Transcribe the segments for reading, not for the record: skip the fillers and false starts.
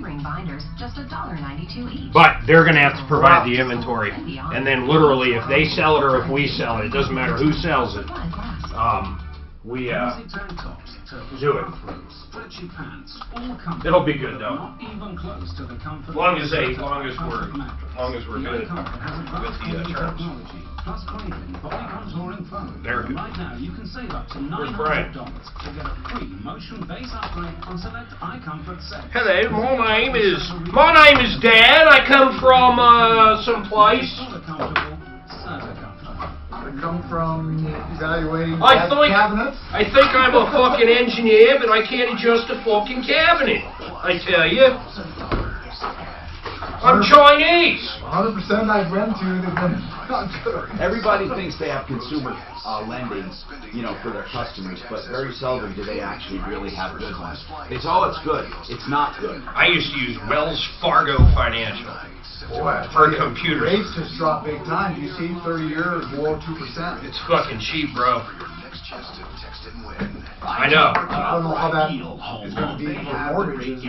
3-ring binders, just $1.92 each. But they're going to have to provide the inventory. And then literally, if they sell it or if we sell it, it doesn't matter who sells it. We do it. It'll be good though. As long as we're good with the terms. There we go. Right now, you can save up to $900 to get a free motion base upgrade on select iComfort sets. Hello, my name is Dan. I come from someplace. Come from evaluating cabinets? I think I'm a fucking engineer, but I can't adjust a fucking cabinet. I tell you. I'm Chinese. 100% I've been to, they've been not good. Everybody thinks they have consumer lending, for their customers, but very seldom do they actually really have good ones. They say, oh, it's good. It's not good. I used to use Wells Fargo Financial. Boy, for computers. Rates just dropped big time. You see 30 years below 2%. It's fucking cheap, bro. I know. I don't know how that is going to be for mortgages.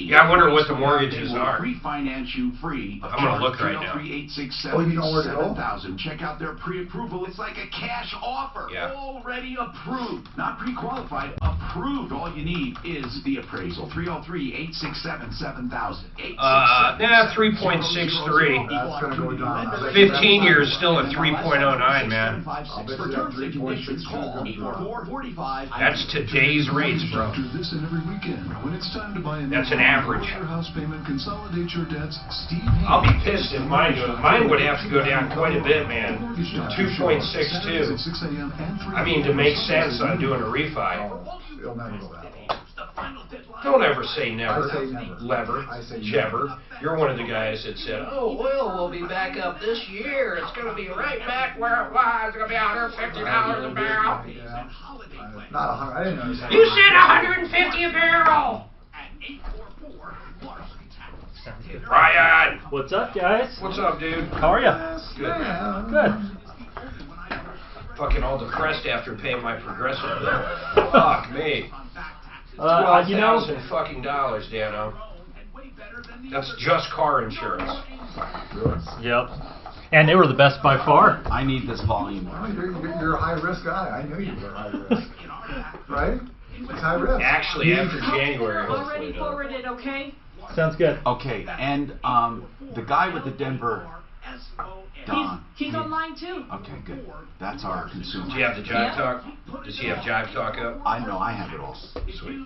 Yeah, I wonder what the mortgages are. Refinance you free. I'm going to look right now. Oh, you know where to go? Check out their pre-approval. It's like a cash offer. Yeah. Already approved. Not pre-qualified. Approved. All you need is the appraisal. 303-867-7000. 3.63. That's going to go down. 15 years still at 3.09, man. For terms and conditions, call 844-45. That's today's rates, bro. This and every weekend, when it's time to buy a That's an average. house payment, consolidate your debts. Steve I'll be pissed if mine goes. Mine would have to go down quite a bit, man. 2.62. I mean, to make sense on doing a refi. It'll never go that low. Don't ever say never. I say never. Lever. I say Jever. You're one of the guys that said, oh, well, we'll be back up this year. It's going to be right back where it was. It's going to be $150 a barrel. Yeah. Not 100. I didn't know you said You said $150 a barrel. Ryan. What's up, guys? What's up, dude? How are you? Good. Good. Fucking all depressed after paying my progressive bill. Fuck me. $12,000 fucking dollars, Dano. That's just car insurance. Yep. And they were the best by far. I need this volume. Well, you're a high-risk guy. I knew you were high risk. Right? It's high risk. Actually, after January, hopefully. Already forwarded, okay? Sounds good. Okay, and the guy with the Denver... Don. He's online too. Okay, good. That's our consumer. Do you have the Jive Talk? Does he have Jive Talk up? I know, I have it all. Sweet.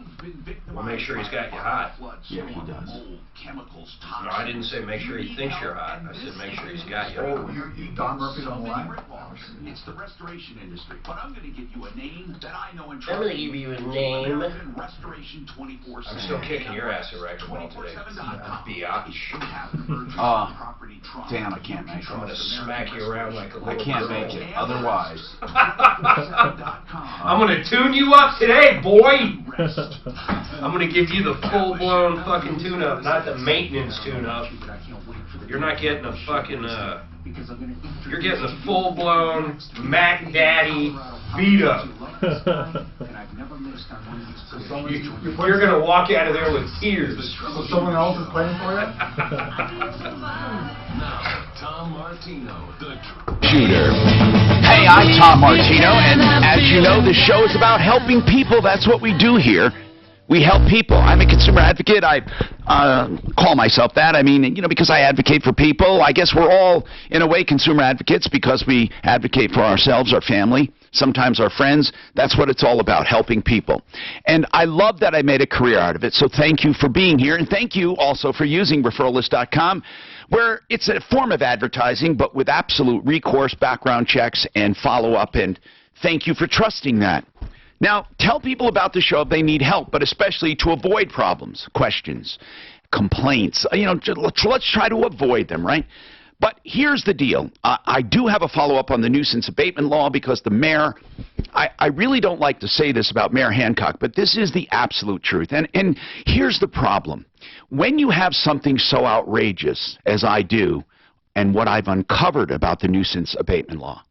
Well, make sure he's got you hot. Yeah, he does. No, I didn't say make sure he thinks you're hot. I said make sure he's got you hot. Oh, you Don Murphy's on the line? It's the restoration industry, but I'm going to give you a name that I know and I'm going to give you a name. Restoration 24/7. I'm still kicking your ass at racquetball today. Biatch. Damn, I can't make I'm going to it. smack you around like a little I can't girl. make it. Otherwise. I'm going to tune you up today, boy. I'm going to give you the full-blown fucking tune-up, not the maintenance tune-up. You're not getting a fucking, you're getting a full-blown Mac Daddy beat-up. You're going to walk out of there with tears. So someone else is playing for you? Now, Tom Martino, the Shooter. Hey, I'm Tom Martino, and as you know, the show is about helping people. That's what we do here. We help people. I'm a consumer advocate. I call myself that. I mean, because I advocate for people. I guess we're all, in a way, consumer advocates because we advocate for ourselves, our family, sometimes our friends. That's what it's all about, helping people. And I love that I made a career out of it, so thank you for being here. And thank you also for using referralist.com, where it's a form of advertising, but with absolute recourse, background checks, and follow-up. And thank you for trusting that. Now, tell people about the show if they need help, but especially to avoid problems, questions, complaints. Let's try to avoid them, right? But here's the deal. I do have a follow-up on the nuisance abatement law because the mayor, I really don't like to say this about Mayor Hancock, but this is the absolute truth. And here's the problem. When you have something so outrageous as I do and what I've uncovered about the nuisance abatement law,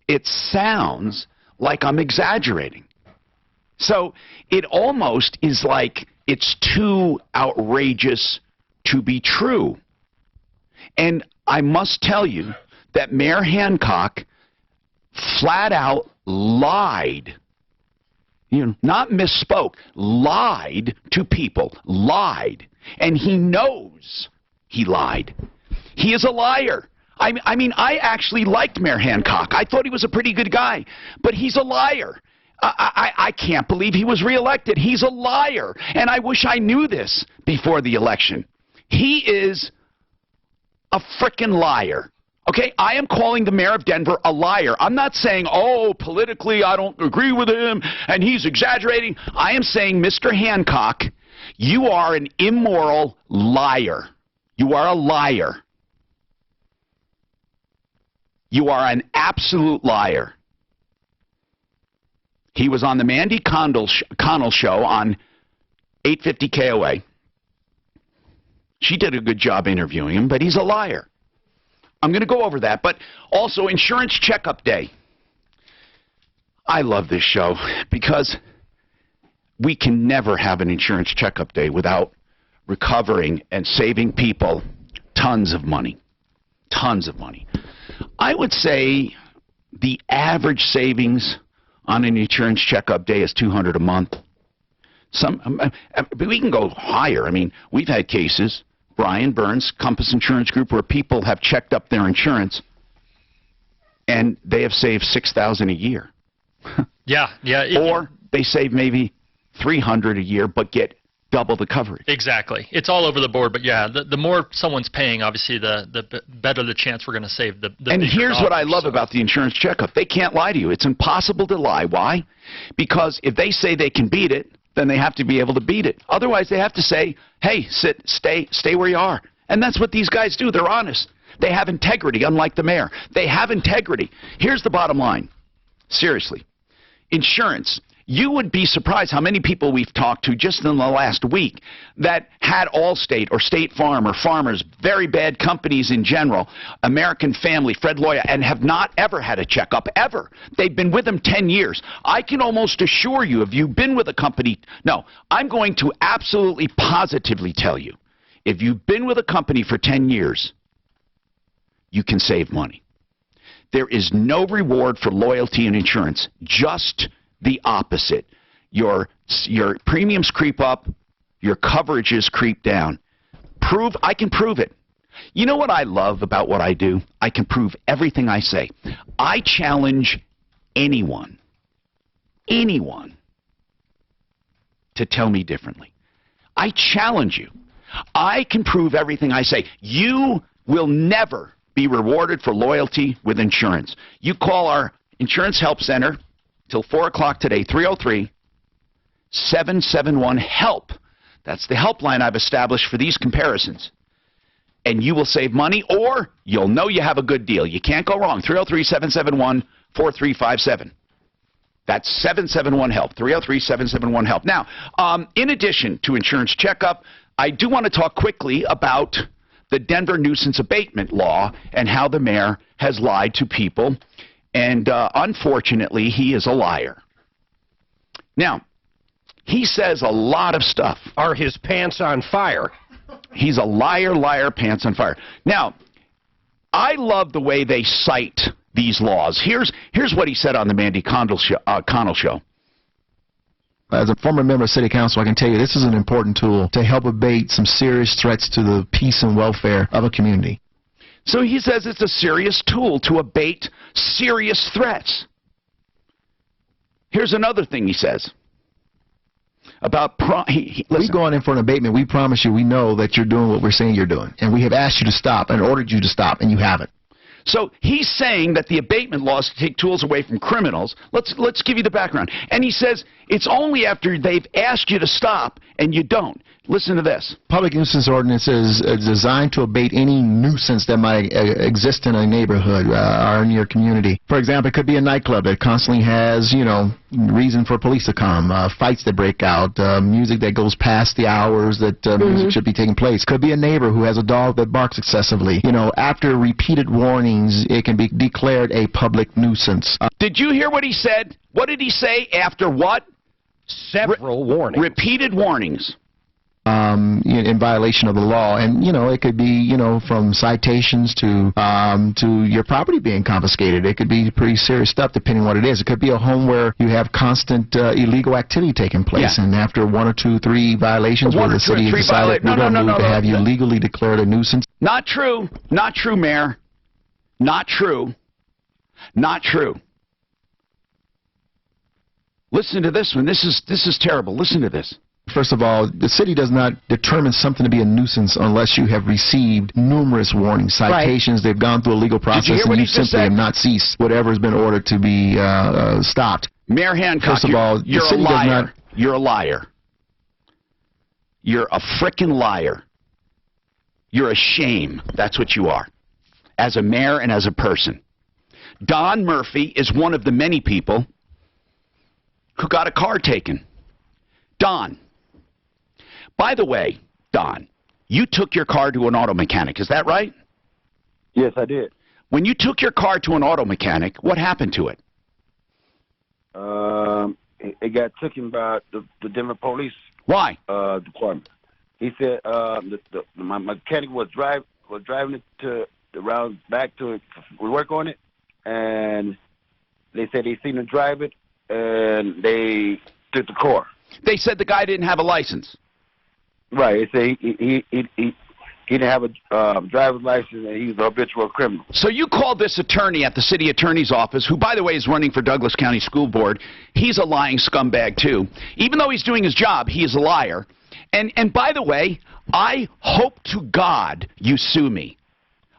it sounds like I'm exaggerating. So it almost is like It's too outrageous to be true. And I must tell you that Mayor Hancock flat out lied. Not misspoke, lied to people, lied. And he knows he lied. He is a liar. I mean, I actually liked Mayor Hancock. I thought he was a pretty good guy, but he's a liar. I can't believe he was reelected. He's a liar, and I wish I knew this before the election. He is a frickin' liar. Okay, I am calling the mayor of Denver a liar. I'm not saying, oh, politically I don't agree with him and he's exaggerating. I am saying, Mr. Hancock, you are an immoral liar. You are a liar. You are an absolute liar. He was on the Mandy Connell show on 850 KOA. She did a good job interviewing him, but he's a liar. I'm going to go over that, but also Insurance Checkup Day. I love this show because we can never have an Insurance Checkup Day without recovering and saving people tons of money. Tons of money. I would say the average savings on an Insurance Checkup Day is $200 a month. We can go higher. I mean, we've had cases, Brian Burns, Compass Insurance Group, where people have checked up their insurance and they have saved $6,000 a year. Yeah. Or they save maybe $300 a year but get double the coverage. Exactly. It's all over the board, but yeah, the more someone's paying, obviously, the better the chance we're going to save. And here's what I love about the insurance checkup. They can't lie to you. It's impossible to lie. Why? Because if they say they can beat it, then they have to be able to beat it. Otherwise, they have to say, hey, stay where you are. And that's what these guys do. They're honest. They have integrity, unlike the mayor. They have integrity. Here's the bottom line. Seriously. Insurance. You would be surprised how many people we've talked to just in the last week that had Allstate or State Farm or Farmers, very bad companies in general, American Family, Fred Loya, and have not ever had a checkup, ever. They've been with them 10 years. I can almost assure you, if you've been with a company, no, I'm going to absolutely positively tell you, if you've been with a company for 10 years, you can save money. There is no reward for loyalty in insurance, just the opposite. Your premiums creep up, your coverages creep down. I can prove it. You know what I love about what I do? I can prove everything I say. I challenge anyone to tell me differently. I challenge you. I can prove everything I say. You will never be rewarded for loyalty with insurance. You call our Insurance Help Center till 4 o'clock today, 303-771-HELP. That's the helpline I've established for these comparisons. And you will save money, or you'll know you have a good deal. You can't go wrong. 303-771-4357. That's 771-HELP, 303-771-HELP. Now, in addition to Insurance Checkup, I do want to talk quickly about the Denver nuisance abatement law and how the mayor has lied to people. And unfortunately, he is a liar. Now, he says a lot of stuff. Are his pants on fire? He's a liar, pants on fire. Now, I love the way they cite these laws. Here's what he said on the Mandy Connell show. As a former member of City Council, I can tell you this is an important tool to help abate some serious threats to the peace and welfare of a community. So he says it's a serious tool to abate serious threats. Here's another thing he says about we go on in for an abatement. We promise you, we know that you're doing what we're saying you're doing, and we have asked you to stop and ordered you to stop, and you haven't. So he's saying that the abatement laws take tools away from criminals. Let's give you the background. And he says it's only after they've asked you to stop and you don't. Listen to this. Public nuisance ordinance is designed to abate any nuisance that might exist in a neighborhood or in your community. For example, it could be a nightclub that constantly has, reason for police to come, fights that break out, music that goes past the hours that music should be taking place. Could be a neighbor who has a dog that barks excessively. After repeated warnings, it can be declared a public nuisance. Did you hear what he said? What did he say after what? Several warnings. Repeated warnings. in violation of the law. And, it could be, from citations to your property being confiscated. It could be pretty serious stuff depending on what it is. It could be a home where you have constant illegal activity taking place. Yeah. And after 1 or 2, 3 violations where the city has decided we're going to move to have you legally declared a nuisance. Not true. Not true, Mayor. Not true. Not true. Listen to this one. This is terrible. Listen to this. First of all, the city does not determine something to be a nuisance unless you have received numerous warnings, citations. They've gone through a legal process, and you simply have not ceased whatever has been ordered to be stopped. Mayor Hancock, first of all, you're the city a liar. does not. You're a liar. You're a frickin' liar. You're a shame. That's what you are, as a mayor and as a person. Don Murphy is one of the many people who got a car taken. Don. By the way, Don, you took your car to an auto mechanic, is that right? Yes, I did. When you took your car to an auto mechanic, what happened to it? It got taken by the Denver police. Why? Department. He said my mechanic was driving it around back to work on it, and they said they seen him drive it, and they took the car. They said the guy didn't have a license. Right. They say he didn't have a driver's license, and he's a habitual criminal. So you called this attorney at the city attorney's office, who, by the way, is running for Douglas County School Board. He's a lying scumbag, too. Even though he's doing his job, he is a liar. And by the way, I hope to God you sue me.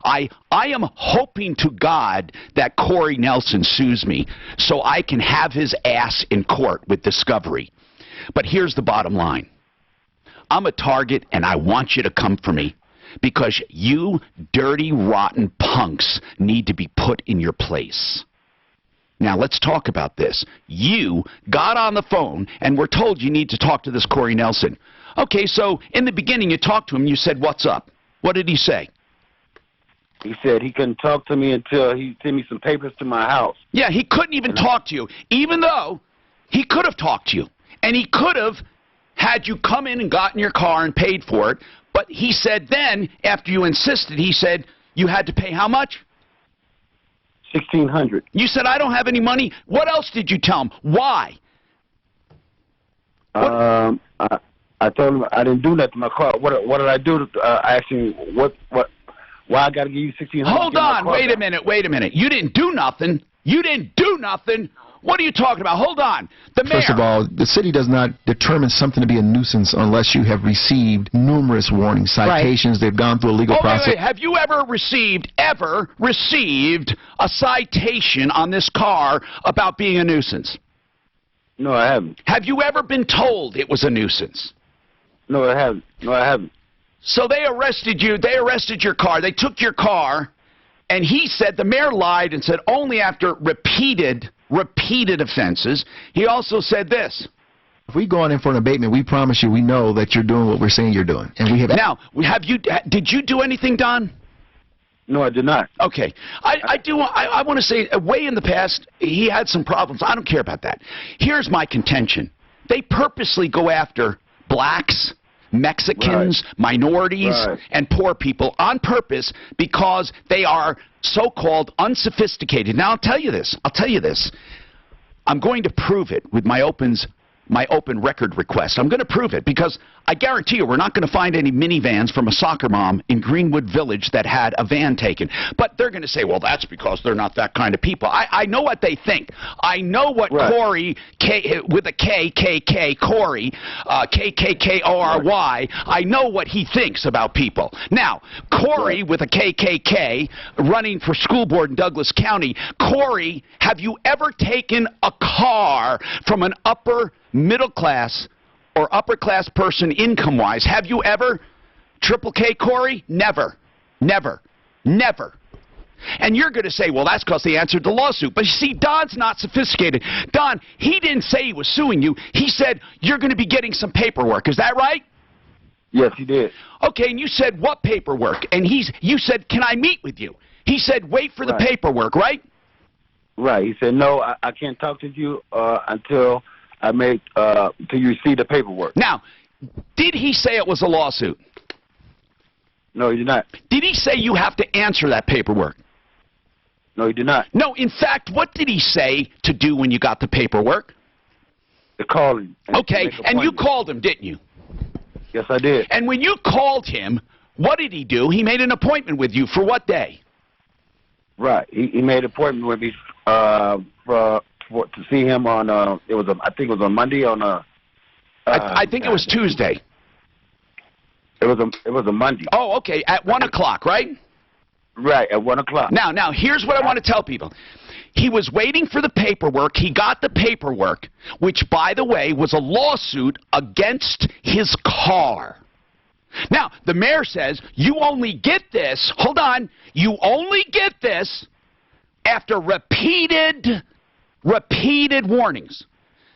I am hoping to God that Corey Nelson sues me so I can have his ass in court with discovery. But here's the bottom line. I'm a target, and I want you to come for me because you dirty, rotten punks need to be put in your place. Now, let's talk about this. You got on the phone, and we're told you need to talk to this Corey Nelson. Okay, so in the beginning, you talked to him. You said, what's up? What did he say? He said he couldn't talk to me until he sent me some papers to my house. Yeah, he couldn't even talk to you, even though he could have talked to you. And he could have had you come in and gotten your car and paid for it. But he said then, after you insisted, he said you had to pay how much? $1,600. You said, I don't have any money. What else did you tell him? Why? I told him I didn't do nothing to my car. What did I do? I asked him why I got to give you $1,600. Hold on. Wait a minute. You didn't do nothing. You didn't do nothing. What are you talking about? Hold on. The mayor. First of all, the city does not determine something to be a nuisance unless you have received numerous warnings, citations. They've gone through a legal process. Wait. Have you ever received a citation on this car about being a nuisance? No, I haven't. Have you ever been told it was a nuisance? No, I haven't. So they arrested you. They arrested your car. They took your car, and he said, the mayor lied and said only after repeated offenses. He also said this. If we go on in for an abatement, we promise you we know that you're doing what we're saying you're doing. And we have. Now, did you do anything, Don? No, I did not. Okay. I want to say, way in the past, he had some problems. I don't care about that. Here's my contention. They purposely go after blacks, Mexicans, minorities, and poor people on purpose because they are so-called unsophisticated. Now, I'll tell you this. I'm going to prove it with my open record request. I'm going to prove it because I guarantee you we're not going to find any minivans from a soccer mom in Greenwood Village that had a van taken. But they're going to say, well, that's because they're not that kind of people. I know what they think. I know what Corey, with a K, Corey, KKKORY, I know what he thinks about people. Now, Corey with a KKK running for school board in Douglas County, Corey, have you ever taken a car from an upper middle class or upper class person income-wise? Have you ever? Triple K, Corey? Never. And you're going to say, well, that's because they answered the lawsuit. But you see, Don's not sophisticated. Don, he didn't say he was suing you. He said you're going to be getting some paperwork. Is that right? Yes, he did. Okay, and you said, what paperwork? And you said, can I meet with you? He said, wait for the paperwork, right? Right. He said, no, I can't talk to you until you receive the paperwork. Now, Did he say it was a lawsuit? No, he did not. Did he say you have to answer that paperwork? No, he did not. No, in fact, what did he say to do when you got the paperwork? To call him. Okay, and you called him, didn't you? Yes, I did. And when you called him, what did he do? He made an appointment with you for what day? Right. He made an appointment with me to see him on. I think it was on Monday. I think it was Tuesday. It was a Monday. Oh, okay. At 1 o'clock, right? Right, at 1 o'clock. Now, here's what I want to tell people. He was waiting for the paperwork. He got the paperwork, which, by the way, was a lawsuit against his car. Now, the mayor says, you only get this, hold on, you only get this after repeated warnings.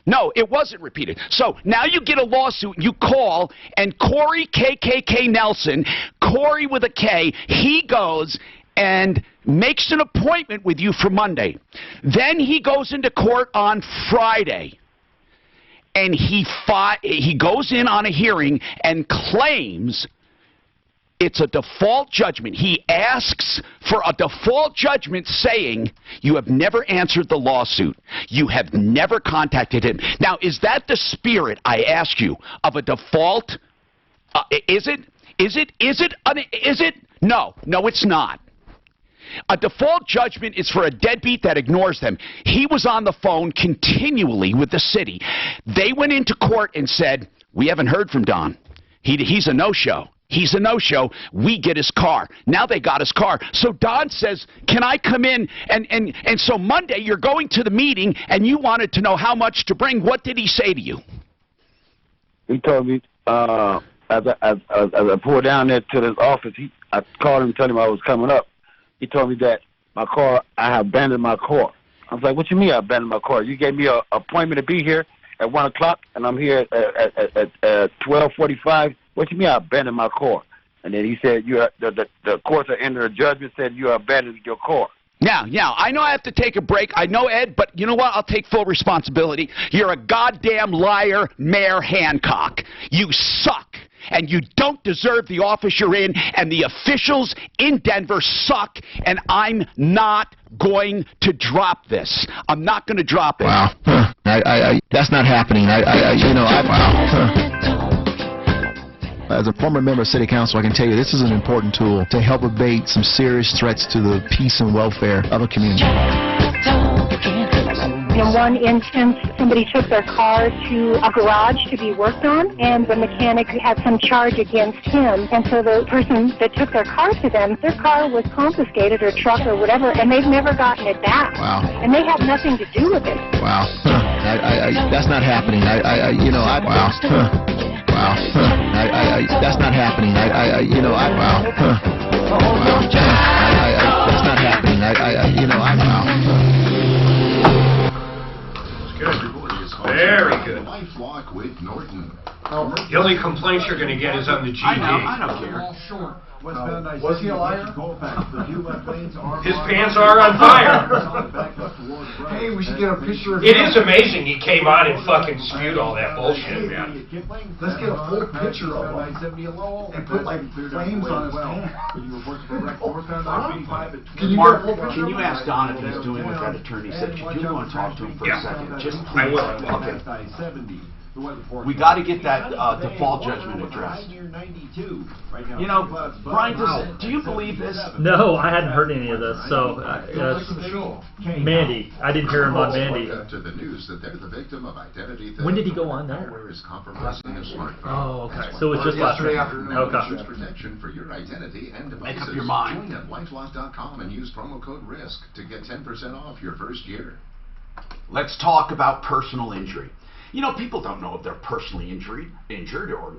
No, it wasn't repeated. So now you get a lawsuit, you call, and Corey KKK Nelson, Corey with a K, he goes and makes an appointment with you for Monday. Then he goes into court on Friday. And he goes in on a hearing and claims it's a default judgment. He asks for a default judgment saying you have never answered the lawsuit. You have never contacted him. Now, is that the spirit, I ask you, of a default? Is it? No, it's not. A default judgment is for a deadbeat that ignores them. He was on the phone continually with the city. They went into court and said, we haven't heard from Don. He's a no-show. He's a no-show. We get his car. Now they got his car. So Don says, can I come in? And so Monday you're going to the meeting and you wanted to know how much to bring. What did he say to you? He told me, as I pulled down there to his office, I called him and told him I was coming up. He told me that my car, I have abandoned my car. I was like, what you mean I abandoned my car? You gave me an appointment to be here at 1 o'clock, and I'm here at 12:45. What you mean I abandoned my car? And then he said, the courts are ending a judgment, said you abandoned your car. Now, I know I have to take a break. I know, Ed, but you know what? I'll take full responsibility. You're a goddamn liar, Mayor Hancock. You suck. And you don't deserve the office you're in, and the officials in Denver suck, and I'm not going to drop this. I'm not going to drop it. Wow. That's not happening. As a former member of City Council, I can tell you this is an important tool to help abate some serious threats to the peace and welfare of a community. In one instance, somebody took their car to a garage to be worked on, and the mechanic had some charge against him. And so the person that took their car to them, their car was confiscated, or truck, or whatever, and they've never gotten it back. Wow. And they have nothing to do with it. Wow. That's not happening. Wow. Wow. That's not happening. Wow. Wow. That's not happening. Wow. Very good. LifeLock with Norton. The only complaints you're going to get is on the GD. I don't care. Was he a liar? His pants are on fire. Hey, we should get a picture of It is amazing he came on and fucking spewed all that bullshit, man. Let's get a full picture of him and put like flames on his pants. Mark, can you ask Don if he's doing what that attorney said? You do want to talk to him for a second? Just I will. Okay. We got to get that default judgment addressed. You know, Brian, do you believe this? No, I hadn't heard any of this. So, Mandy, I didn't hear him on Mandy. To the news that they're the victim of identity theft. When did he go on there? Malware is compromising their smartphone. Oh, okay. So it's just last night. Okay. Protection for your identity and devices. Make up your mind. Join at LifeLock.com and use promo code RISK to get 10% off your first year. Let's talk about personal injury. You know, people don't know if they're personally injured or,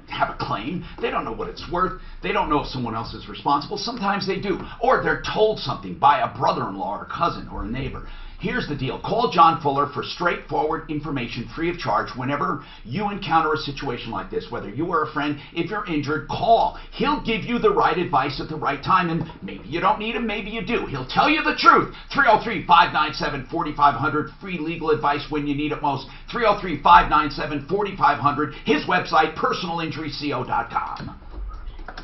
have a claim. They don't know what it's worth. They don't know if someone else is responsible. Sometimes they do. Or they're told something by a brother-in-law or cousin or a neighbor. Here's the deal. Call John Fuller for straightforward information free of charge whenever you encounter a situation like this. Whether you or a friend, if you're injured, call. He'll give you the right advice at the right time, and maybe you don't need him, maybe you do. He'll tell you the truth. 303-597-4500, free legal advice when you need it most. 303-597-4500, his website, personalinjuryco.com.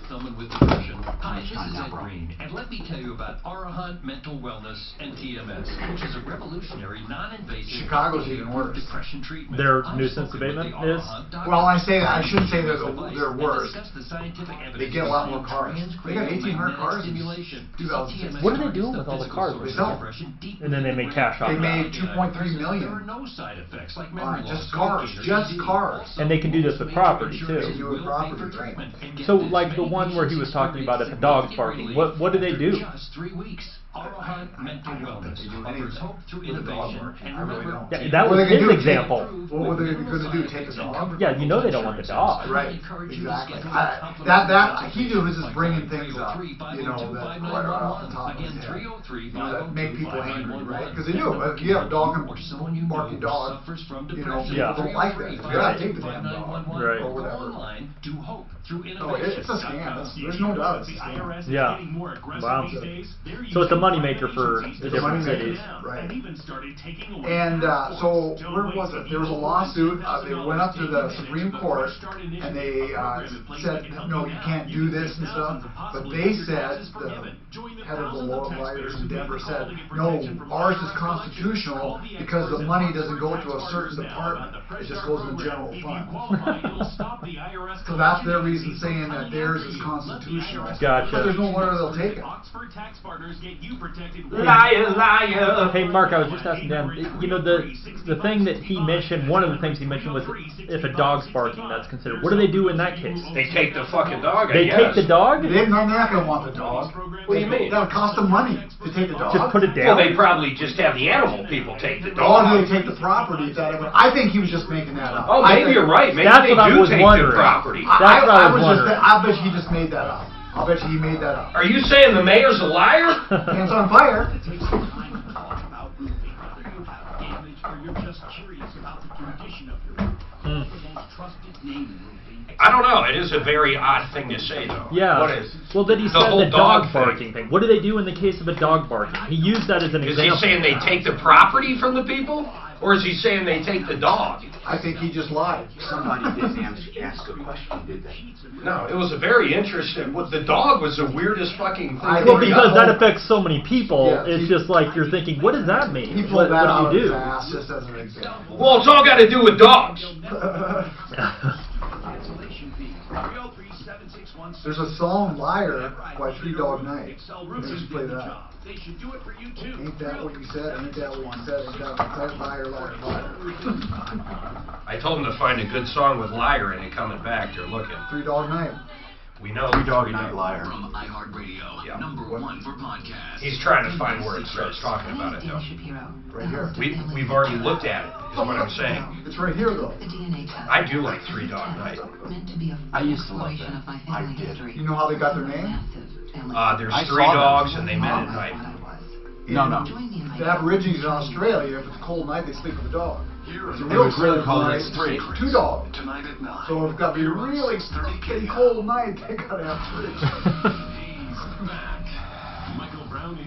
Someone with depression. Hi, this is Ed Green, and let me tell you about Arahant Mental Wellness and TMS, which is a revolutionary, non-invasive Chicago's even worse. depression treatment. Their nuisance abatement is? Well, I shouldn't say they're worse. They get a lot more cars. They got 1,800 cars in 2006. What are they doing with all the cars? They sell. And then they make cash off They that. made $2.3 million. On just cars. Just cars. And they can do this with property, They too. do it property, right? So, like the one where he was talking about if a dog's barking, what do they do? Just 3 weeks. Arahant Mental Wellness offers hope through innovation. And remember, Yeah, that was his example. What were they going to do? Take a dog? Yeah, you know they don't want the dog. Right. Exactly. He was just bringing things up, that right off the top of his head. That make people angry, right? Because they do. If you have a dog and barking dog, people don't like that. You gotta take the damn dog. Right. Or whatever. Oh, it's a scam. There's no doubt it's a scam. Yeah. Wow. So it's a moneymaker for the different cities. Right. And so, where was it? There was a lawsuit. They went up to the Supreme Court and they said, no, you can't do this and stuff. But they said, the head of the law lawyers in Denver said, no, ours is constitutional because the money doesn't go to a certain department. It just goes in the general fund. So that's their reason saying that theirs is constitutional. Gotcha. But there's no where they'll take it. Liar, liar. Hey, Mark, I was just asking Dan, the thing that he mentioned, one of the things he mentioned was if a dog's barking, that's considered. What do they do in that case? They take the fucking dog, They take the dog? They're not going to want the dog. What do you mean? That'll cost them money to take the dog. Just put it Well, down? they probably just have the animal people take the Or dog. they take the property. I think he was just making that up. Oh, maybe you're right. Maybe That's they what I do was take wondering. the property. That's what I was wondering. I bet he just made that up. I bet you he made that up. Are you saying the mayor's a liar? Hands on fire. I don't know. It is a very odd thing to say, though. Yeah. What is? Well, that he The said whole the dog dog barking thing. What do they do in the case of a dog barking? He used that as an Is he example. saying they take the property from the people? Or is he saying they take the dog? I think he just lied. Somebody didn't ask a question, did they? No, it was a very interesting. The dog was the weirdest fucking thing. Well, because that affects so many people, Yeah, it's just like you're thinking, what does that mean? He pulled that out What do of you his do? ass just as an example. Well, it's all got to do with dogs. There's a song, Liar, by 3 Dog Night. Maybe you should play that. Ain't that what you said? Ain't that what you said? Ain't that what you said? Liar, liar, liar. I told him to find a good song with liar in it coming back. They're looking. 3 Dog Night. We know. 3 Dog Night Liar. From iHeartRadio, Yeah. #1 for podcasts. He's trying to find where it starts talking about it, though. Right here. We've already looked at it, is what I'm saying. It's right here, though. I do like 3 Dog Night. I used to love that. I did. You know how they got their name? There's I 3 saw them. dogs and they met at night. No. The Aborigines in Australia, if it's a cold night, they sleep with a dog. It's a It real was really cold cold, night. it's 3. 2 dogs. Tonight at 9. So if it's got to be a really fucking cold night, they got to have 3.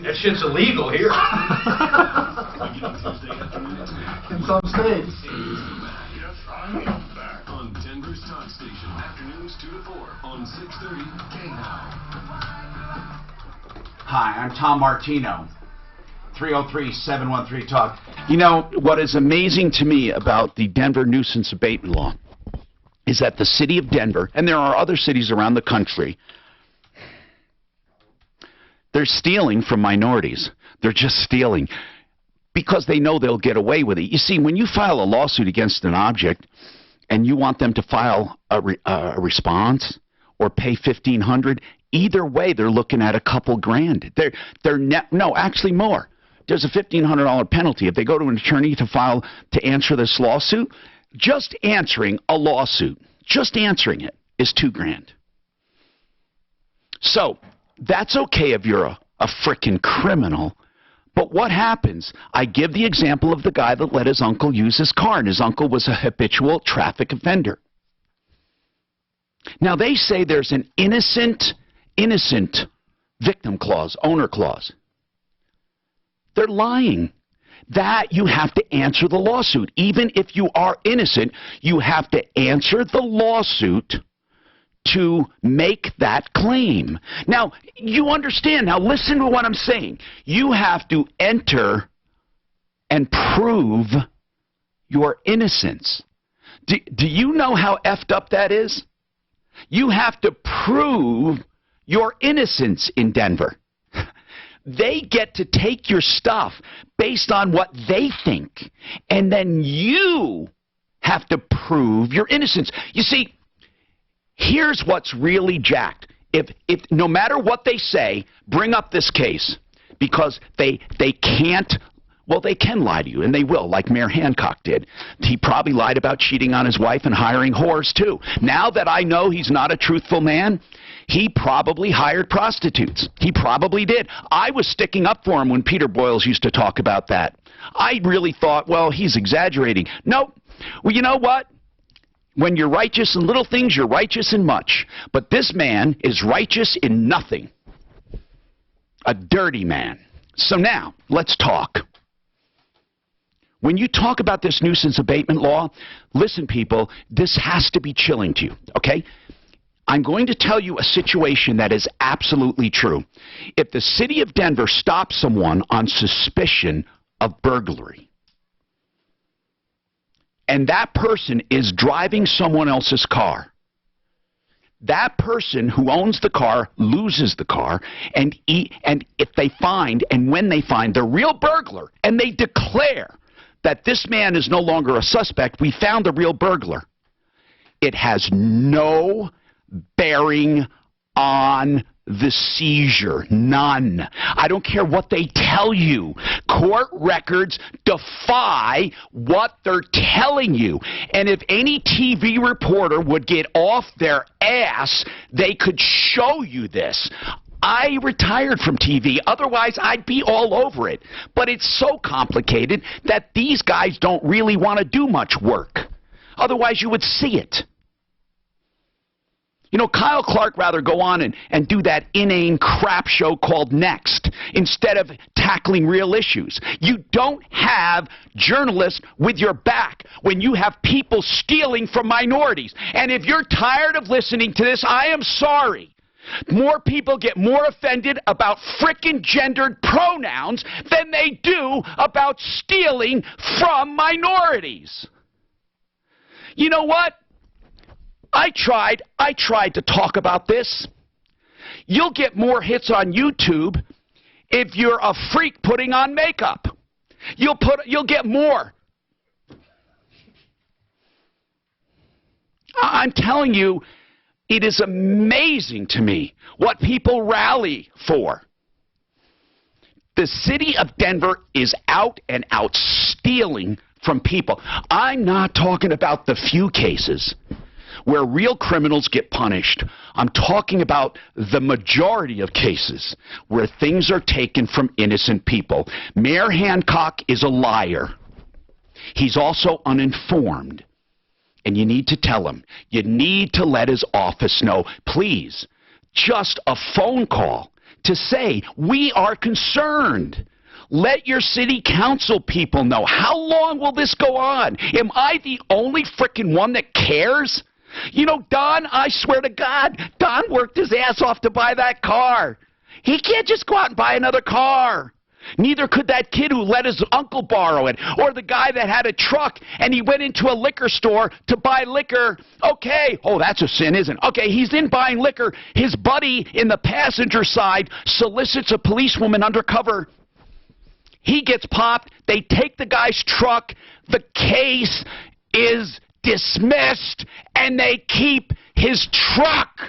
That shit's illegal here. In some states. On Denver's Talk Station, afternoons 2 to 4 on 630 KNOW. Hi, I'm Tom Martino. 303-713-TALK. You know, what is amazing to me about the Denver nuisance abatement law is that the city of Denver, and there are other cities around the country, they're stealing from minorities. They're just stealing because they know they'll get away with it. You see, when you file a lawsuit against an object and you want them to file a response or pay $1,500, either way they're looking at a couple grand. No, actually more. There's a $1,500 penalty if they go to an attorney to answer this lawsuit. Just answering a lawsuit, just answering it, is $2,000. So that's okay if you're a frickin' criminal, But what happens? I give the example of the guy that let his uncle use his car, and his uncle was a habitual traffic offender. Now, they say there's an innocent victim clause, owner clause. They're lying. That you have to answer the lawsuit. Even if you are innocent, you have to answer the lawsuit to make that claim. Now, you understand. Now, listen to what I'm saying. You have to enter and prove your innocence. Do you know how effed up that is? You have to prove your innocence in Denver. They get to take your stuff based on what they think, and then you have to prove your innocence. You see, here's what's really jacked. If no matter what they say, bring up this case, because they can't. Well, they can lie to you, and they will, like Mayor Hancock did. He probably lied about cheating on his wife and hiring whores, too. Now that I know he's not a truthful man, he probably hired prostitutes. He probably did. I was sticking up for him when Peter Boyles used to talk about that. I really thought, well, he's exaggerating. Nope. Well, you know what? When you're righteous in little things, you're righteous in much. But this man is righteous in nothing. A dirty man. So now, let's talk. When you talk about this nuisance abatement law, listen, people, this has to be chilling to you, okay? I'm going to tell you a situation that is absolutely true. If the city of Denver stops someone on suspicion of burglary, and that person is driving someone else's car, that person who owns the car loses the car, and if they find, and when they find the real burglar, and they declare that this man is no longer a suspect, we found the real burglar, it has no bearing on the seizure. None. I don't care what they tell you. Court records defy what they're telling you. And if any TV reporter would get off their ass, they could show you this. I retired from TV. Otherwise, I'd be all over it. But it's so complicated that these guys don't really want to do much work. Otherwise, you would see it. You know, Kyle Clark rather go on and do that inane crap show called Next instead of tackling real issues. You don't have journalists with your back when you have people stealing from minorities. And if you're tired of listening to this, I am sorry. More people get more offended about frickin' gendered pronouns than they do about stealing from minorities. You know what? I tried to talk about this. You'll get more hits on YouTube if you're a freak putting on makeup. You'll get more. I'm telling you, it is amazing to me what people rally for. The city of Denver is out and out stealing from people. I'm not talking about the few cases where real criminals get punished. I'm talking about the majority of cases where things are taken from innocent people. Mayor Hancock is a liar. He's also uninformed. And you need to tell him. You need to let his office know. Please, just a phone call to say, we are concerned. Let your city council people know. How long will this go on? Am I the only frickin' one that cares? You know, Don, I swear to God, Don worked his ass off to buy that car. He can't just go out and buy another car. Neither could that kid who let his uncle borrow it, or the guy that had a truck and he went into a liquor store to buy liquor. Okay, oh, that's a sin, isn't it? Okay, he's in buying liquor. His buddy in the passenger side solicits a policewoman undercover. He gets popped. They take the guy's truck. The case is dismissed, and they keep his truck.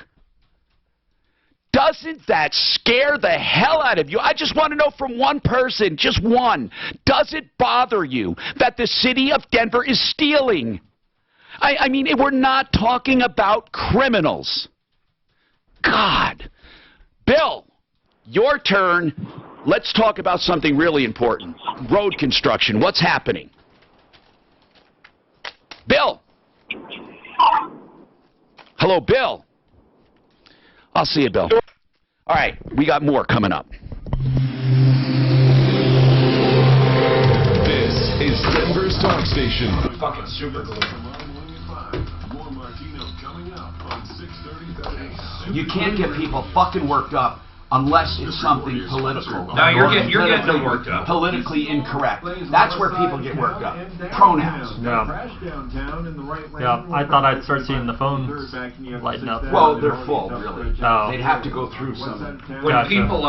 Doesn't that scare the hell out of you? I just want to know from one person, just one. Does it bother you that the city of Denver is stealing? I mean, we're not talking about criminals. God. Bill, your turn. let's talk about something really important. Road construction. What's happening? Bill. Hello, Bill. I'll see you, Bill. All right, we got more coming up. This is Denver's Talk Station. Fucking super glue. You can't get people fucking worked up unless it's something political. No, you're getting them worked up. Politically incorrect. That's where people get worked up. Pronouns. Yeah. Yeah, I thought I'd start seeing the phones lighting up. Well, they're full, really. Oh. They'd have to go through some. When Gotcha. people,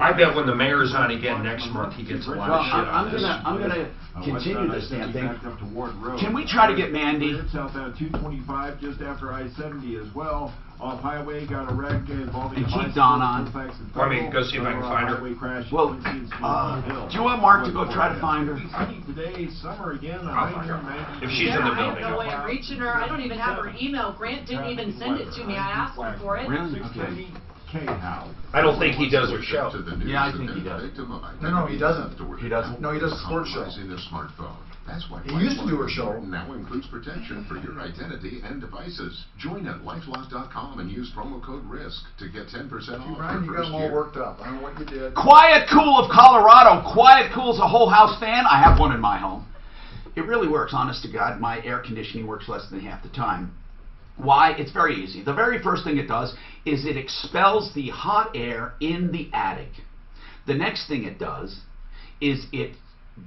I bet when the mayor's on again next month, he gets a lot of shit on this. I'm gonna continue this damn thing. Can we try to get Mandy? Southbound 225 just after I-70 as well. Off highway, got a wreck involving And keep Dawn on. Want me to go see if I can find her? Well, do you want Mark to go try to find her? Today, summer again. I'll find her. If she's in the building. I have no way of reaching her. I don't even have her email. Grant didn't even send it to me. I asked him for it. Really? Okay. I don't think he does her show. Yeah, I think he does. No, he doesn't. He doesn't? No, he does a sports show. Their smartphone. That's why He used to do a show. now includes protection for your identity and devices. Join at LifeLock.com and use promo code RISK to get 10% off Brian, your you got first them all year. worked up. I don't know what you did. Quiet Cool of Colorado. Quiet Cool's a whole house fan. I have one in my home. It really works, honest to God. My air conditioning works less than half the time. Why? It's very easy. The very first thing it does is it expels the hot air in the attic. The next thing it does is it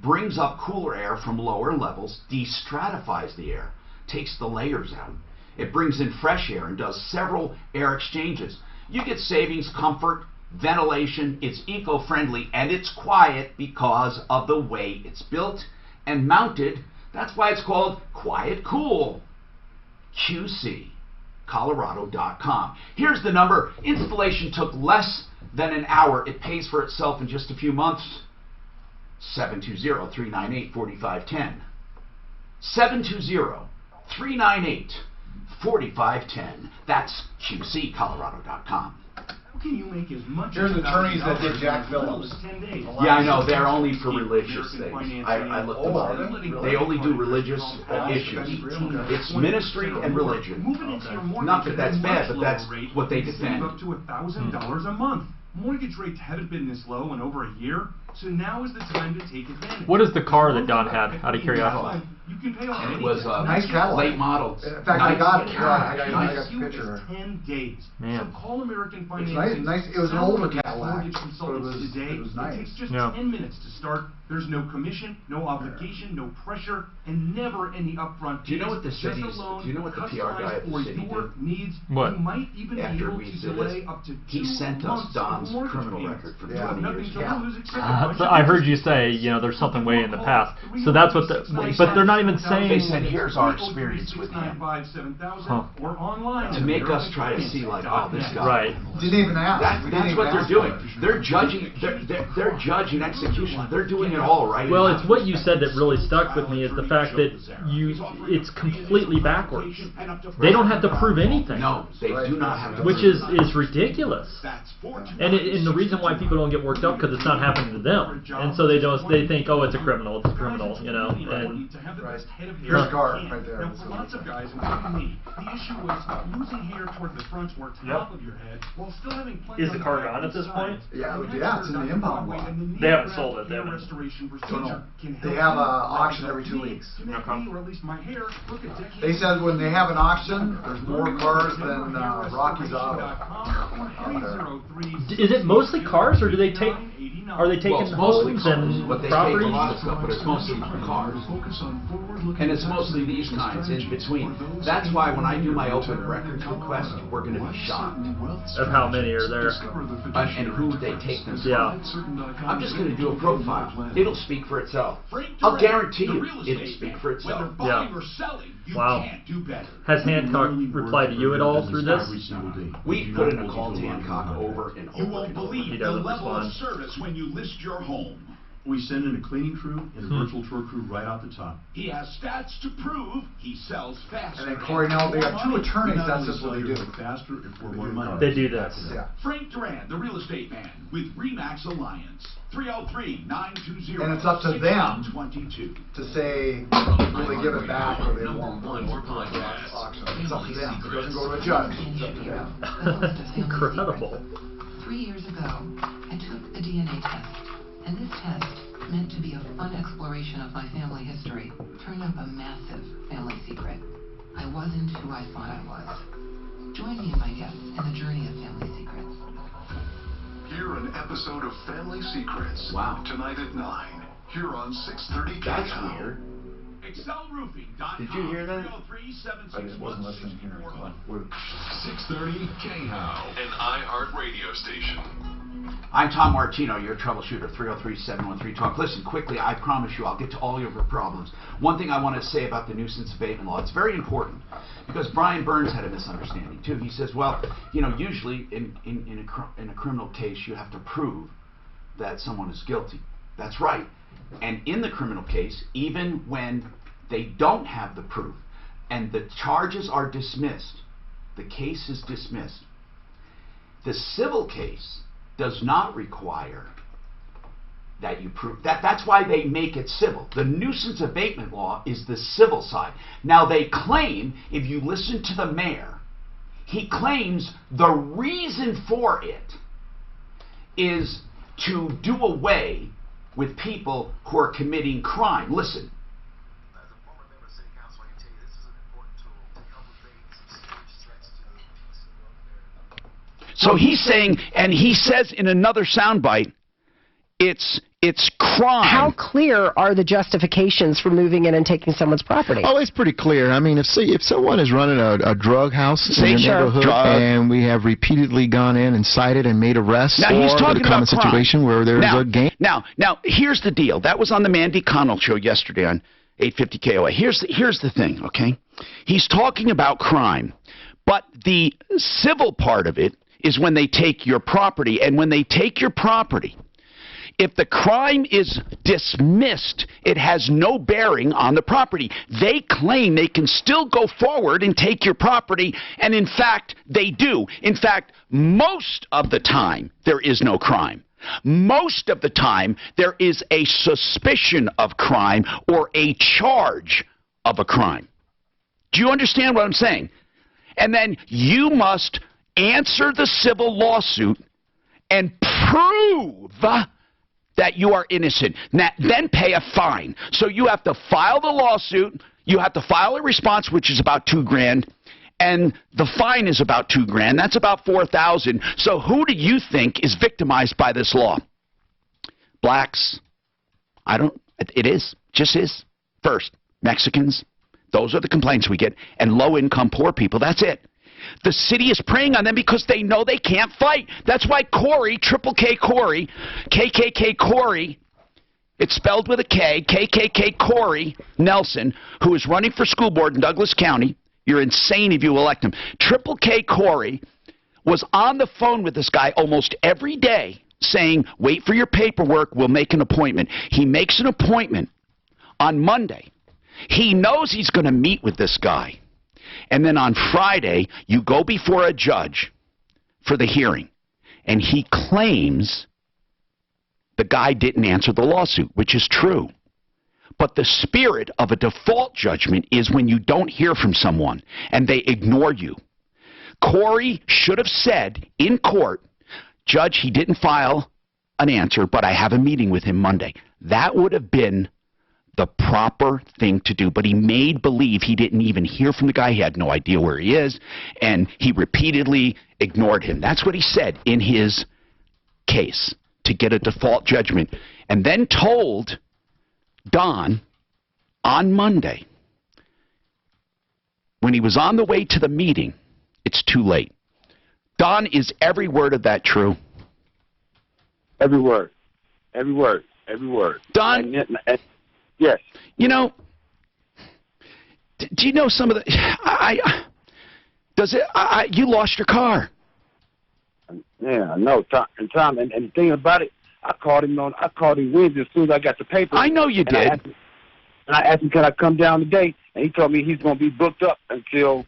brings up cooler air from lower levels, destratifies the air, takes the layers out. It brings in fresh air and does several air exchanges. You get savings, comfort, ventilation. It's eco-friendly and it's quiet because of the way it's built and mounted. That's why it's called Quiet Cool. QCColorado.com. Here's the number. Installation took less than an hour. It pays for itself in just a few months. 720-398-4510. 720-398-4510. That's QCColorado.com. How can you make as much There's as attorneys that did $1,000 Jack in as little Phillips. as 10 days? Yeah, I know. They're only for religious things. I looked them up. They only do religious issues. It's ministry and religion. Moving into your mortgage Not that that's at a bad, much but that's lower rate, what they you can defend. Save up to $1,000 a month. Mortgage rates haven't been this low in over a year, so now is the time to take advantage. What is the car that Don had, out of curiosity? You can pay off And it was a Nice Cadillac. late model. In fact, I got it. Nice. Yeah, I got Nice. the picture. 10 days. Man. So call American It's Financing. nice. It was an older Cadillac, Mortgage but consultants today. it was nice. It takes just Yeah. 10 minutes to start. There's no commission, no obligation, no pressure, and never any upfront fees. Do you know what the Just city's- a loan do you know what the PR guy at the customized city for your did? needs. What? You might even After be able we to did delay this, up to he 2 sent us months of Don's mortgage criminal payments. record for You have 20 nothing years. to Yeah. lose except a So bunch of I heard business. you say, you know, there's something way in the past. So that's what the, but they're not even saying. They said, here's our experience with him. Huh. Or online To make us try to see like, oh, this guy. Right. Didn't even ask. That's what they're doing. They're judging. They're judging execution. They're doing it all right. Well, it's what you said that really stuck with me is the fact that it's completely backwards. They don't have to prove anything. No, they do not have to. Which is ridiculous. And the reason why people don't get worked up because it's not happening to them, and so they think, oh, it's a criminal, you know. And here's a car right there. Now, for lots of guys, including me, the issue was losing hair toward the front or top of your head while still having plenty Is the car gone at this point? Yeah, it's in the impound lot. They haven't sold it. They haven't. They have an auction every 2 weeks. They said when they have an auction, there's more cars than Rocky's Auto. Is it mostly cars, or do they take? Are they taking Well, it's mostly homes cars, and but they properties? take a lot of stuff, but it's mostly cars. And it's mostly these kinds in between. That's why when I do my open records request, we're going to be shocked Of how many are there? and who they take them from. Yeah. I'm just going to do a profile. It'll speak for itself. I'll guarantee you it'll speak for itself. Yeah. Wow. Has Hancock replied to you at all through this? We put in a call to Hancock over and over. You won't believe He the doesn't level of respond. service when you list your home. We send in a cleaning crew and a virtual tour crew right off the top. He has stats to prove he sells faster. And then Corey, now they got 2 attorneys. That's just what they do. Faster and for more money. They do this. Yeah. Frank Duran, the real estate man, with Remax Alliance. 303-920. And it's up to them 22 to say, will they give it back or they won't. It's up to them. It doesn't go to a judge. It's up to them. Incredible. 3 years ago, I took a DNA test, and this test, meant to be a fun exploration of my family history, turned up a massive family secret. I wasn't who I thought I was. Join me and my guests in the journey of family secrets. Hear an episode of Family Secrets. Wow. Tonight at 9. Here on 630 That's KHOW. weird. ExcelRoofing.com. Did you hear that? I just wasn't listening here. 630 KHOW, an iHeart radio station. I'm Tom Martino, your troubleshooter, 303-713-TALK. Listen, quickly, I promise you I'll get to all your problems. One thing I want to say about the nuisance abatement law, it's very important, because Brian Burns had a misunderstanding, too. He says, well, you know, usually in a criminal case, you have to prove that someone is guilty. That's right. And in the criminal case, even when they don't have the proof and the charges are dismissed, the case is dismissed. The civil case does not require that you prove that. That's why they make it civil. The nuisance abatement law is the civil side. Now they claim, if you listen to the mayor, he claims the reason for it is to do away with people who are committing crime. Listen. So he's saying, and he says in another soundbite, it's crime. How clear are the justifications for moving in and taking someone's property? Oh, it's pretty clear. I mean, if someone is running a drug house in your neighborhood, and we have repeatedly gone in and cited and made arrests, now, he's talking the common about situation where there's a game. Now, here's the deal. That was on the Mandy Connell show yesterday on 850 KOA. Here's the thing, okay? He's talking about crime, but the civil part of it is when they take your property, and when they take your property, if the crime is dismissed, it has no bearing on the property. They claim they can still go forward and take your property, and in fact, they do. In fact, most of the time, there is no crime. Most of the time, there is a suspicion of crime or a charge of a crime. Do you understand what I'm saying? And then you must answer the civil lawsuit and prove that you are innocent. Now, then pay a fine. So you have to file the lawsuit, you have to file a response, which is about $2,000, and the fine is about $2,000. That's about $4,000. So who do you think is victimized by this law? Blacks? It is. Just is. First, Mexicans. Those are the complaints we get. And low-income poor people. That's it. The city is preying on them because they know they can't fight. That's why Corey, Triple K Corey, KKK Corey, it's spelled with a K, KKK Corey Nelson, who is running for school board in Douglas County. You're insane if you elect him. Triple K Corey was on the phone with this guy almost every day saying, wait for your paperwork, we'll make an appointment. He makes an appointment on Monday. He knows he's going to meet with this guy. And then on Friday, you go before a judge for the hearing, and he claims the guy didn't answer the lawsuit, which is true. But the spirit of a default judgment is when you don't hear from someone and they ignore you. Corey should have said in court, Judge, he didn't file an answer, but I have a meeting with him Monday. That would have been the proper thing to do, but he made believe he didn't even hear from the guy. He had no idea where he is, and he repeatedly ignored him. That's what he said in his case to get a default judgment, and then told Don on Monday, when he was on the way to the meeting, it's too late. Don, is every word of that true? Every word. Every word. Every word. Don? Yes. You know, do you know some of the... you lost your car. Yeah, no, Tom, and the thing about it, I called him Wednesday as soon as I got the paper. I know you did. I asked him, can I come down today? And he told me he's going to be booked up until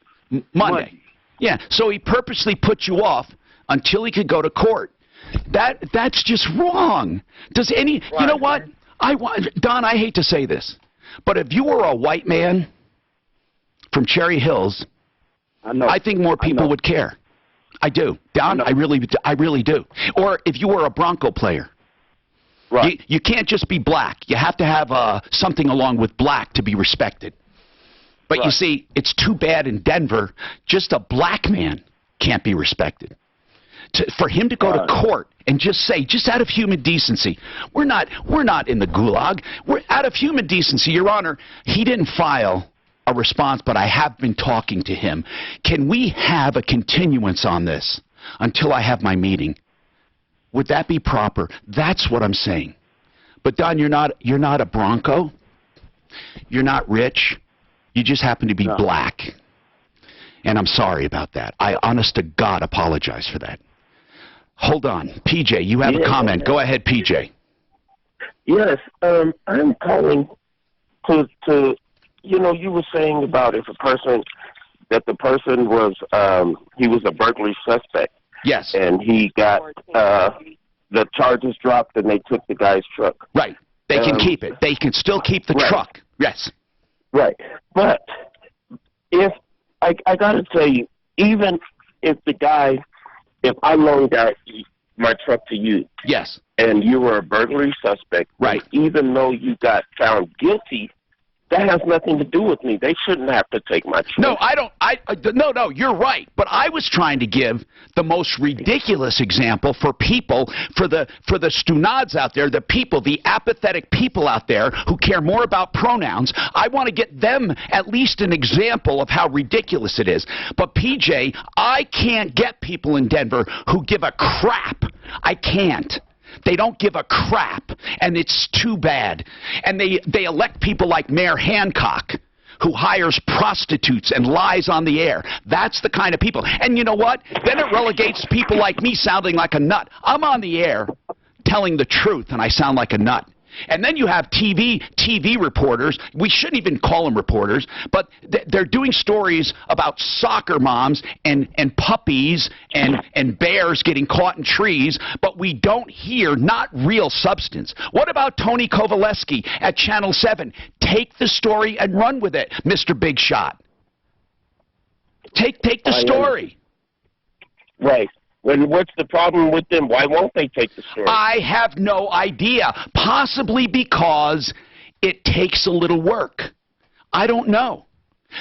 Monday. Yeah, so he purposely put you off until he could go to court. That's just wrong. Does any... You know what? Don, I hate to say this, but if you were a white man from Cherry Hills, I think more people would care. I do. Don, I really do. Or if you were a Bronco player. Right. You can't just be black. You have to have something along with black to be respected. But you see, it's too bad in Denver, just a black man can't be respected. For him to go to court and just say, just out of human decency, we're not in the gulag. We're out of human decency, Your Honor. He didn't file a response, but I have been talking to him. Can we have a continuance on this until I have my meeting? Would that be proper? That's what I'm saying. But Don, you're not a Bronco. You're not rich. You just happen to be black. And I'm sorry about that. I, honest to God, apologize for that. Hold on. PJ, you have a comment. Go ahead, PJ. Yes, I'm calling to you know, you were saying about if the person was, he was a burglary suspect. Yes. And he got, the charges dropped and they took the guy's truck. Right. They can keep it. They can still keep the truck. Yes. Right. But if, I got to tell you, even if if I loaned out my truck to you. Yes. And you were a burglary suspect. Right. Even though you got found guilty, that has nothing to do with me. They shouldn't have to take my truck. No, I don't. No, you're right. But I was trying to give the most ridiculous example for people, for the stunads out there, the people, the apathetic people out there who care more about pronouns. I want to get them at least an example of how ridiculous it is. But PJ, I can't get people in Denver who give a crap. I can't. They don't give a crap, and it's too bad. And they elect people like Mayor Hancock, who hires prostitutes and lies on the air. That's the kind of people. And you know what? Then it relegates people like me sounding like a nut. I'm on the air telling the truth, and I sound like a nut. And then you have TV reporters. We shouldn't even call them reporters, but they're doing stories about soccer moms and puppies and bears getting caught in trees, but we don't hear not real substance. What about Tony Kovaleski at Channel 7? Take the story and run with it, Mr. Big Shot. Take the story. Right. What's the problem with them? Why won't they take the story? I have no idea. Possibly because it takes a little work. I don't know.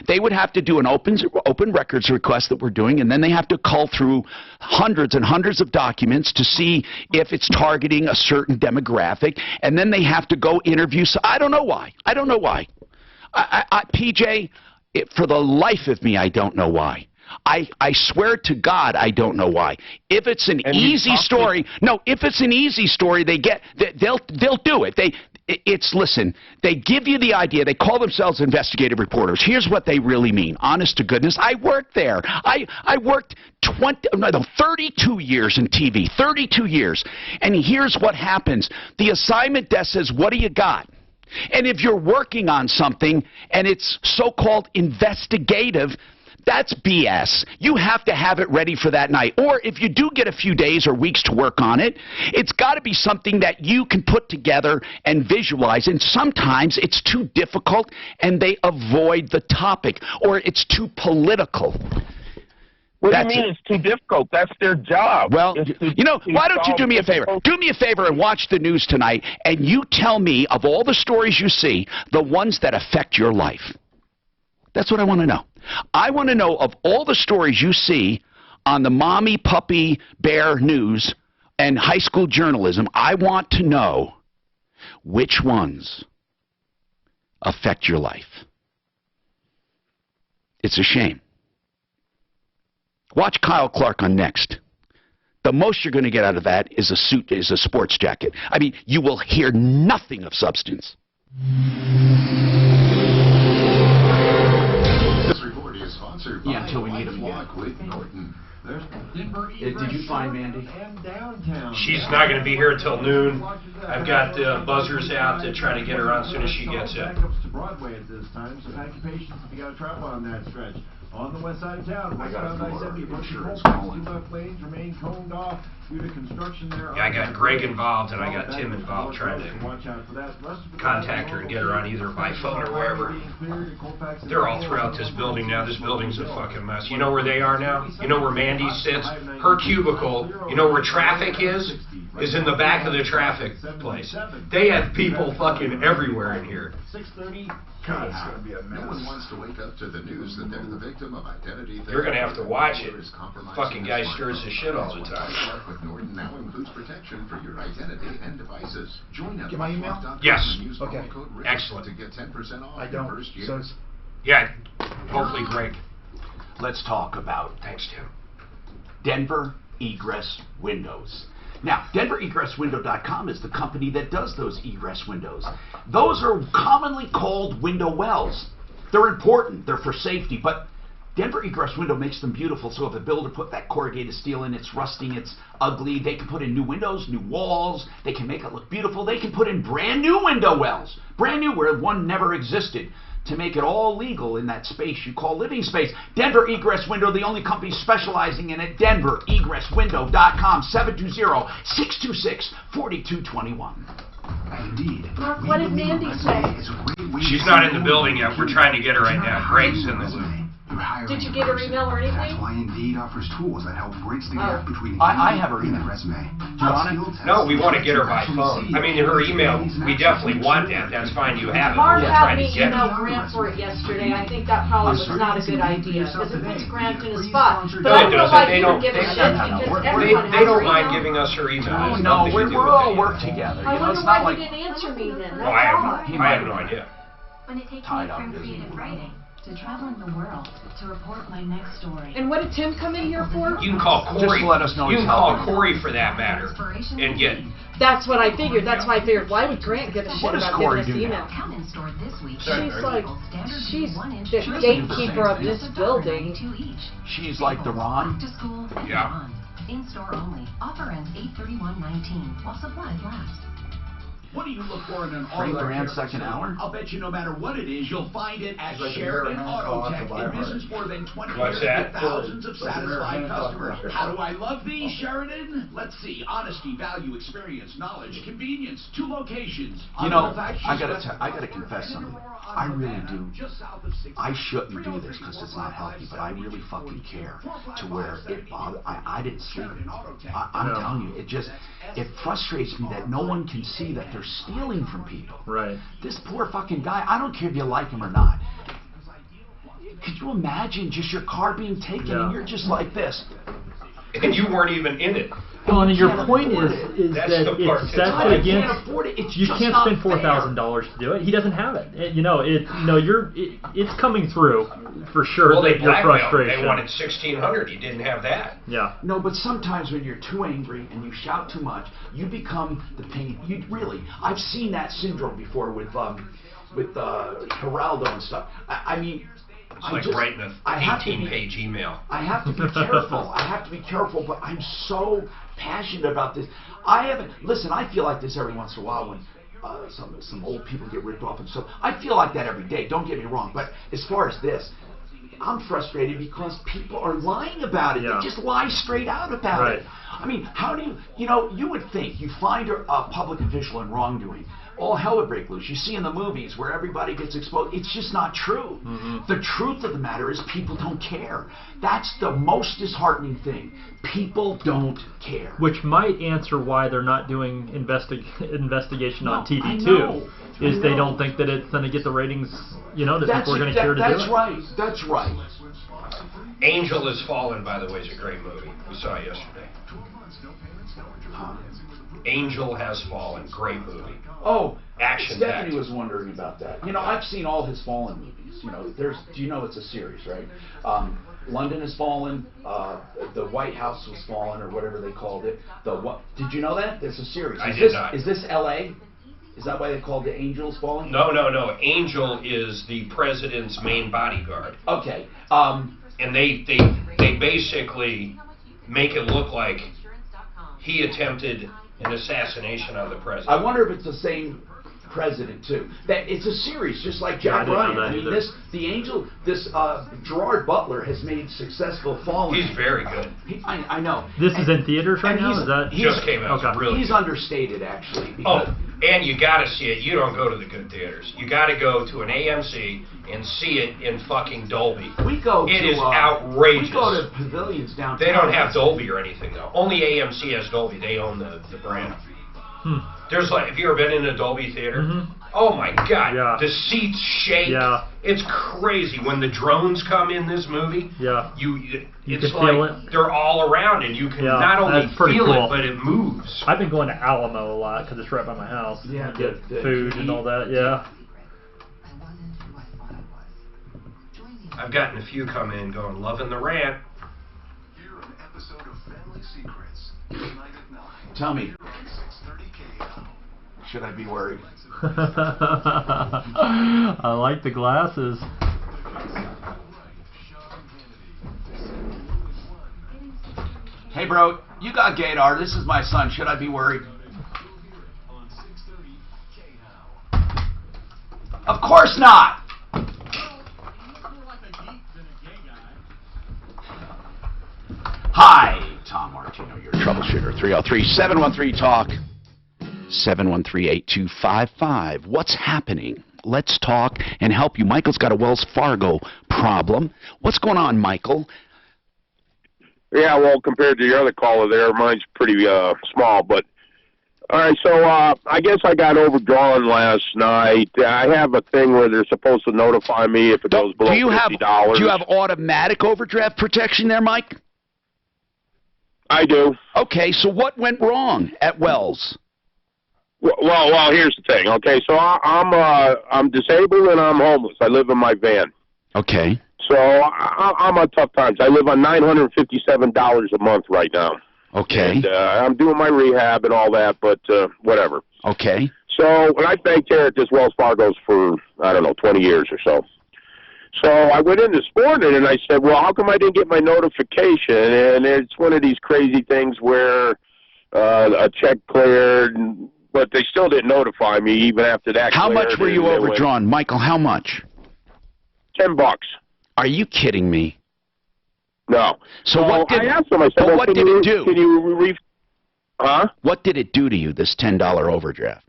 They would have to do an open records request that we're doing, and then they have to cull through hundreds and hundreds of documents to see if it's targeting a certain demographic, and then they have to go interview. So I don't know why. I don't know why. PJ, for the life of me, I don't know why. I swear to God, I don't know why. If it's an easy story, if it's an easy story, they'll do it. Listen, they give you the idea. They call themselves investigative reporters. Here's what they really mean. Honest to goodness, I worked there. I worked 32 years in TV, 32 years. And here's what happens. The assignment desk says, what do you got? And if you're working on something and it's so-called investigative, that's BS. You have to have it ready for that night. Or if you do get a few days or weeks to work on it, it's got to be something that you can put together and visualize. And sometimes it's too difficult and they avoid the topic, or it's too political. What do you mean it's too difficult? That's their job. Well, why don't you do me a favor? Do me a favor and watch the news tonight, and you tell me, of all the stories you see, the ones that affect your life. That's what I want to know. I want to know, of all the stories you see on the mommy, puppy, bear news and high school journalism, I want to know which ones affect your life. It's a shame. Watch Kyle Clark on Next. The most you're going to get out of that is a suit, is a sports jacket. I mean, you will hear nothing of substance. This report is sponsored by LifeLock with Norton. Did you find Mandy? She's not going to be here until noon. I've got buzzers out to try to get her on as soon as she gets in. Backups to Broadway at this time, so pack your patience if you got to travel on that stretch. On the west side of town, westbound I-70, left lanes remain coned off due to construction there. Yeah, I got Greg involved and I got Tim involved trying to contact her and get her on either by phone or wherever. They're all throughout this building now. This building's a fucking mess. You know where they are now? You know where Mandy sits? Her cubicle, you know where traffic is in the back of the traffic place. They have people fucking everywhere in here. 6:30. God, it's going to be a mess. No one wants to wake up to the news that they're the victim of identity theft. You're going to have to watch it. Fucking guy stirs his shit all the time. With Norton now includes protection for your identity and devices. Join us. Get my email? Yes. Okay. Excellent. To get 10% off I your don't. first year. So it's Yeah, hopefully Greg. Let's talk about Thanks, Tim. Denver Egress Windows. Now, DenverEgressWindow.com is the company that does those egress windows. Those are commonly called window wells. They're important. They're for safety, but Denver Egress Window makes them beautiful, so if a builder put that corrugated steel in, it's rusting, it's ugly, they can put in new windows, new walls, they can make it look beautiful, they can put in brand new window wells, brand new where one never existed, to make it all legal in that space you call living space. Denver Egress Window, the only company specializing in it, DenverEgressWindow.com, 720-626-4221. Indeed. Mark, what did Mandy say? She's not in the building yet. We're trying to get her right now. Greg's in the loop. Did you get her email or anything? That's why Indeed offers tools that help bridge the gap between I have her email. resume. Do you want it? No, we want to get her by phone. I mean, her email, we definitely want that. That's fine, you have it. Mark We're had trying me to get email her. Grant for it yesterday. I think that probably was not a good idea, because it puts Grant in a spot. But No, I it don't know doesn't. why They you don't. don't give a shit, because everyone They has don't her mind email. giving us her email. Oh, It's no, nothing to do we're with all it. work together. I You know, wonder it's why not he like didn't answer me then. No, That's all. I have no idea. When it takes me Tied up, from isn't creative it? writing to traveling the world to report my next story. And what did Tim come in here for? You can call Corey. Just let us know You he's can call helping. Corey for that matter and get. That's what I figured. That's why I figured, why would Grant give a shit What does about Corey giving us do email? now? Come in store this week. She's like, she's the She doesn't do the gatekeeper same of this building. She's like the Ron. To school and Yeah. beyond. In store only. Offer ends 8/31/19 while supplies last. What do you look for in an Frank auto Duran, repair second facility? hour? I'll bet you no matter what it is, you'll find it at It's like Sheridan American Auto Cost Tech. of In Ironheart. business more than 20 What's years that? with thousands of Like satisfied American Cost of customers. Ironheart. How do I love these, Sheridan? Let's see. Honesty, value, experience, knowledge, convenience. 2 locations. You know, Manufacturers I West gotta confess something. I really do. I shouldn't do this because it's not healthy, but I really fucking care to where it bothers. I didn't sleep. I'm telling you, it frustrates me that no one can see that they're stealing from people. Right. This poor fucking guy, I don't care if you like him or not. Could you imagine just your car being taken and you're just like this? And you weren't even in it. Well, and your point is That's that the part it's that's- set I against. can't afford it. It's You just can't not spend fair. $4,000 to do it. He doesn't have it. It's coming through for sure. Well, they your blackmailed. frustration. They wanted 1,600. He didn't have that. Yeah. No, but sometimes when you're too angry and you shout too much, you become the pain. You really, I've seen that syndrome before with Geraldo and stuff. I mean, It's like writing an 18-page email. I have to be careful. I have to be careful, but I'm so passionate about this. Listen, I feel like this every once in a while when some old people get ripped off and stuff. I feel like that every day, don't get me wrong. But as far as this, I'm frustrated because people are lying about it. Yeah. They just lie straight out about Right. it. I mean, how do you would think you find a public official in wrongdoing, all hell would break loose. You see in the movies where everybody gets exposed. It's just not true. Mm-hmm. The truth of the matter is people don't care. That's the most disheartening thing. People don't care. Which might answer why they're not doing investigation on I TV know. too. Is they don't think that it's going to get the ratings, that people are going to care to do it. That's right. That's right. Angel Has Fallen, by the way, is a great movie. We saw it yesterday. Angel Has Fallen, great movie. Oh, Action Stephanie packed. was wondering about that. I've seen all his Fallen movies. It's a series, right? London Has Fallen, the White House Was Fallen, or whatever they called it. Did you know that? There's a series. I did not. Is this L.A.? Is that why they called it Angels Fallen? No. Angel is the president's main bodyguard. Okay. And they basically make it look like he attempted an assassination on the president. I wonder if it's the same president too. That it's a series, just like Jack Ryan. I mean, Gerard Butler has made successful Fallen. He's very good. I know. This is in theaters right now. Is that just came out? Okay. Really he's good. understated actually. Because and you got to see it. You don't go to the good theaters. You got to go to an AMC and see it in fucking Dolby. We go. It is outrageous. We go to pavilions downtown. They don't have Dolby or anything though. Only AMC has Dolby. They own the brand. There's like, have you ever been in a Dolby theater? Oh my God, the seats shake. It's crazy when the drones come in this movie. It's like they're all around and you can not only feel it, but it moves. I've been going to Alamo a lot because it's right by my house. Yeah, get food and all that. Yeah. I've gotten a few come in going, loving the rant. Hear an episode of Family Secrets tonight at 9. Tell me. 6:30 KHOW. Should I be worried? I like the glasses. Hey, bro, you got Gator. This is my son. Should I be worried? Of course not. Hi, Tom Martino, your troubleshooter. 303-713-TALK. 713-8255. What's happening? Let's talk and help you. Michael's got a Wells Fargo problem. What's going on, Michael? Yeah, well, compared to the other caller there, mine's pretty small. But all right, so I guess I got overdrawn last night. I have a thing where they're supposed to notify me if it goes below $50. Do you have automatic overdraft protection there, Mike? I do. Okay, so what went wrong at Wells? Well, here's the thing. Okay, so I'm disabled and I'm homeless. I live in my van. Okay. So I'm on tough times. I live on $957 a month right now. Okay. And I'm doing my rehab and all that, but whatever. Okay. So when I banked here at this Wells Fargo's for, I don't know, 20 years or so. So I went in this morning and I said, well, how come I didn't get my notification? And it's one of these crazy things where a check cleared, but they still didn't notify me even after that. How much were you overdrawn, Michael? How much? $10. Are you kidding me? No. So what did, I asked them, I said, well, what did it do? Can you huh? What did it do to you, this $10 overdraft?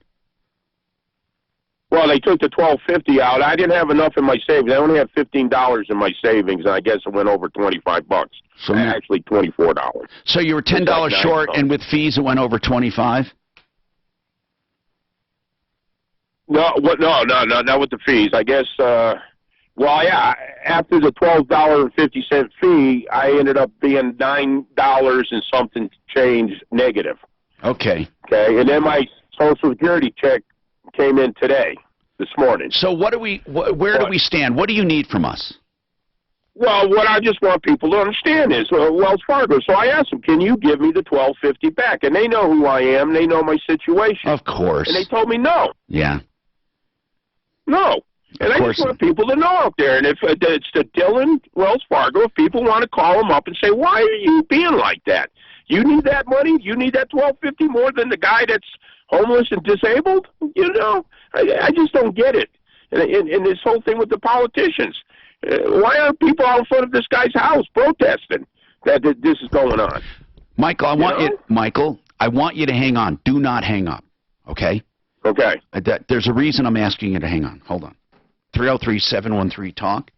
Well, they took the $12.50 out. I didn't have enough in my savings. I only had $15 in my savings, and I guess it went over $25. So actually $24. So you were $10 short, and with fees it went over $25? No, not with the fees. I guess. Well, yeah. After the $12.50 fee, I ended up being $9 and something change negative. Okay. Okay, and then my Social Security check came in today, this morning. So where do we stand? What do you need from us? Well, what I just want people to understand is Wells Fargo. So I asked them, can you give me the $12.50 back? And they know who I am. They know my situation. Of course. And they told me no. Yeah. No. And I just want people to know out there. And if it's the Dylan Wells Fargo, if people want to call them up and say, why are you being like that? You need that money? You need that $12.50 more than the guy that's homeless and disabled? You know, I just don't get it. And this whole thing with the politicians. Why aren't people out in front of this guy's house protesting that this is going on? Michael, I want you to hang on. Do not hang up. Okay? Okay. There's a reason I'm asking you to hang on. Hold on. 303-713-TALK.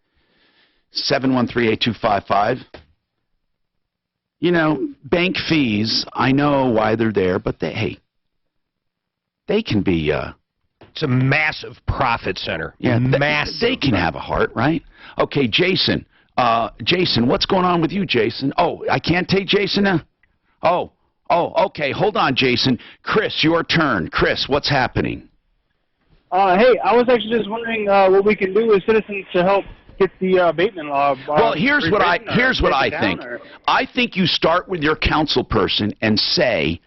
713-8255. You know, bank fees, I know why they're there, but they can be... It's a massive profit center. Yeah, massive. They can have a heart, right? Okay, Jason. Jason, what's going on with you, Jason? Oh, I can't take Jason now? Oh, okay. Hold on, Jason. Chris, your turn. Chris, what's happening? Hey, I was actually just wondering what we can do as citizens to help get the abatement law. Well, here's what I think. I think you start with your council person and say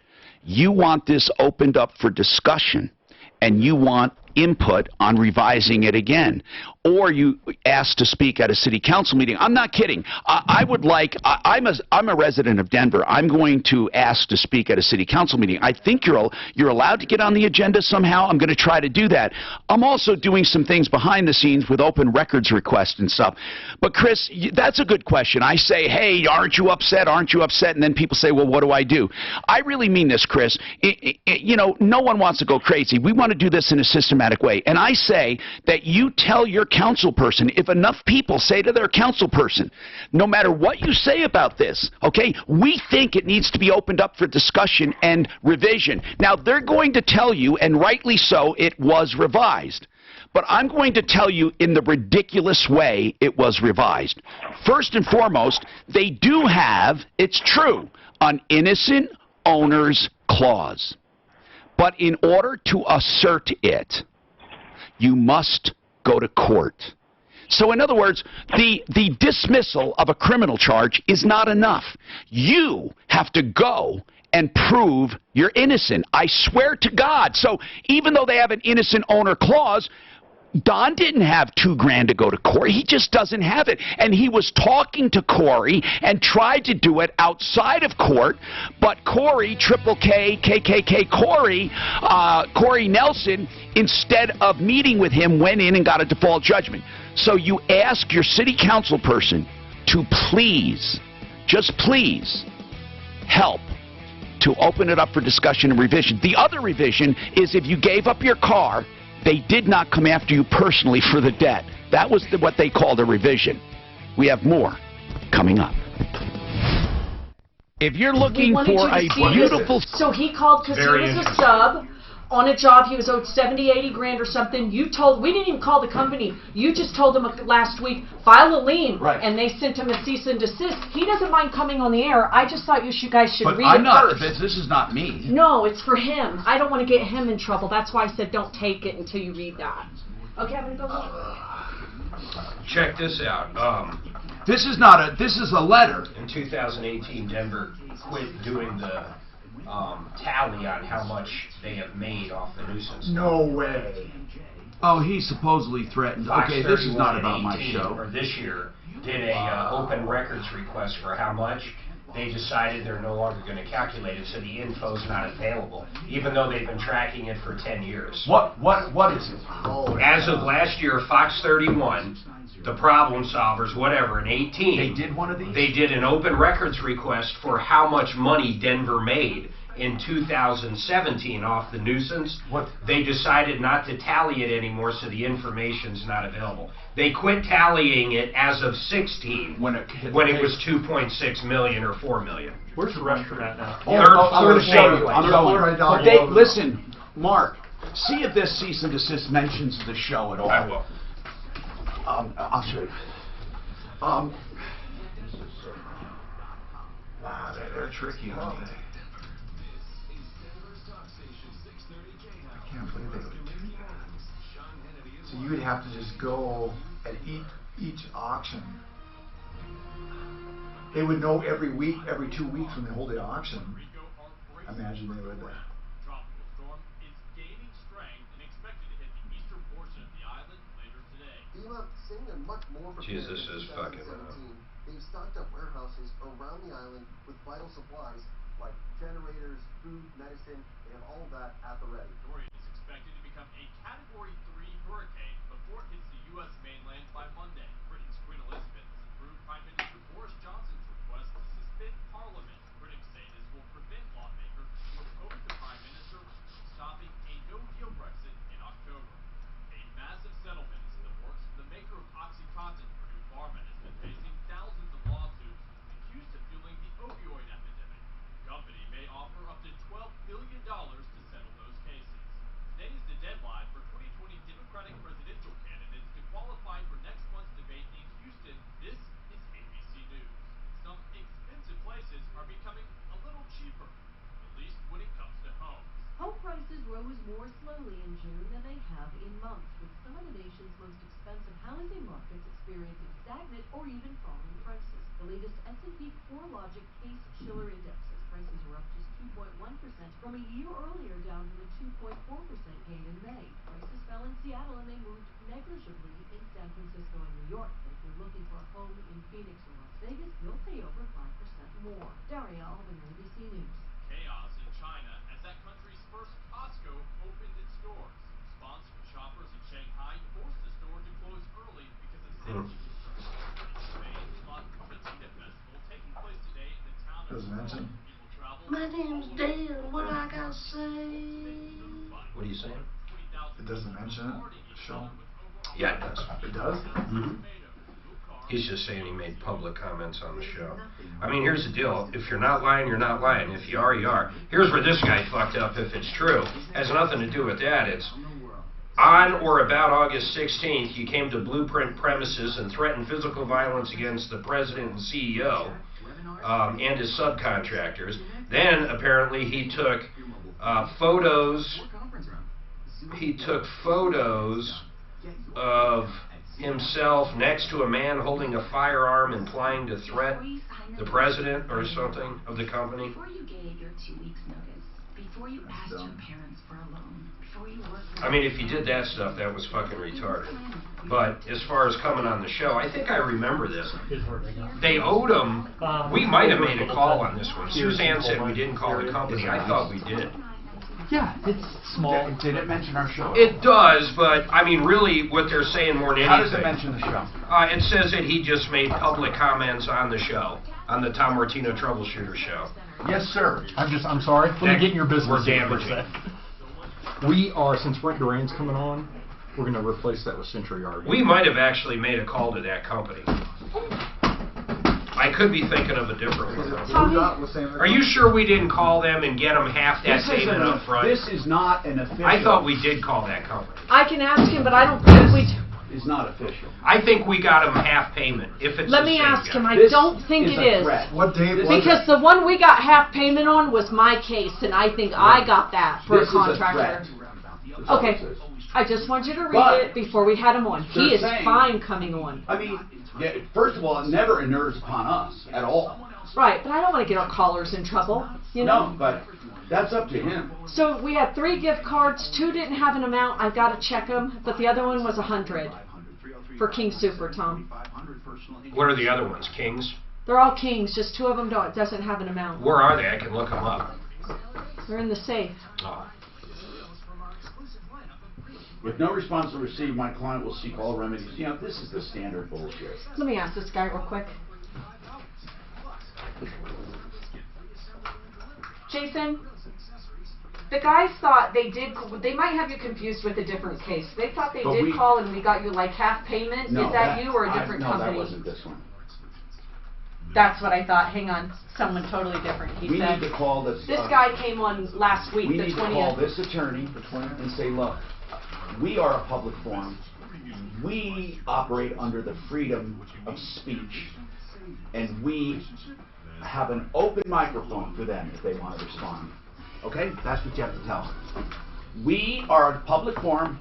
you want this opened up for discussion, and you want input on revising it again. Or you ask to speak at a city council meeting. I'm not kidding. I'm a resident of Denver. I'm going to ask to speak at a city council meeting. I think you're allowed to get on the agenda somehow. I'm going to try to do that. I'm also doing some things behind the scenes with open records requests and stuff. But Chris, that's a good question. I say, hey, aren't you upset? Aren't you upset? And then people say, well, what do I do? I really mean this, Chris. You know, no one wants to go crazy. We want to do this in a systematic way. And I say that you tell your council person, if enough people say to their council person, no matter what you say about this, okay, we think it needs to be opened up for discussion and revision. Now, they're going to tell you, and rightly so, it was revised. But I'm going to tell you in the ridiculous way it was revised. First and foremost, they do have, it's true, an innocent owner's clause. But in order to assert it, you must go to court. So in other words, the dismissal of a criminal charge is not enough. You have to go and prove you're innocent. I swear to God. So even though they have an innocent owner clause, Don didn't have $2,000 to go to court. He just doesn't have it. And he was talking to Corey and tried to do it outside of court. But Corey, Triple K, KKK Corey Nelson, instead of meeting with him, went in and got a default judgment. So you ask your city council person to please, just please, help to open it up for discussion and revision. The other revision is if you gave up your car, they did not come after you personally for the debt. That was what they called a revision. We have more coming up. If you're looking for a beautiful... So he called because he was a sub on a job. He was owed 70, 80 grand or something. We didn't even call the company. You just told him last week, file a lien. Right. And they sent him a cease and desist. He doesn't mind coming on the air. I just thought you guys should read it first. This is not me. No, it's for him. I don't want to get him in trouble. That's why I said don't take it until you read that. Okay, I'm going to go. Check this out. This is a letter. In 2018, Denver quit doing the tally on how much they have made off the nuisance. No way. Oh, he supposedly threatened. Okay, this is not about my show. Or this year, did a open records request for how much. They decided they're no longer going to calculate it, so the info's not available, even though they've been tracking it for 10 years. What is it? As of last year, Fox 31, the Problem Solvers, whatever, in 18, they did one of these? They did an open records request for how much money Denver made in 2017 off the nuisance. They decided not to tally it anymore, so the information's not available. They quit tallying it as of 16 when it was 2.6 million or 4 million. Where's the restaurant at now? I'm going to show you. I'm going. Right, Listen, Mark, see if this cease and desist mentions the show at all. I will. I'll show you. Wow, they're tricky, aren't they? I can't believe they would do that. So you would have to just go at each auction. They would know every week, every 2 weeks when they hold the auction. I imagine they would. Jeez, this is fucking They've stocked up warehouses around the island with vital supplies like generators, food, medicine. They have all of that at the ready. Dorian is expected to become a Category 3 hurricane before it hits the U.S. mainland by Monday. Britain's Queen Elizabeth has approved Prime Minister Boris Johnson's request to suspend Parliament. Critics say this will prevent lawmakers who oppose the Prime Minister from stopping a no-deal Brexit in October. A massive settlement is in the works. The maker of OxyContin, Purdue Pharma, has been facing thousands of lawsuits accused of fueling the opioid epidemic. The company may offer up to $12 billion to settle those cases. Today is the deadline for 2020 Democratic presidential candidates to qualify for next month's debate in Houston. This is ABC News. Some expensive places are becoming a little cheaper, at least when it comes to homes. Home prices rose more slowly in June than they have in months, with some of the nation's most expensive housing markets experiencing stagnant or even falling prices. The latest S&P CoreLogic Case-Shiller Index says Prices were up just 2.1% from a year earlier, down from the 2.4% gain in May. Prices fell in Seattle and they moved negligibly in San Francisco and New York. But if you're looking for a home in Phoenix or Las Vegas, you'll pay over 5% more. Daria Alvin, ABC News. Chaos in China as that country's first Costco opened its doors. Response from shoppers in Shanghai forced the store to close early because of safety concerns. Spain's La Tomatina Festival taking place today in the town of Doesn't mention. People travel. My name's Dan. What I gotta say? What are you saying? It doesn't mention it. Show. Yeah, it does. It does? Mm-hmm. He's just saying he made public comments on the show. I mean, here's the deal. If you're not lying, you're not lying. If you are, you are. Here's where this guy fucked up, if it's true. Has nothing to do with that. It's on or about August 16th, you came to Blueprint premises and threatened physical violence against the president and CEO and his subcontractors. Then, apparently, he took photos. He took photos of himself next to a man holding a firearm, implying to threat the president or something of the company. Before you gave your 2 weeks notice, before you asked your parents for a loan, before you worked... I mean, if you did that stuff, that was fucking retarded. But as far as coming on the show, I think I remember this. They owed him, we might have made a call on this one. Suzanne said we didn't call the company. I thought we did. Yeah, it's small. Did it mention our show? It does, but I mean, really, what they're saying more than anything. How does it mention the show? It says that he just made public comments on the show, on the Tom Martino Troubleshooter show. Yes, sir. I'm sorry. Let me get in your business We're here for a damaging. sec. We are, since Brent Duran's coming on, we're going to replace that with Century RV. We might have actually made a call to that company. I could be thinking of a different one. Are you sure we didn't call them and get them half that payment up front? This is not an official. I thought we did call that company. I can ask him, but I don't think we... It's not official. I think we got him half payment. If it's Let the me same ask guy. him. I This don't think is it a is. threat. What date was Because it? the one we got half payment on was my case, and I think I got that for This a is a contractor. threat. Okay. I just want you to read But it before we had him on. He they're is saying- fine coming on. I mean, yeah, first of all, it never inures upon us at all. Right, but I don't want to get our callers in trouble, you know? No, but that's up to him. So we had 3 gift cards. 2 didn't have an amount. I've got to check them, but the other one was $100 for King Super, Tom. What are the other ones? Kings? They're all Kings. Just 2 of them doesn't have an amount. Where are they? I can look them up. They're in the safe. Oh. With no response received, my client will seek all remedies. You know, this is the standard bullshit. Let me ask this guy real quick. Jason, the guys thought they might have you confused with a different case. They thought they did call and we got you like half payment. No, Is that you or a different company? No, that wasn't this one. That's what I thought. Hang on. Someone totally different. He We said. need to call this. This guy came on last week, We the need 20th. to call this attorney and say, look, we are a public forum. We operate under the freedom of speech, and we have an open microphone for them if they want to respond. Okay? That's what you have to tell them. We are a public forum.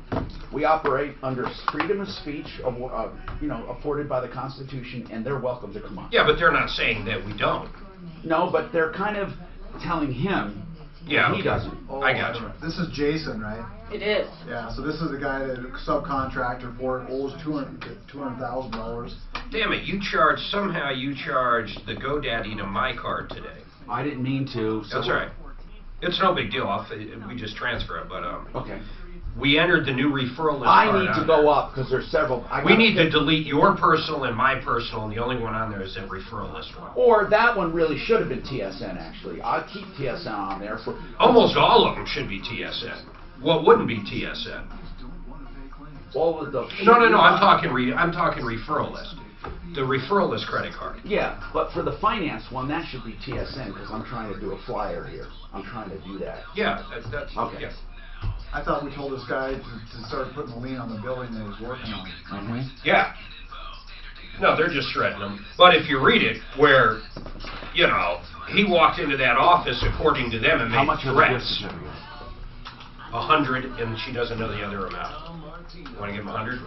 We operate under freedom of speech, afforded by the Constitution, and they're welcome to come on. Yeah, but they're not saying that we don't. No, but they're kind of telling him that he doesn't. I got you. This is Jason, right? It is. Yeah, so this is the guy that subcontractor for it owes $200,000. Damn it, you somehow you charged the GoDaddy to my card today. I didn't mean to. So That's all right. It's no big deal. We just transfer it, but okay. We entered the new referral list. I need to go up because there's several. We need to delete your personal and my personal, and the only one on there is that referral list one. Or that one really should have been TSN, actually. I'll keep TSN on there for... Almost all of them should be TSN. What wouldn't be TSN? All of the... No, I'm talking referral list. The referral list credit card. Yeah, but for the finance one, that should be TSN because I'm trying to do a flyer here. I'm trying to do that. Yeah, that's... Okay. Yeah. I thought we told this guy to start putting a lien on the building that he's working on. Mm-hmm. Yeah. No, they're just shredding them. But if you read it, where, he walked into that office according to them and made threats. 100, and she doesn't know the other amount. Want to give him 100?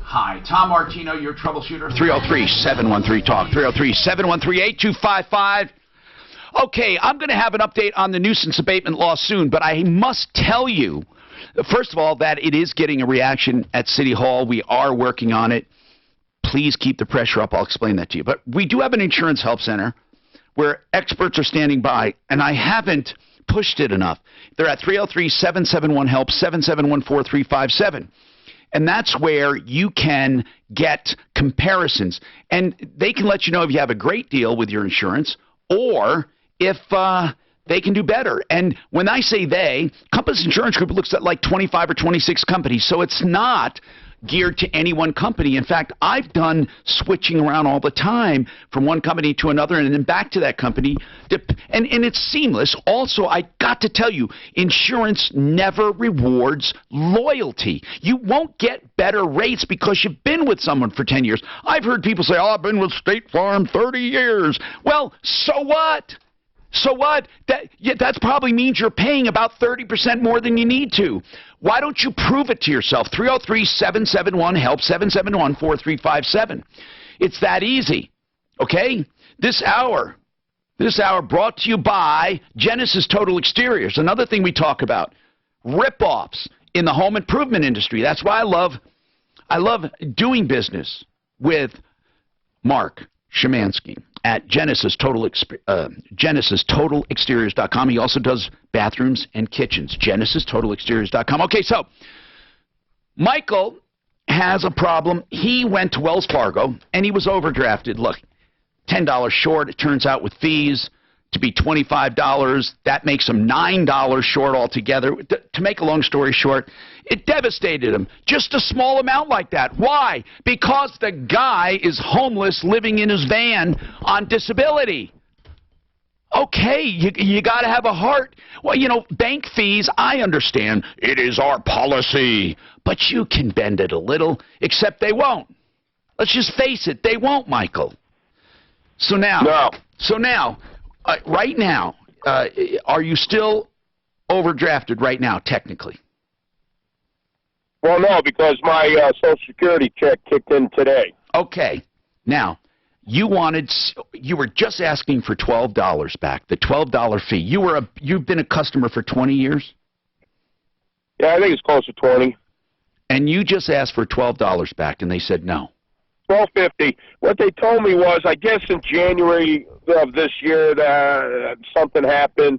Hi, Tom Martino, your troubleshooter. 303-713-TALK. 303-713-8255. Okay, I'm going to have an update on the nuisance abatement law soon, but I must tell you, first of all, that it is getting a reaction at City Hall. We are working on it. Please keep the pressure up. I'll explain that to you. But we do have an insurance help center where experts are standing by, and I haven't pushed it enough. They're at 303-771-HELP, 771-4357. And that's where you can get comparisons. And they can let you know if you have a great deal with your insurance or if they can do better. And when I say they, Compass Insurance Group looks at like 25 or 26 companies. So it's not geared to any one company. In fact, I've done switching around all the time from one company to another and then back to that company. And it's seamless. Also, I got to tell you, insurance never rewards loyalty. You won't get better rates because you've been with someone for 10 years. I've heard people say, oh, I've been with State Farm 30 years. Well, so what? So what? That probably means you're paying about 30% more than you need to. Why don't you prove it to yourself? 303-771-HELP, 771-4357. It's that easy. Okay? This hour brought to you by Genesis Total Exteriors. Another thing we talk about, rip-offs in the home improvement industry. That's why I love doing business with Mark Szymanski at GenesisTotalExteriors.com. He also does bathrooms and kitchens. GenesisTotalExteriors.com. Okay, so Michael has a problem. He went to Wells Fargo, and he was overdrafted. Look, $10 short. It turns out with fees to be $25. That makes him $9 short altogether. To make a long story short, it devastated him. Just a small amount like that. Why? Because the guy is homeless living in his van on disability. Okay, you got to have a heart. Well, you know, bank fees, I understand. It is our policy. But you can bend it a little, except they won't. Let's just face it, they won't, Michael. So now, right now, are you still overdrafted right now, technically? Well, no, because my Social Security check kicked in today. Okay. Now, you were just asking for $12 back, the $12 fee. You've been a customer for 20 years? Yeah, I think it's close to 20. And you just asked for $12 back, and they said no. $12.50. What they told me was, I guess in January of this year, that something happened.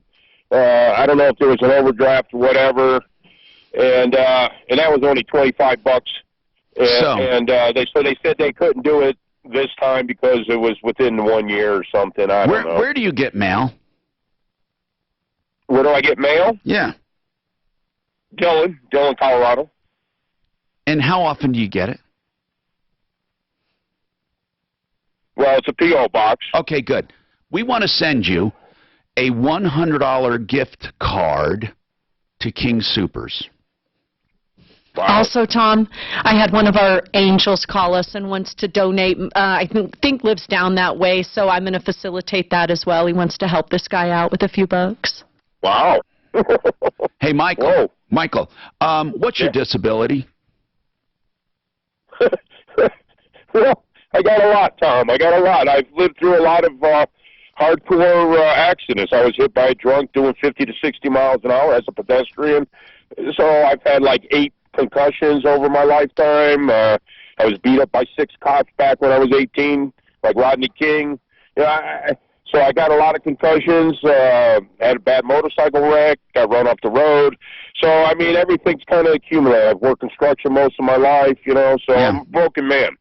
I don't know if there was an overdraft or whatever, and that was only $25. And they said they couldn't do it this time because it was within 1 year or something. I don't know. Where do you get mail? Where do I get mail? Yeah. Dillon, Colorado. And how often do you get it? Well, it's a P.O. box. Okay, good. We want to send you a $100 gift card to King Soopers. Wow. Also, Tom, I had one of our angels call us and wants to donate. I think lives down that way, so I'm going to facilitate that as well. He wants to help this guy out with a few bucks. Wow. Hey, Michael. Whoa. Michael, what's your disability? Well, I got a lot, Tom. I got a lot. I've lived through a lot of hardcore accidents. I was hit by a drunk doing 50 to 60 miles an hour as a pedestrian. So I've had like 8 concussions over my lifetime. I was beat up by 6 cops back when I was 18, like Rodney King. So I got a lot of concussions, had a bad motorcycle wreck, got run off the road. So, I mean, everything's kind of accumulated. I've worked construction most of my life, so Yeah. I'm a broken man.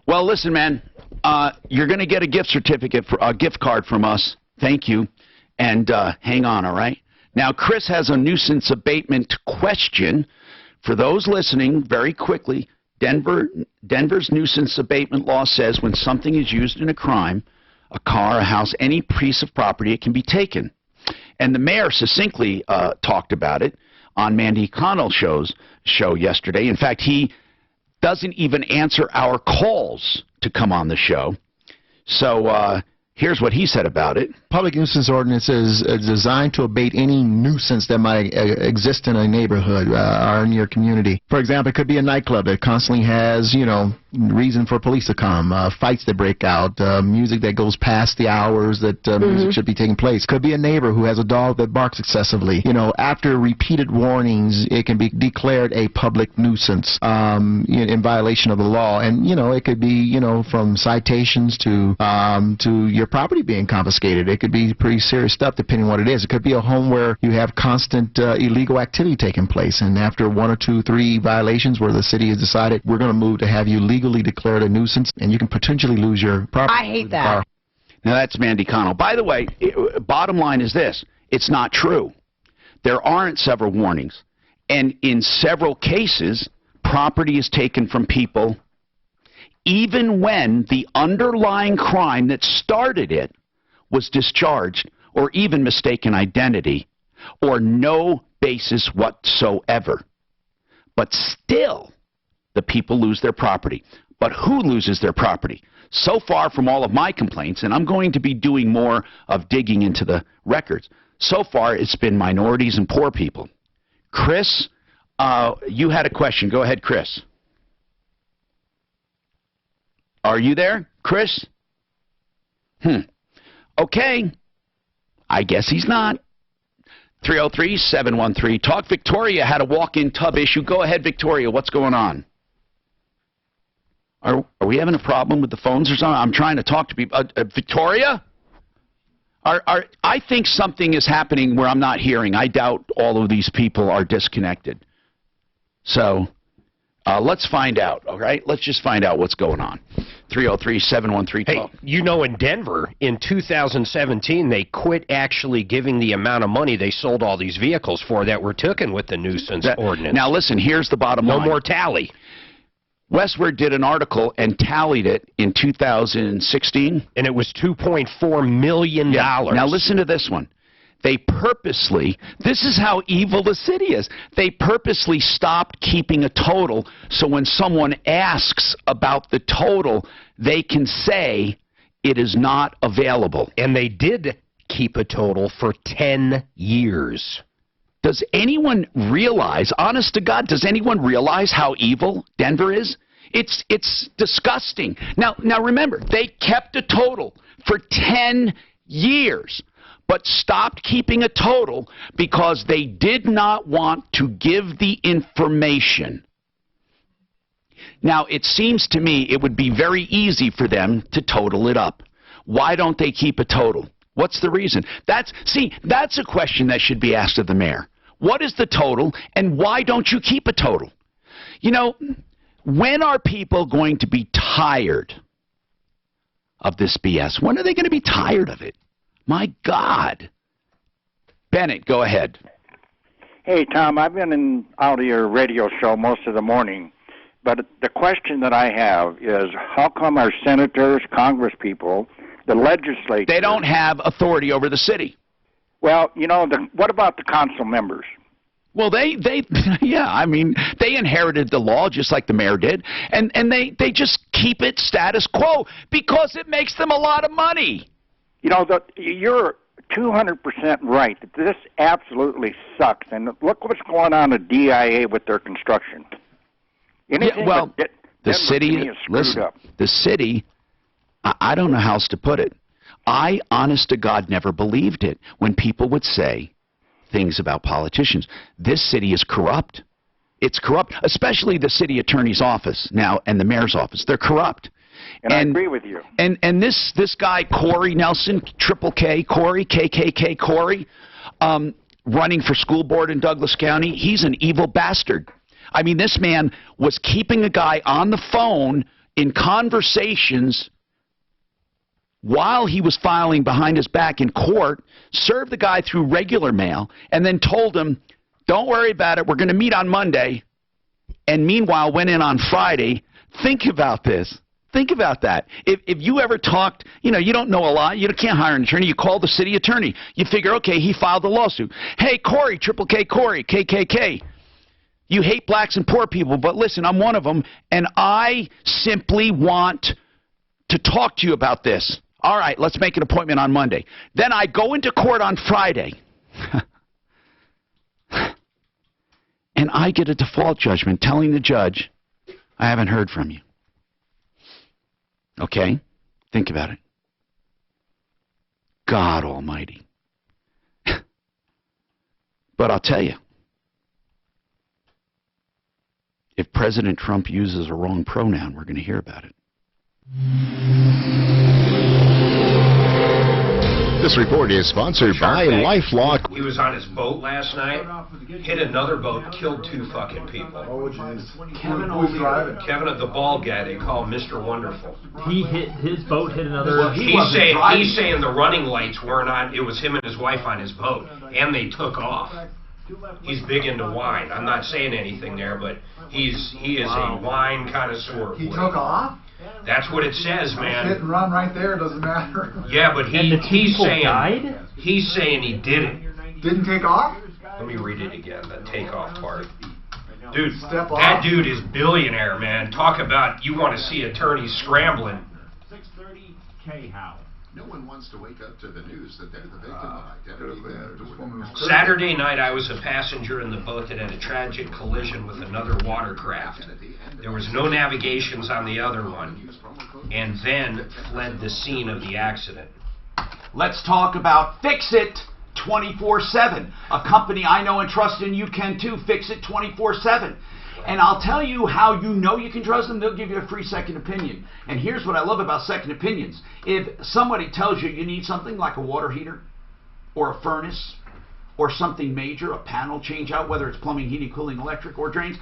Well, listen, man, you're going to get a gift certificate, a gift card from us. Thank you. And hang on, all right? Now, Chris has a nuisance abatement question. For those listening, very quickly, Denver's nuisance abatement law says when something is used in a crime, a car, a house, any piece of property, it can be taken. And the mayor succinctly talked about it on Mandy Connell's show yesterday. In fact, he doesn't even answer our calls to come on the show. So Here's what he said about it. Public nuisance ordinance is designed to abate any nuisance that might exist in a neighborhood or in your community. For example, it could be a nightclub that constantly has, you know, reason for police to come, fights that break out, music that goes past the hours that music should be taking place. Could be a neighbor who has a dog that barks excessively. You know, after repeated warnings, it can be declared a public nuisance in violation of the law. And, you know, it could be, you know, from citations to your property being confiscated. It could be pretty serious stuff depending on what it is. It could be a home where you have constant illegal activity taking place, and after 1 or 2, 3 violations where the city has decided we're going to move to have you legally declared a nuisance, and you can potentially lose your property. I hate that. Now that's Mandy Connell. By the way, bottom line is this. It's not true. There aren't several warnings. And in several cases, property is taken from people even when the underlying crime that started it was discharged or even mistaken identity or no basis whatsoever. But still, the people lose their property. But who loses their property? So far from all of my complaints, and I'm going to be doing more of digging into the records, so far it's been minorities and poor people. Chris, you had a question. Go ahead, Chris. Are you there, Chris? Okay. I guess he's not. 303-713-TALK. Victoria had a walk-in tub issue. Go ahead, Victoria. What's going on? Are we having a problem with the phones or something? I'm trying to talk to people. Victoria? I think something is happening where I'm not hearing. I doubt all of these people are disconnected. So let's find out, all right? Let's just find out what's going on. 303-713-TALK. Hey, you know, in Denver, in 2017, they quit actually giving the amount of money they sold all these vehicles for that were taken with the nuisance ordinance. Now, listen, here's the bottom line. No more tally. Westward did an article and tallied it in 2016. And it was $2.4 million. Yeah. Now, listen to this one. They purposely, this is how evil the city is, they purposely stopped keeping a total so when someone asks about the total, they can say it is not available. And they did keep a total for 10 years. Does anyone realize, honest to God, does anyone realize how evil Denver is? It's disgusting. Now remember, they kept a total for 10 years. But stopped keeping a total because they did not want to give the information. Now, it seems to me it would be very easy for them to total it up. Why don't they keep a total? What's the reason? That's a question that should be asked of the mayor. What is the total, and why don't you keep a total? You know, when are people going to be tired of this BS? When are they going to be tired of it? My God. Bennett, go ahead. Hey, Tom, I've been out of your radio show most of the morning, but the question that I have is how come our senators, congresspeople, the legislature... They don't have authority over the city. Well, you know, what about the council members? Well, yeah, I mean, they inherited the law just like the mayor did, and they just keep it status quo because it makes them a lot of money. You know, you're 200% right. This absolutely sucks. And look what's going on at DIA with their construction. Anything the city, listen, the city, I don't know how else to put it. I, honest to God, never believed it when people would say things about politicians. This city is corrupt. It's corrupt, especially the city attorney's office now and the mayor's office. They're corrupt. And I agree with you. And this guy, Corey Nelson, Triple K, Corey, KKK Corey, running for school board in Douglas County, he's an evil bastard. I mean, this man was keeping a guy on the phone in conversations while he was filing behind his back in court, served the guy through regular mail, and then told him, don't worry about it, we're going to meet on Monday, and meanwhile went in on Friday. Think about this. Think about that. If you ever talked, you know, you don't know a lot, you can't hire an attorney, you call the city attorney. You figure, okay, he filed a lawsuit. Hey, Corey, Triple K Corey, KKK, you hate blacks and poor people, but listen, I'm one of them, and I simply want to talk to you about this. All right, let's make an appointment on Monday. Then I go into court on Friday. And I get a default judgment telling the judge, I haven't heard from you. Okay? Think about it. God Almighty. But I'll tell you, if President Trump uses a wrong pronoun, we're going to hear about it. This report is sponsored by LifeLock. He was on his boat last night, hit another boat, killed 2 fucking people. Oh, jeez. Kevin Who's driving? Kevin, the bald guy they call Mr. Wonderful. He hit his boat, hit another. Well, he's saying the running lights weren't on. It was him and his wife on his boat, and they took off. He's big into wine. I'm not saying anything there, but he is a wine connoisseur. He took off? That's what it says, man. Hit and run right there, doesn't matter. Yeah, but he's saying he did it. Didn't take off? Let me read it again, the takeoff part. Dude, Step off. that dude is billionaire, man. Talk about you want to see attorneys scrambling. 6:30 K-How. No one wants to wake up to the news that they're the victim of identity theft. Saturday night, I was a passenger in the boat that had a tragic collision with another watercraft. There was no navigations on the other one, and then fled the scene of the accident. Let's talk about Fix It 24/7. A company I know and trust, and you can too. Fix It 24/7. And I'll tell you how you know you can trust them. They'll give you a free second opinion. And here's what I love about second opinions. If somebody tells you you need something like a water heater or a furnace or something major, a panel change out, whether it's plumbing, heating, cooling, electric, or drains,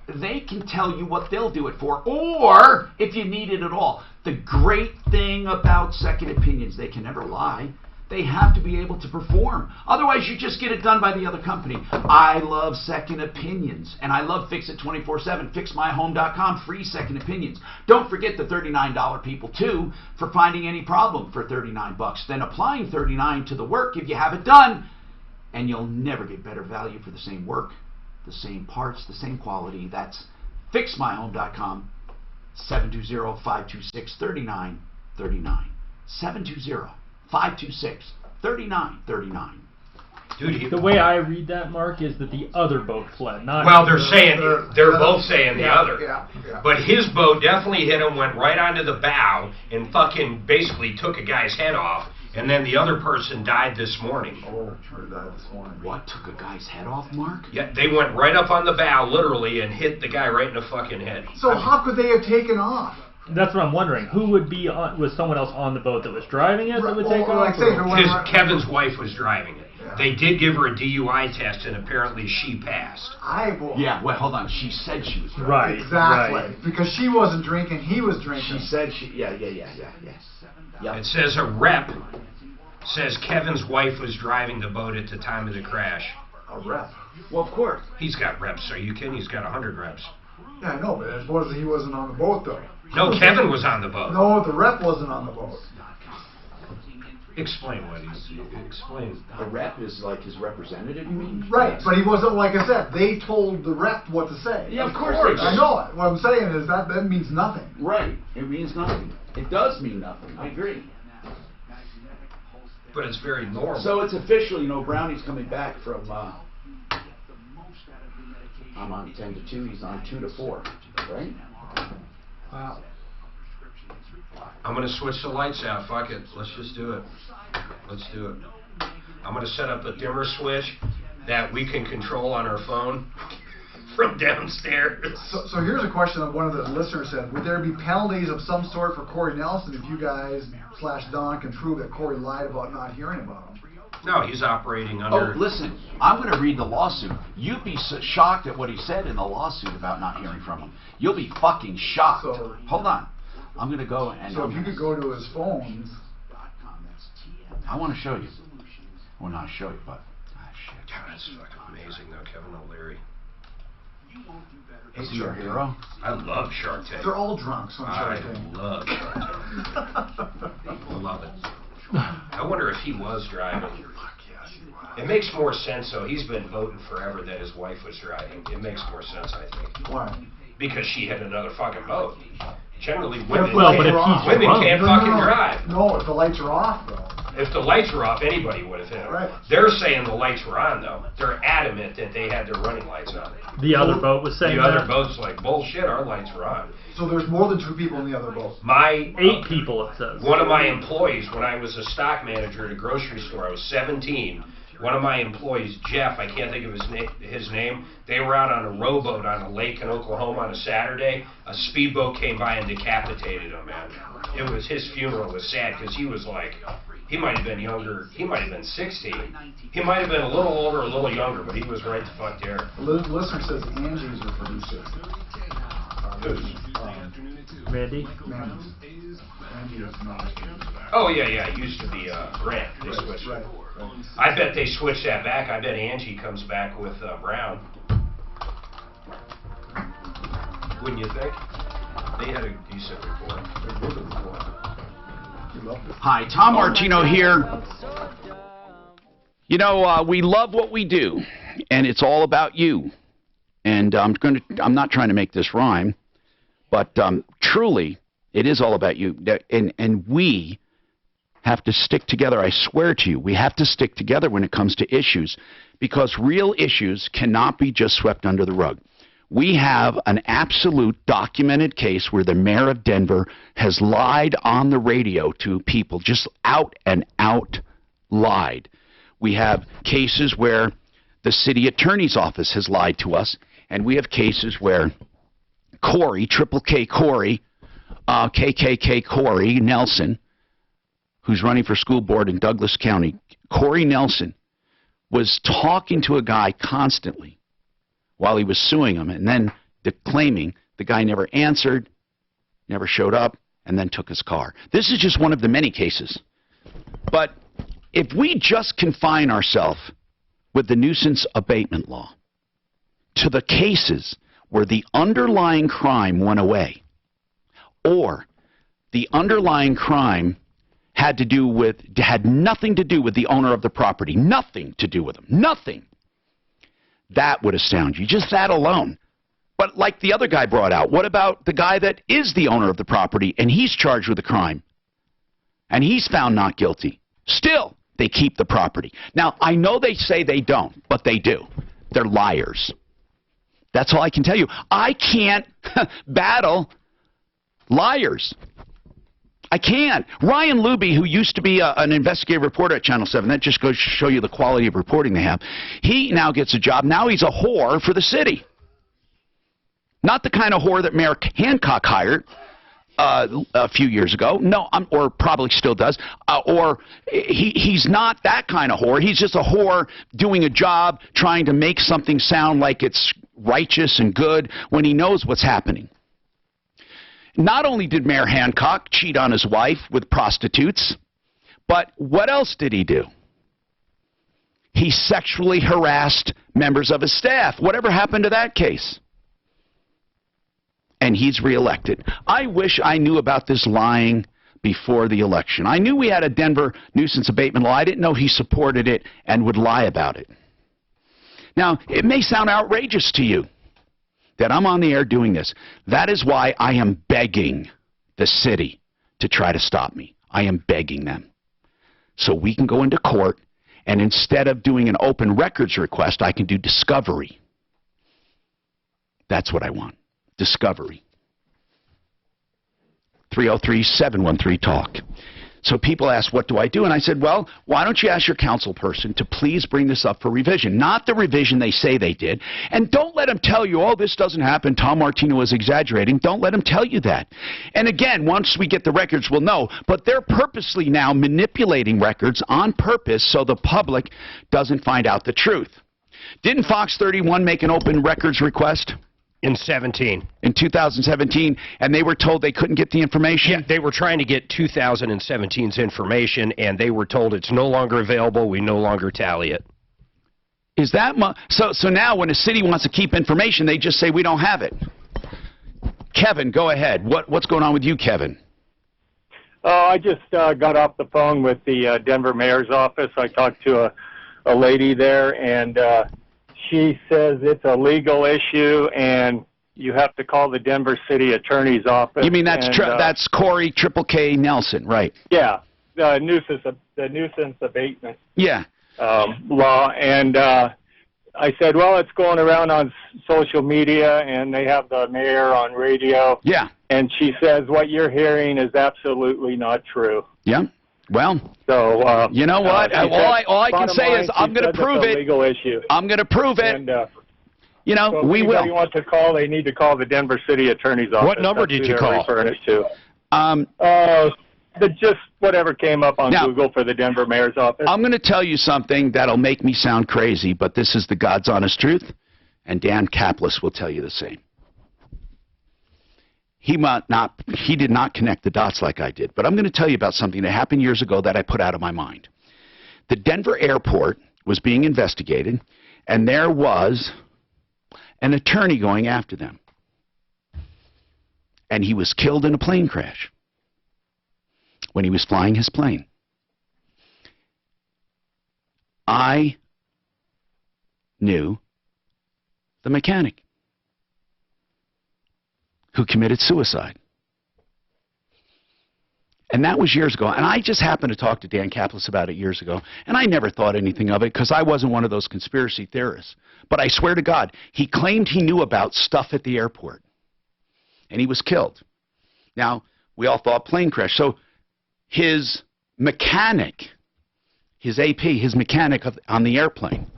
they can tell you what they'll do it for, or if you need it at all. The great thing about second opinions, they can never lie. They have to be able to perform. Otherwise, you just get it done by the other company. I love second opinions, and I love Fix It 24/7. FixMyHome.com, free second opinions. Don't forget the $39 people, too, for finding any problem for $39. Then applying $39 to the work if you have it done, and you'll never get better value for the same work, the same parts, the same quality. That's FixMyHome.com, 720-526-3939. 720-526-3939. Dude, the way I read that, Mark, is that the other boat fled. Not well, they're both saying the other. Yeah. But his boat definitely hit him, went right onto the bow, and fucking basically took a guy's head off. And then the other person died this morning. Oh, died this morning. What, took a guy's head off, Mark? Yeah, they went right up on the bow, literally, and hit the guy right in the fucking head. So how could they have taken off? That's what I'm wondering. Who would be on? Was someone else on the boat that was driving it that would take off? Kevin's wife was driving it. Yeah. They did give her a DUI test, and apparently she passed. Yeah, well, hold on. She said she was driving. Right. Exactly. Right. Because she wasn't drinking, he was drinking. She said she. Yeah. It says a rep says Kevin's wife was driving the boat at the time of the crash. A rep? Well, of course. He's got reps. Are you kidding? He's got 100 reps. Yeah, I know, but he wasn't on the boat, though. No, Kevin was on the boat. No, the rep wasn't on the boat. Explain what explain. The rep is like his representative, you mean? Right, but he wasn't, like I said, they told the rep what to say. Yeah, of course. I know it. What I'm saying is that means nothing. Right, it means nothing. It does mean nothing, I agree. But it's very normal. So it's official, Brownie's coming back from, I'm on 10 to 2, he's on 2 to 4, right? Wow. I'm going to switch the lights out. Fuck it. Let's just do it. Let's do it. I'm going to set up a dimmer switch that we can control on our phone from downstairs. So here's a question that one of the listeners said. Would there be penalties of some sort for Corey Nelson if you guys / Don can prove that Corey lied about not hearing about him? No, he's operating under... Oh, listen, I'm going to read the lawsuit. You'd be so shocked at what he said in the lawsuit about not hearing from him. You'll be fucking shocked. So, hold on. I'm going to go and... So if you could go to his phones... I want to show you. Well, not show you, but... shit. God, that's fucking amazing, though, Kevin O'Leary. Is he your hero? I love Shark Tank. They're all drunks on Shark Tank. I love Shark Tank. I love it. I wonder if he was driving. It makes more sense, though. He's been voting forever that his wife was driving. It makes more sense, I think. Why? Because she had another fucking boat. Generally, women, Well, but if he's women drunk. can't fucking drive. No, if the lights are off, though. If the lights were off, anybody would have hit him. Right. They're saying the lights were on, though. They're adamant that they had their running lights on. The other boat was saying The that? other boat's like, bullshit, our lights were on. So there's more than 2 people in the other boat. My 8 people, it says. One of my employees, when I was a stock manager at a grocery store, I was 17. One of my employees, Jeff, I can't think of his name, they were out on a rowboat on a lake in Oklahoma on a Saturday. A speedboat came by and decapitated him, man. It was, his funeral was sad because he was like, he might have been younger, he might have been 16. He might have been a little older, a little younger, but he was right the fuck there. The listener says Angie's your producer. Randy? Oh, yeah, it used to be Grant. They switched. Right. I bet they switched that back. I bet Angie comes back with Brown. Wouldn't you think? They had a decent report. Hi, Tom Martino here. You know, we love what we do, and it's all about you. And I'm not trying to make this rhyme, but truly, it is all about you. And we have to stick together. I swear to you, we have to stick together when it comes to issues, because real issues cannot be just swept under the rug. We have an absolute documented case where the mayor of Denver has lied on the radio to people, just out and out lied. We have cases where the city attorney's office has lied to us, and we have cases where Corey, Triple K Corey, KKK Corey Nelson, who's running for school board in Douglas County, Corey Nelson, was talking to a guy constantly while he was suing him, and then claiming the guy never answered, never showed up, and then took his car. This is just one of the many cases. But if we just confine ourselves with the nuisance abatement law to the cases where the underlying crime went away, or the underlying crime had nothing to do with the owner of the property, nothing to do with him, nothing, that would astound you, just that alone. But like the other guy brought out, what about the guy that is the owner of the property and he's charged with a crime and he's found not guilty? Still, they keep the property. Now, I know they say they don't, but they do. They're liars. That's all I can tell you. I can't battle liars. I can't. Ryan Luby, who used to be an investigative reporter at Channel 7, that just goes to show you the quality of reporting they have. He now gets a job. Now he's a whore for the city. Not the kind of whore that Mayor Hancock hired a few years ago. No, or probably still does. Or he's not that kind of whore. He's just a whore doing a job, trying to make something sound like it's righteous and good when he knows what's happening. Not only did Mayor Hancock cheat on his wife with prostitutes, but what else did he do? He sexually harassed members of his staff. Whatever happened to that case? And he's reelected. I wish I knew about this lying before the election. I knew we had a Denver nuisance abatement law. I didn't know he supported it and would lie about it. Now, it may sound outrageous to you that I'm on the air doing this. That is why I am begging the city to try to stop me. I am begging them. So we can go into court, and instead of doing an open records request, I can do discovery. That's what I want. Discovery. 303-713-TALK. So people ask, what do I do? And I said, well, why don't you ask your council person to please bring this up for revision? Not the revision they say they did. And don't let them tell you, oh, this doesn't happen, Tom Martino is exaggerating. Don't let them tell you that. And again, once we get the records, we'll know. But they're purposely now manipulating records on purpose so the public doesn't find out the truth. Didn't Fox 31 make an open records request? In 2017, and they were told they couldn't get the information? Yeah, they were trying to get 2017's information, and they were told it's no longer available, we no longer tally it. Is that so now when a city wants to keep information, they just say we don't have it? Kevin, go ahead. What's going on with you, Kevin? I just got off the phone with the Denver mayor's office. I talked to a lady there, and she says it's a legal issue, and you have to call the Denver City Attorney's Office. You mean that's Corey Triple K Nelson, right? Yeah, the nuisance abatement. Yeah. Law, and I said, well, it's going around on social media, and they have the mayor on radio. Yeah. And she says, what you're hearing is absolutely not true. Yeah. Well, so you know what? All I can say is I'm going to prove it. Legal issue. I'm going to prove it. And, you know, so we will. If anybody wants to call, they need to call the Denver City Attorney's Office. What number did you call? Referring it to. Just whatever came up on Google for the Denver Mayor's Office. I'm going to tell you something that'll make me sound crazy, but this is the God's honest truth, and Dan Kaplis will tell you the same. He did not connect the dots like I did, but I'm going to tell you about something that happened years ago that I put out of my mind. The Denver airport was being investigated, and there was an attorney going after them, and he was killed in a plane crash when he was flying his plane. I knew the mechanic who committed suicide. And that was years ago. And I just happened to talk to Dan Kaplis about it years ago, and I never thought anything of it because I wasn't one of those conspiracy theorists. But I swear to God, he claimed he knew about stuff at the airport, and he was killed. Now, we all thought plane crash. So his mechanic, his AP, his mechanic on the airplane,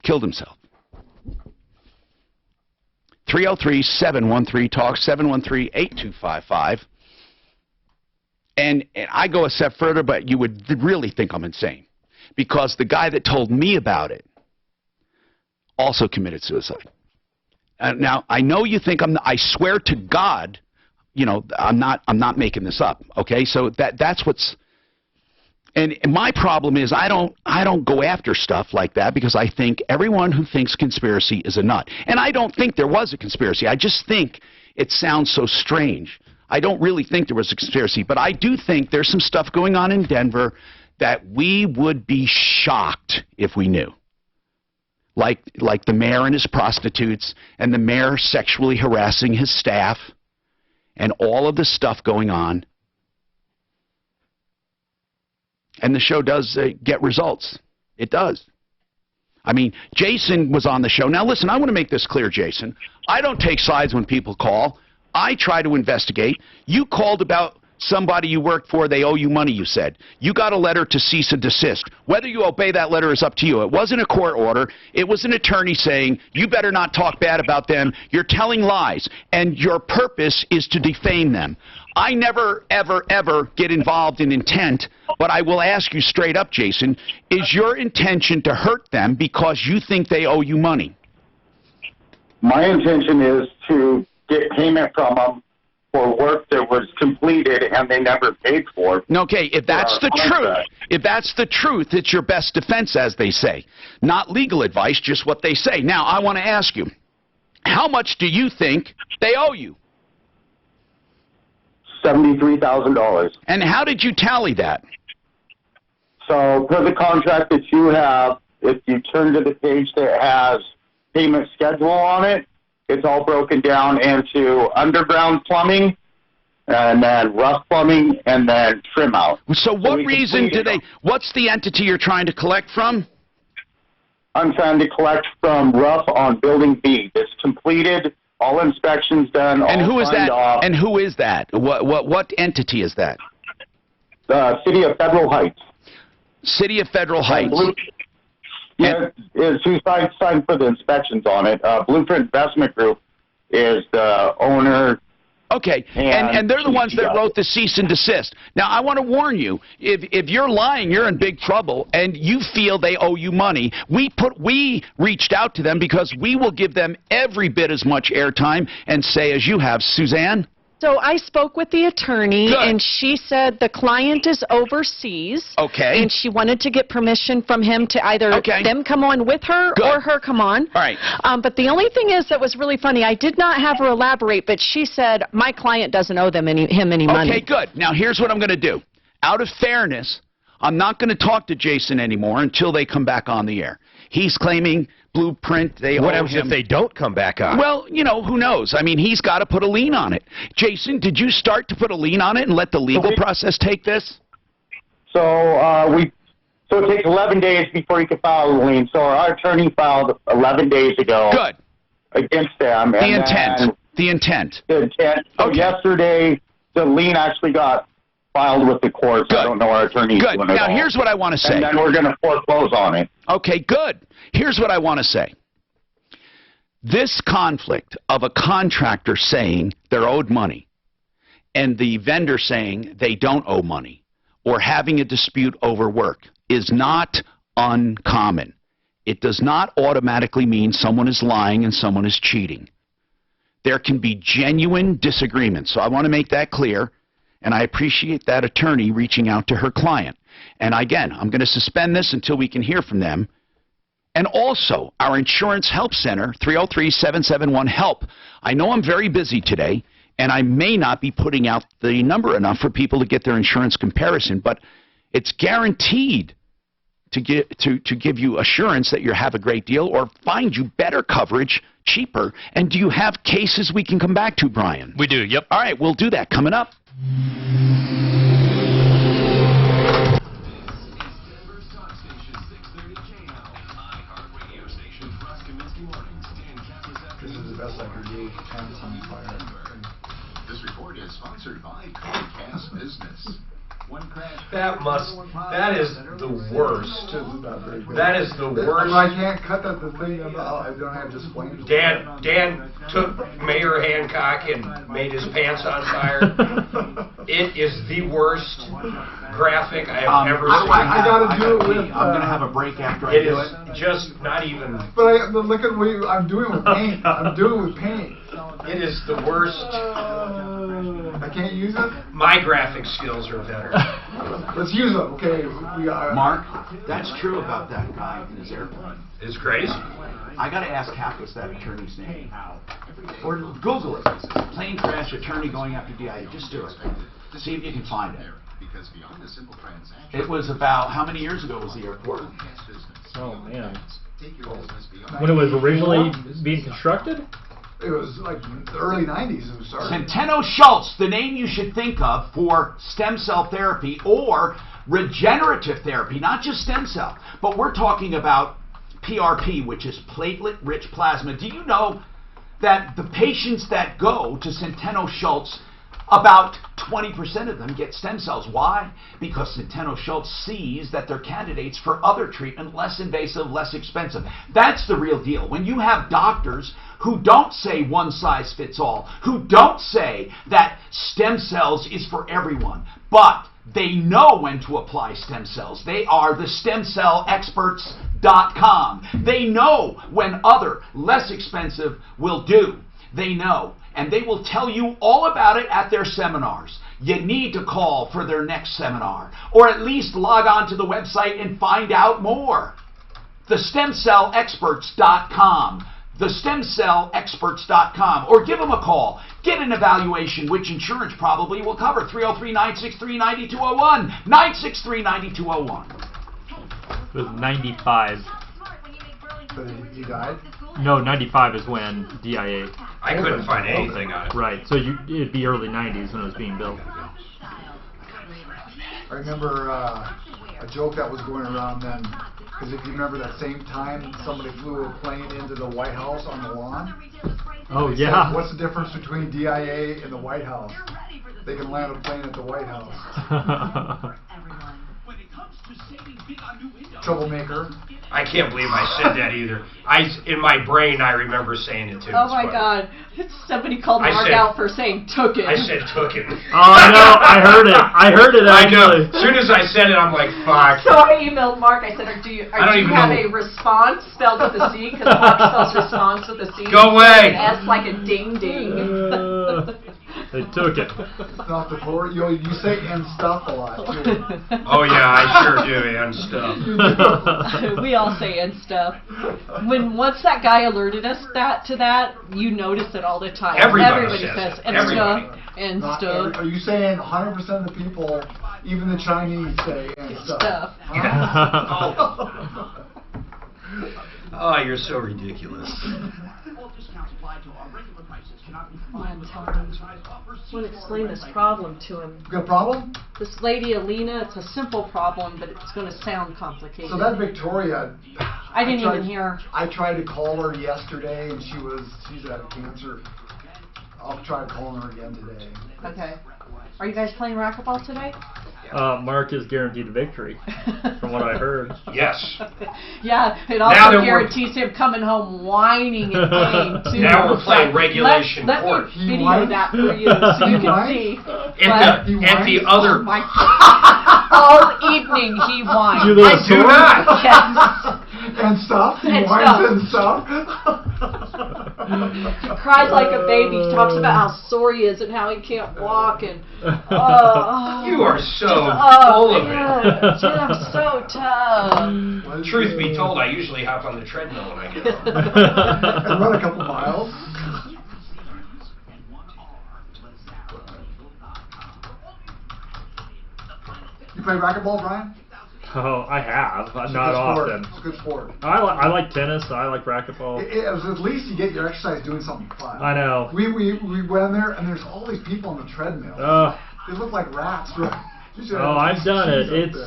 killed himself. 303-713-TALK, 713-8255. And I go a step further, but you would really think I'm insane, because the guy that told me about it also committed suicide. Now, I know you think I swear to God, you know, I'm not making this up, okay? So that's what's, and my problem is I don't go after stuff like that because I think everyone who thinks conspiracy is a nut. And I don't think there was a conspiracy. I just think it sounds so strange. I don't really think there was a conspiracy, but I do think there's some stuff going on in Denver that we would be shocked if we knew. Like the mayor and his prostitutes, and the mayor sexually harassing his staff, and all of the stuff going on. And the show does get results. It does. I mean, Jason was on the show. Now, listen, I want to make this clear, Jason. I don't take sides when people call. I try to investigate. You called about somebody you worked for. They owe you money, you said. You got a letter to cease and desist. Whether you obey that letter is up to you. It wasn't a court order. It was an attorney saying, you better not talk bad about them. You're telling lies, and your purpose is to defame them. I never, ever, ever get involved in intent, but I will ask you straight up, Jason, is your intention to hurt them because you think they owe you money? My intention is to get payment from them for work that was completed and they never paid for. Okay, if that's the truth, it's your best defense, as they say. Not legal advice, just what they say. Now, I want to ask you, how much do you think they owe you? $73,000. And how did you tally that? So, per the contract that you have, if you turn to the page that has payment schedule on it, it's all broken down into underground plumbing, and then rough plumbing, and then trim out. So what reason do they, what's the entity you're trying to collect from? I'm trying to collect from rough on building B. It's completed, all inspections done, all signed off. And who is that? What entity is that? The City of Federal Heights. City of Federal Heights. Yeah, is who signed for the inspections on it. Blueprint Investment Group is the owner. Okay, and they're the ones that wrote the cease and desist. Now, I want to warn you, if you're lying, you're in big trouble, and you feel they owe you money. We reached out to them because we will give them every bit as much airtime and say as you have. Suzanne? So I spoke with the attorney, Good. and she said the client is overseas. Okay. And she wanted to get permission from him to either them come on with her or her come on. All right. But the only thing is that was really funny, I did not have her elaborate, but she said my client doesn't owe him any money. Okay, good. Now, here's what I'm going to do. Out of fairness, I'm not going to talk to Jason anymore until they come back on the air. He's claiming blueprint. They What owe happens him. if they don't come back on? Well, you know, who knows? I mean, he's got to put a lien on it. Jason, did you start to put a lien on it and let the legal process take this? So so it takes 11 days before you can file a lien. So our attorney filed 11 days ago. Good. Against them. The intent. The intent. The intent. So Okay. yesterday, the lien actually got filed with the courts. Good. I don't know our attorney's Good. doing it Now, all. here's what I want to say. And then we're going to foreclose on it. Okay, good. Here's what I want to say. This conflict of a contractor saying they're owed money and the vendor saying they don't owe money or having a dispute over work is not uncommon. It does not automatically mean someone is lying and someone is cheating. There can be genuine disagreements. So I want to make that clear, and I appreciate that attorney reaching out to her client. And again, I'm going to suspend this until we can hear from them. And also, our Insurance Help Center, 303-771-HELP. I know I'm very busy today, and I may not be putting out the number enough for people to get their insurance comparison, but it's guaranteed to give you assurance that you have a great deal or find you better coverage cheaper. And do you have cases we can come back to, Brian? We do, yep. All right, we'll do that coming up. This is the best I could do. Pants on fire. This report is sponsored by Comcast Business. That is the worst. That is the worst. I can't cut that the thing. I don't have displays. Dan took Mayor Hancock and made his pants on fire. It is the worst graphic I have ever seen. I gotta do it with. I'm gonna have a break after I do it. It is just not even. But look at what I'm doing with paint. I'm doing it with paint. It is the worst. I can't use it. My graphic skills are better. Let's use them. Okay. Mark, that's true about that guy in his airplane. It's crazy. I gotta ask Hap, what's that attorney's name? Or Google it. Plane crash attorney going after DIA. Just do it. See if you can find it. Because beyond the simple transaction, It was about, how many years ago was the airport? Oh, man. take your business beyond. When it was originally being constructed? It was like the early 90s it was started. Centeno Schultz, the name you should think of for stem cell therapy or regenerative therapy, not just stem cell, but we're talking about PRP, which is platelet-rich plasma. Do you know that the patients that go to Centeno Schultz, about 20% of them get stem cells? Why? Because Centeno Schultz sees that they're candidates for other treatment, less invasive, less expensive. That's the real deal. When you have doctors who don't say one size fits all, who don't say that stem cells is for everyone, but they know when to apply stem cells. They are the stemcellexperts.com. They know when other, less expensive will do. They know. And they will tell you all about it at their seminars. You need to call for their next seminar, or at least log on to the website and find out more. TheStemCellExperts.com. TheStemCellExperts.com. Or give them a call. Get an evaluation, which insurance probably will cover. 303-963-9201. 963-9201. It was 95. But he died? No, 95 is when DIA. I couldn't find anything on it. Right, so it'd be early 90s when it was being built. I remember a joke that was going around then, because if you remember that same time somebody flew a plane into the White House on the lawn. Oh, They yeah. said, what's the difference between DIA and the White House? They can land a plane at the White House. Troublemaker. I can't believe I said that either. In my brain, I remember saying it too. Oh my God! Somebody called Mark out for saying "took it." I said "took it." Oh, I know. I heard it. I heard it I know. actually. As soon as I said it, I'm like, "Fuck." So I emailed Mark. I said, "Do you have a response spelled with a C? Because Mark spells response with a C. Go away. And S like a ding ding." They took it. It's not the floor. You say and stuff a lot too. Oh yeah, I sure do, and stuff. We all say and stuff. Once that guy alerted us to that, you notice it all the time. Everybody says and Everybody. stuff and Not stuff. are you saying 100% of the people, even the Chinese, say and stuff? Stuff. Oh, you're so ridiculous. I want to explain this problem to him. You got a problem? This lady, Alina, it's a simple problem, but it's going to sound complicated. So that Victoria... I didn't even hear. I tried to call her yesterday, and she's had cancer. I'll try calling her again today. Okay. Are you guys playing racquetball today? Mark is guaranteed a victory, from what I heard. Yes. Yeah, it also guarantees him coming home whining and playing too. Now we're playing regulation court. Let me video that for you so you can see. And the other... All evening he whines. I do not. Yes. And stuff. He whines and stuff. He cries like a baby. He talks about how sore he is and how he can't walk and you are so full of it. Dude, I'm so tough. Truth be told, I usually hop on the treadmill when I get home. And run a couple miles. You play racquetball, Brian? Oh, I have. Not often. It's a good sport. I like tennis. I like racquetball. At least you get your exercise doing something fun. I know. We went in there, and there's all these people on the treadmill. They look like rats, right? Oh, I've done it. It's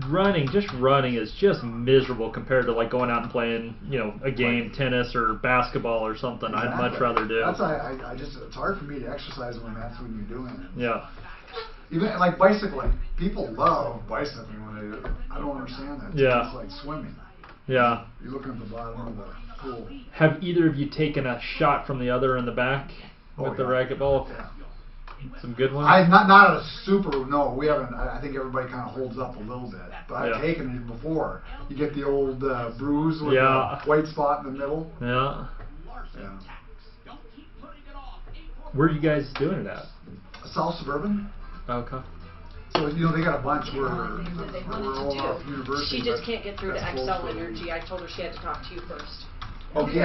running. Just running is just miserable compared to like going out and playing, a game, tennis or basketball or something. Exactly. I'd much rather do. That's I just it's hard for me to exercise when you're doing it. Yeah. Even like bicycling, people love bicycling when they do it. I don't understand that. Yeah. It's like swimming. Yeah. You're looking at the bottom of the pool. Have either of you taken a shot from the other in the back with the racquetball? Yeah. Some good ones? Not a super, no, we haven't. I think everybody kind of holds up a little bit. But I've taken it before. You get the old bruise with the white spot in the middle. Yeah. Yeah. Where are you guys doing it at? South Suburban. Okay. So, they got a bunch where What they wanted to do. University. She just can't get through to Excel Energy. I told her she had to talk to you first. Okay.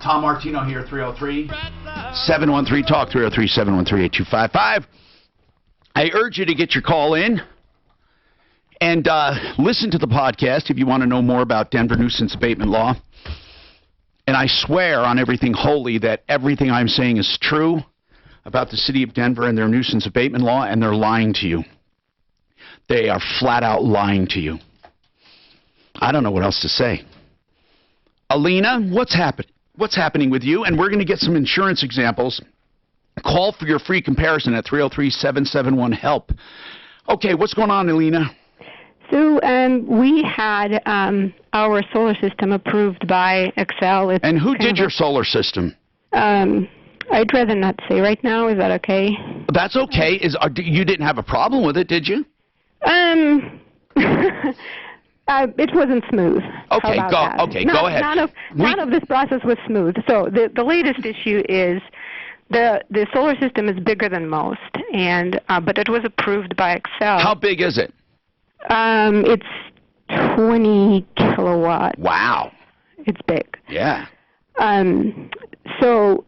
Tom Martino here, 303-713-TALK, 303-713-8255. I urge you to get your call in and listen to the podcast if you want to know more about Denver nuisance abatement law. And I swear on everything holy that everything I'm saying is true about the city of Denver and their nuisance abatement law, and they're lying to you. They are flat out lying to you. I don't know what else to say. Alina, what's happening? What's happening with you? And we're going to get some insurance examples. Call for your free comparison at 303-771-HELP. Okay, what's going on, Alina? So we had our solar system approved by Excel. And who did your solar system? I'd rather not say right now. Is that okay? That's okay. You didn't have a problem with it, did you? It wasn't smooth. Okay, go ahead. None of this process was smooth. So the latest issue is the solar system is bigger than most, and but it was approved by Excel. How big is it? It's 20 kilowatts. Wow. It's big. Yeah. So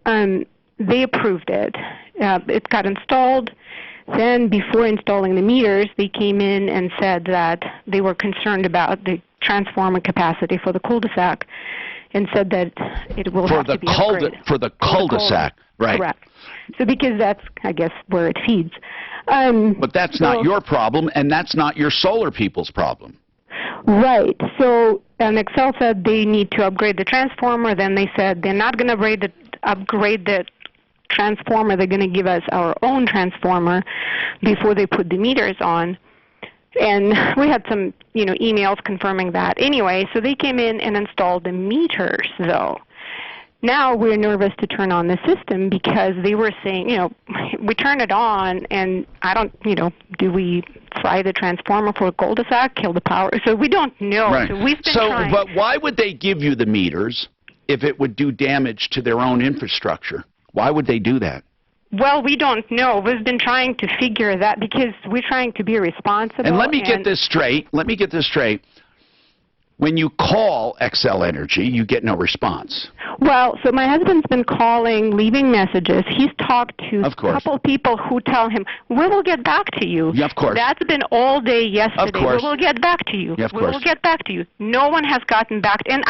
they approved it. It got installed. Then, before installing the meters, they came in and said that they were concerned about the transformer capacity for the cul-de-sac, and said that it will have to be upgraded. For the cul-de-sac, right. Correct. So because that's, I guess, where it feeds. But that's not your problem, and that's not your solar people's problem. Right. So Excel said they need to upgrade the transformer. Then they said they're not going to upgrade the transformer. They're going to give us our own transformer before they put the meters on. And we had some, emails confirming that. Anyway, so they came in and installed the meters, though. Now we're nervous to turn on the system because they were saying, we turn it on and do we fry the transformer for a cul-de-sac, kill the power? So we don't know. Right. So we've been trying. But why would they give you the meters if it would do damage to their own infrastructure? Why would they do that? Well, we don't know. We've been trying to figure that because we're trying to be responsible. And let me get this straight. When you call XL Energy, you get no response. Well, so my husband's been calling, leaving messages. He's talked to a couple people who tell him, we will get back to you. Yeah, of course. That's been all day yesterday. Of course. We will get back to you. Yeah, of we course. will get back to you. No one has gotten back. And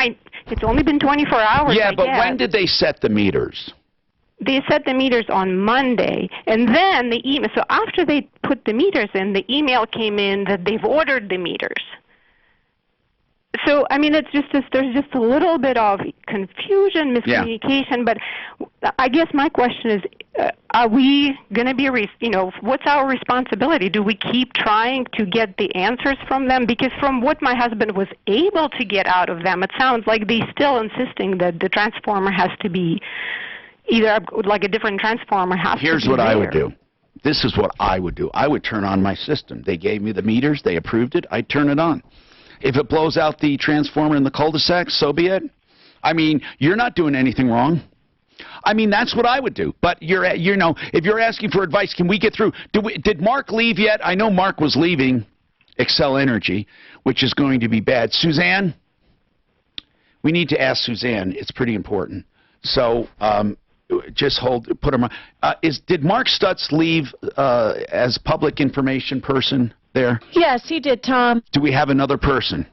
it's only been 24 hours, Yeah, but guess. when did they set the meters? They set the meters on Monday, and then the email. So after they put the meters in, the email came in that they've ordered the meters. So, I mean, it's just there's just a little bit of confusion, miscommunication, but I guess my question is, are we going to be, what's our responsibility? Do we keep trying to get the answers from them? Because from what my husband was able to get out of them, it sounds like they're still insisting that the transformer has to be either like a different transformer has to be Here's what there. I would do. This is what I would do. I would turn on my system. They gave me the meters. They approved it. I'd turn it on. If it blows out the transformer in the cul-de-sac, so be it. I mean, you're not doing anything wrong. I mean, that's what I would do. But if you're asking for advice, can we get through? Did Mark leave yet? I know Mark was leaving Xcel Energy, which is going to be bad. Suzanne, we need to ask Suzanne. It's pretty important. So just put him on. Did Mark Stutz leave as public information person there? Yes, he did, Tom. Do we have another person?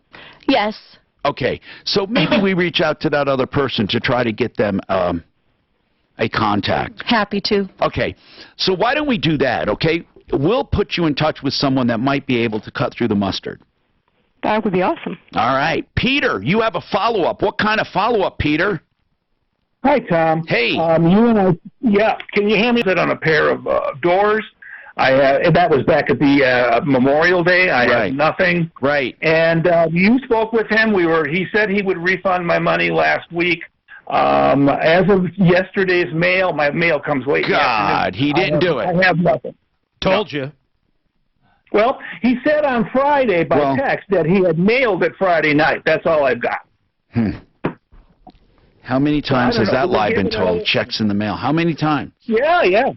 Yes. Okay, so maybe we reach out to that other person to try to get them a contact. Happy to. Okay, so why don't we do that, okay? We'll put you in touch with someone that might be able to cut through the mustard. That would be awesome. All right. Peter, you have a follow-up. What kind of follow-up, Peter? Hi, Tom. Hey. You and I, yeah, can you hand me that on a pair of doors? That was back at the Memorial Day. I had nothing. Right. And you spoke with him. He said he would refund my money last week. As of yesterday's mail, my mail comes late. God, he didn't do it. I have nothing. Told you. Well, he said on Friday by text that he had mailed it Friday night. That's all I've got. How many times has that lie been told? Checks in the mail. How many times? Yeah.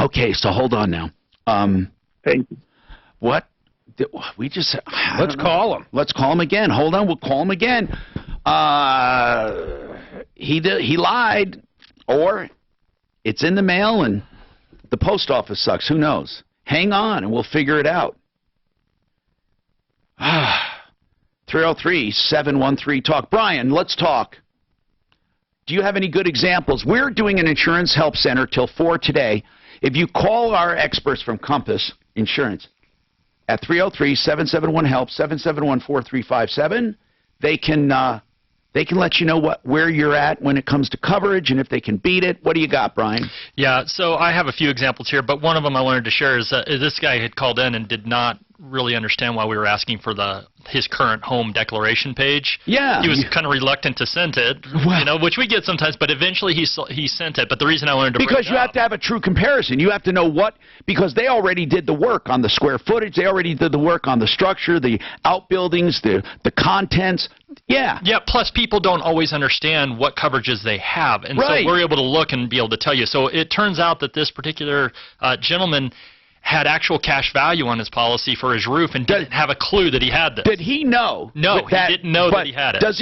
Okay, so hold on now. Thank you. What? We just... Let's call him. Let's call him again. Hold on, we'll call him again. He lied, or it's in the mail and the post office sucks. Who knows? Hang on, and we'll figure it out. 303-713-TALK. Brian, let's talk. Do you have any good examples? We're doing an insurance help center till 4 today. If you call our experts from Compass Insurance at 303-771-HELP, 771-4357, they can let you know where you're at when it comes to coverage and if they can beat it. What do you got, Brian? Yeah, so I have a few examples here, but one of them I wanted to share is that this guy had called in and did not really understand why we were asking for his current home declaration page. Yeah. He was kind of reluctant to send it, which we get sometimes, but eventually he sent it. But the reason I wanted to Because you have to have a true comparison. You have to know because they already did the work on the square footage. They already did the work on the structure, the outbuildings, the contents. Yeah. Yeah, plus people don't always understand what coverages they have. And so we're able to look and be able to tell you. So it turns out that this particular gentleman had actual cash value on his policy for his roof and didn't have a clue that he had this. Did he know? No, he didn't know that he had it. Does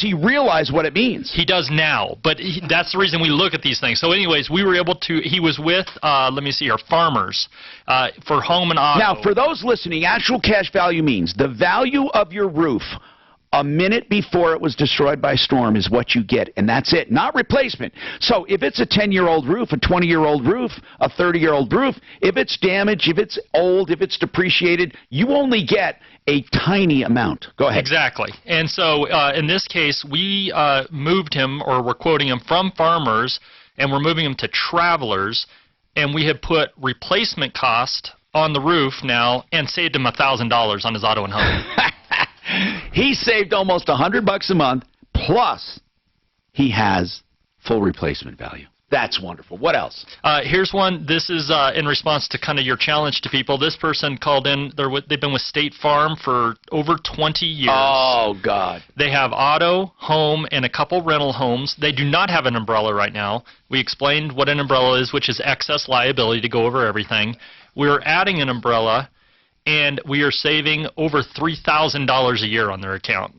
he realize what it means? He does now, but that's the reason we look at these things. So anyways, we were able to, he was with, let me see here, Farmers for home and auto. Now, for those listening, actual cash value means the value of your roof a minute before it was destroyed by storm is what you get, and that's it, not replacement. So if it's a 10-year-old roof, a 20-year-old roof, a 30-year-old roof, if it's damaged, if it's old, if it's depreciated, you only get a tiny amount. Go ahead. Exactly. And so in this case, we moved him, or we're quoting him from Farmers, and we're moving him to Travelers, and we have put replacement cost on the roof now and saved him $1,000 on his auto and home. He saved almost $100 a month, plus he has full replacement value. That's wonderful. What else? Here's one. This is in response to kind of your challenge to people. This person called in. They've been with State Farm for over 20 years. Oh, God. They have auto, home, and a couple rental homes. They do not have an umbrella right now. We explained what an umbrella is, which is excess liability to go over everything. We're adding an umbrella, and we are saving over $3,000 a year on their account.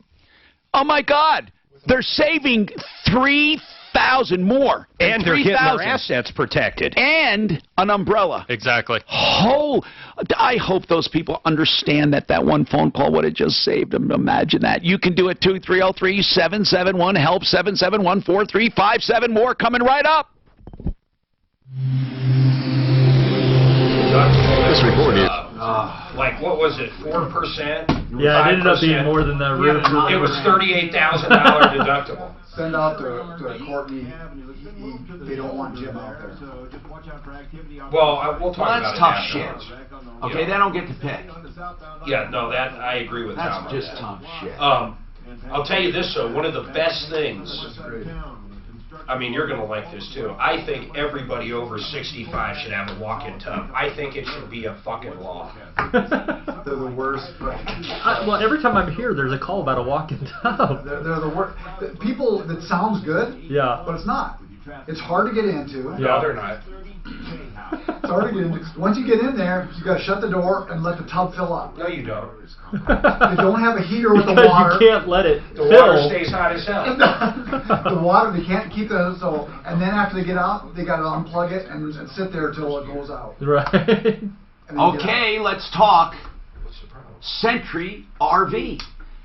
Oh my God, they're saving 3,000 more. And they're getting their 3,000. assets protected. And an umbrella. Exactly. I hope those people understand that one phone call would have just saved them. Imagine that. You can do it too. 303-771-HELP, 771-4357. More coming right up. This report is like, what was it, 4%? Yeah, it ended up being more than the roof. It was $38,000 deductible. Send out to Courtney. They don't want Jim out there. Well, we'll talk about that's it tough afterwards. shit. Okay, they don't get to pick. Yeah, no, that I agree with Tom. That's just tough shit. I'll tell you this though, one of the best things. I mean, you're going to like this too. I think everybody over 65 should have a walk-in tub. I think it should be a fucking law. They're the worst. Well, every time I'm here, there's a call about a walk-in tub. They're the worst. People, that sounds good, yeah, but it's not. It's hard to get into. Yeah. No, they're not. It's hard to get into. Once you get in there, you got to shut the door and let the tub fill up. No, you don't. They don't have a heater with the Because water. you can't let it The fill. water stays hot as hell. The water, they can't keep it so. And then after they get out, they got to unplug it and sit there until it goes out. Right. Okay, let's talk Century RV.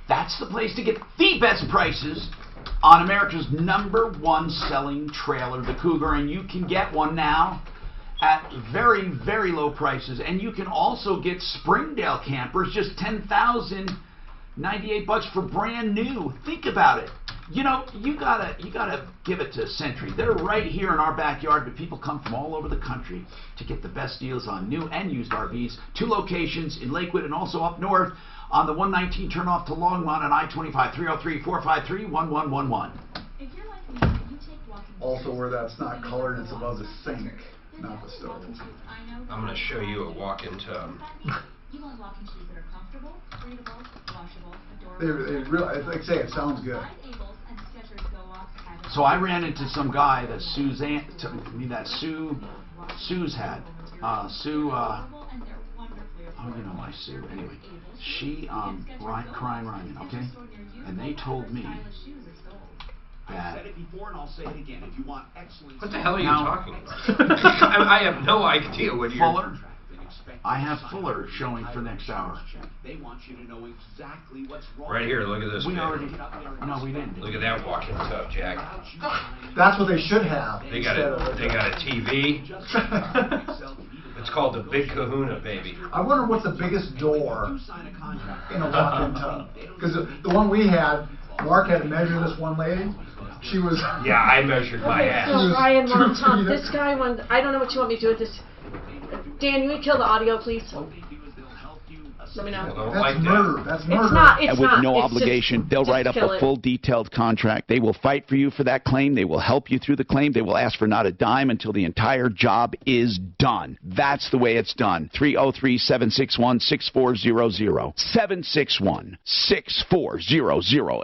That's the place to get the best prices on America's #1 selling trailer, the Cougar, and you can get one now at very, very low prices. And you can also get Springdale campers, just $10,098 for brand new. Think about it. You know, you gotta give it to Century. They're right here in our backyard, but people come from all over the country to get the best deals on new and used RVs. 2 locations in Lakewood and also up north on the 119 turnoff to Longmont on I-25, 303-453-1111. Also where that's not colored, it's above the sink, not the stove. I'm going to show you a walk-in tub. You want walk-in shoes that are comfortable, breathable, washable, They really, like I say, it sounds good. So I ran into some guy that Sue's had. Sue, oh, you know my Sue. Anyway, she, Crying Ryan, okay? And they told me that. What the hell are you talking about? I have no idea what you're... Fuller? I have Fuller showing for next hour. They want you to know exactly what's wrong. Right here, look at this. We already. No, we didn't. Look at that walk-in tub, Jack. That's what they should have. They got a TV. It's called the Big Kahuna, baby. I wonder what's the biggest door in a walk-in tub. Because the one we had, Mark had to measure this one lady. She was... Yeah, I measured my ass. So Ryan, Tom, this guy wanted... I don't know what you want me to do with this. Dan, you would kill the audio, please. Let me know. That's murder. That's murder. It's not. It's and with not. no It's obligation, just, they'll write up a full detailed contract. They will fight for you for that claim. They will help you through the claim. They will ask for not a dime until the entire job is done. That's the way it's done. 303-761-6400. 761-6400.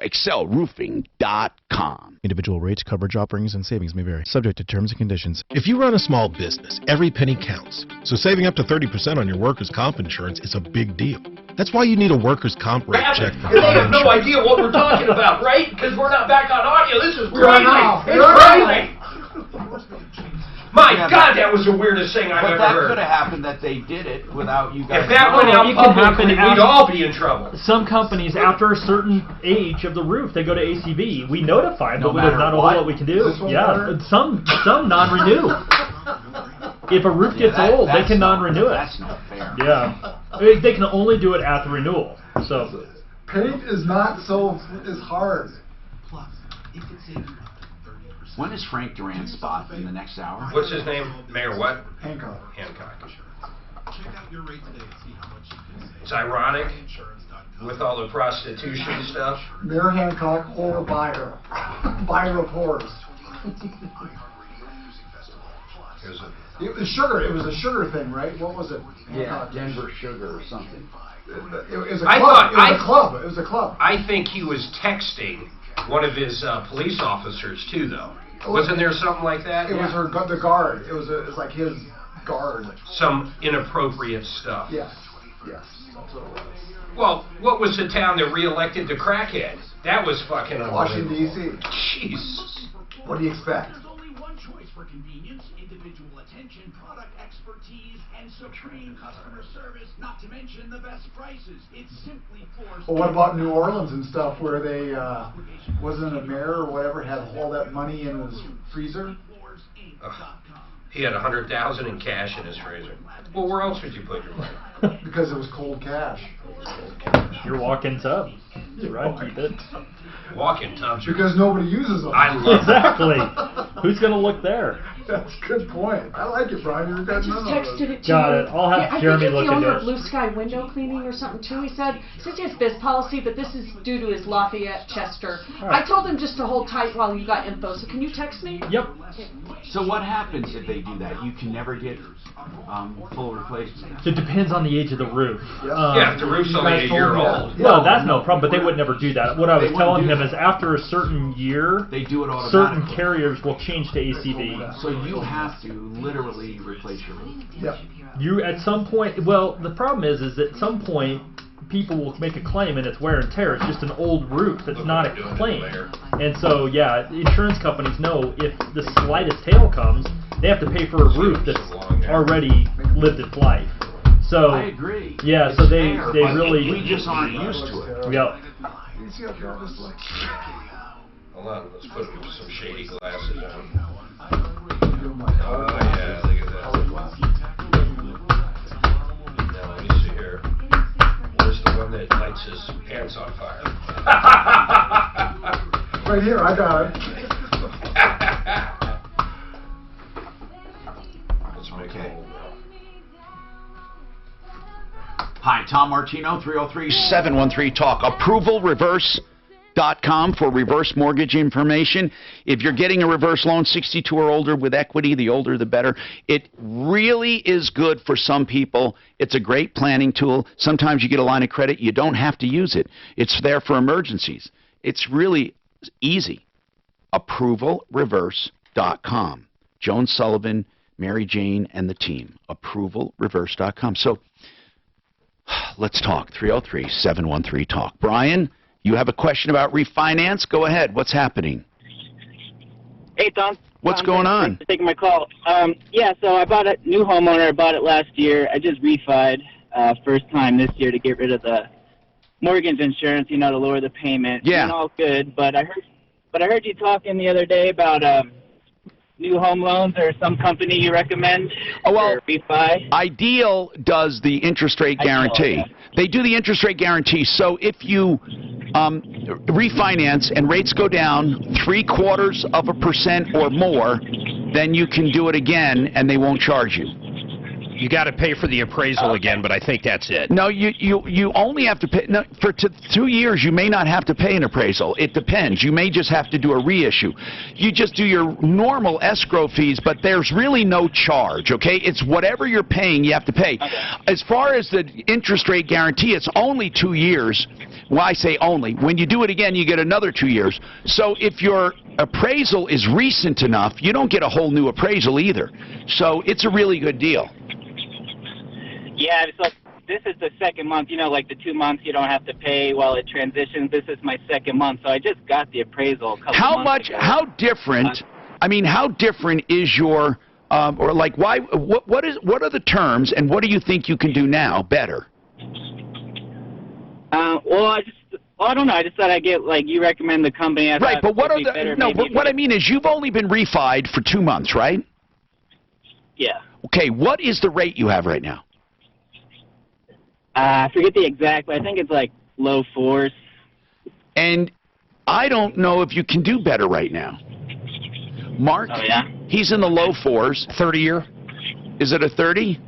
ExcelRoofing.com. Individual rates, coverage offerings, and savings may vary. Subject to terms and conditions. If you run a small business, every penny counts. So saving up to 30% on your workers' comp insurance is a big deal. That's why you need a workers' comp rate check from They have no idea what we're talking about, right? Because we're not back on audio. This is crazy. It's crazy. My God, that was the weirdest thing I've ever heard. But that could have happened that they did it without you guys. If that went out publicly, we'd all be in trouble. Some companies, after a certain age of the roof, they go to ACV. We notify them, but there's not a whole lot we can do. Yeah, some non-renew. If a roof gets old, they can non-renew it. That's not fair. Yeah, they can only do it at the renewal. So paint is not so is hard. Plus, if it's in when is Frank Duran's spot in the next hour? What's his name? Mayor what? Hancock. Hancock. Check out your rate today and see how much you can save. It's ironic with all the prostitution stuff. Mayor Hancock, horror buyer. Buyer of horrors. It was sugar. It was a sugar thing, right? What was it? Yeah, Denver Sugar or something. It was a club. It was a club. I think he was texting one of his police officers too, though. Wasn't there something like that? It was the guard. It was like his guard. Some inappropriate stuff. Yes. Yes. That's what it was. Well, what was the town that re-elected the crackhead? That was fucking Washington, unbelievable. D.C. Jesus. What do you expect? There's only one choice for convenience, individual attention, product expertise, and supreme customer service, not to mention the best prices. It simply floors... Well, what about New Orleans and stuff where they, wasn't a mayor or whatever, had all that money in his freezer? He had 100,000 in cash in his freezer. Well, where else would you put your money? Because it was cold cash. Your walk-in tub. Right, keep it. Walk-in tubs. Because nobody uses them. I love Exactly. Who's going to look there? That's a good point. I like it, Brian. You're I just texted it to Got you. it. I'll have Jeremy look I think it's the into owner it. of Blue Sky Window Cleaning or something too. He said he has biz policy, but this is due to his Lafayette Chester. Right. I told him just to hold tight while you got info. So can you text me? Yep. So what happens if they do that? You can never get full replacement. It depends on the age of the roof. Yeah, if the roof's only a year old. Well, that's no problem, but they would never do that. What I was telling him is after a certain year, they do it automatically. Certain carriers will change to ACV. So you have to literally replace your roof. Yep. You at some point. Well, the problem is at some point people will make a claim and it's wear and tear. It's just an old roof. That's not a claim. And so yeah, insurance companies know if the slightest hail comes, they have to pay for a roof that's already lived its life. So I agree. Yeah, it's so they fair, really we just aren't used to it. Yep. Hold on, let's put some shady glasses on. Oh yeah, look at that. Now let me see here. Where's the one that lights his pants on fire? Right here, I got it. Let's make it old. Hi, Tom Martino, 303-713-TALK. ApprovalReverse.com for reverse mortgage information. If you're getting a reverse loan, 62 or older with equity, the older the better. It really is good for some people. It's a great planning tool. Sometimes you get a line of credit. You don't have to use it. It's there for emergencies. It's really easy. ApprovalReverse.com. Joan Sullivan, Mary Jane, and the team. ApprovalReverse.com. So let's talk. 303-713-TALK. Brian, you have a question about refinance? Go ahead. What's happening? Hey, Tom. What's going on? Thanks for taking my call. Yeah, so I bought a new homeowner. I bought it last year. I just refied first time this year to get rid of the mortgage insurance, to lower the payment. Yeah. And all good, but I heard you talking the other day about new home loans or some company you recommend for refi. Ideal does the interest rate guarantee. They do the interest rate guarantee. So if you refinance and rates go down 0.75% or more, then you can do it again and they won't charge you. You got to pay for the appraisal again, but I think that's it. No, you only have to pay. No, for 2 years, you may not have to pay an appraisal. It depends. You may just have to do a reissue. You just do your normal escrow fees, but there's really no charge, okay? It's whatever you're paying, you have to pay. As far as the interest rate guarantee, it's only 2 years. Well, I say only. When you do it again, you get another 2 years. So if your appraisal is recent enough, you don't get a whole new appraisal either. So it's a really good deal. Yeah, so this is the second month, like the 2 months you don't have to pay while it transitions. This is my second month, so I just got the appraisal a couple months ago. How different, how different is your, or like why, what are the terms and what do you think you can do now better? Well, I don't know. I just thought I'd get, you recommend the company. Right, but what are the, no, but what I mean is you've only been refied for 2 months, right? Yeah. Okay, what is the rate you have right now? I forget the exact, but I think it's low 4s. And I don't know if you can do better right now. Mark, he's in the low 4s. 30-year? Is it a 30?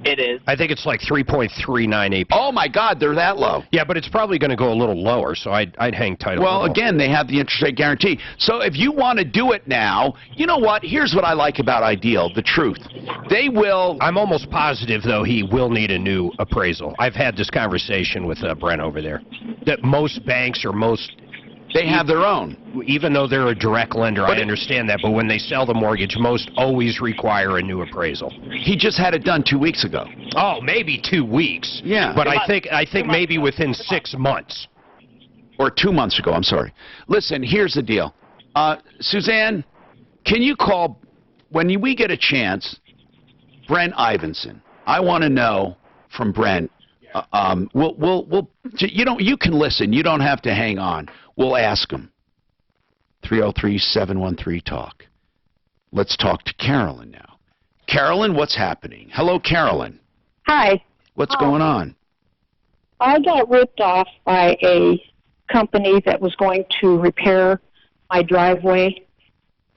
It is. I think it's like 3.39 AP. Oh my God, they're that low. Yeah, but it's probably going to go a little lower, so I'd hang tight. Well, again, they have the interest rate guarantee. So if you want to do it now, you know what? Here's what I like about Ideal, the truth. They will. I'm almost positive, though, he will need a new appraisal. I've had this conversation with Brent over there. That most banks or most They have their own. Even though they're a direct lender, I understand that, but when they sell the mortgage, most always require a new appraisal. He just had it done 2 weeks ago. Oh, maybe 2 weeks. Yeah. But I think maybe within 6 months. Or 2 months ago, I'm sorry. Listen, here's the deal. Suzanne, can you call, when we get a chance, Brent Ivinson? I want to know from Brent. You can listen. You don't have to hang on. We'll ask him. 303-713-TALK. Let's talk to Carolyn now. Carolyn, what's happening? Hello, Carolyn. Hi. What's going on? I got ripped off by a company that was going to repair my driveway.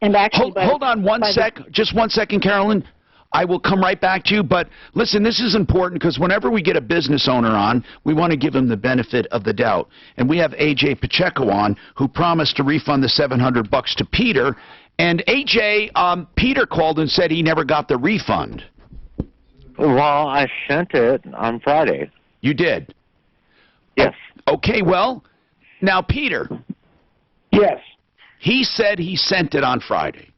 And actually, hold on just 1 second, Carolyn. I will come right back to you, but listen, this is important because whenever we get a business owner on, we want to give him the benefit of the doubt. And we have AJ Pacheco on, who promised to refund the $700 to Peter. And AJ, Peter called and said he never got the refund. Well, I sent it on Friday. You did? Yes. Okay, well, now Peter. Yes. He said he sent it on Friday.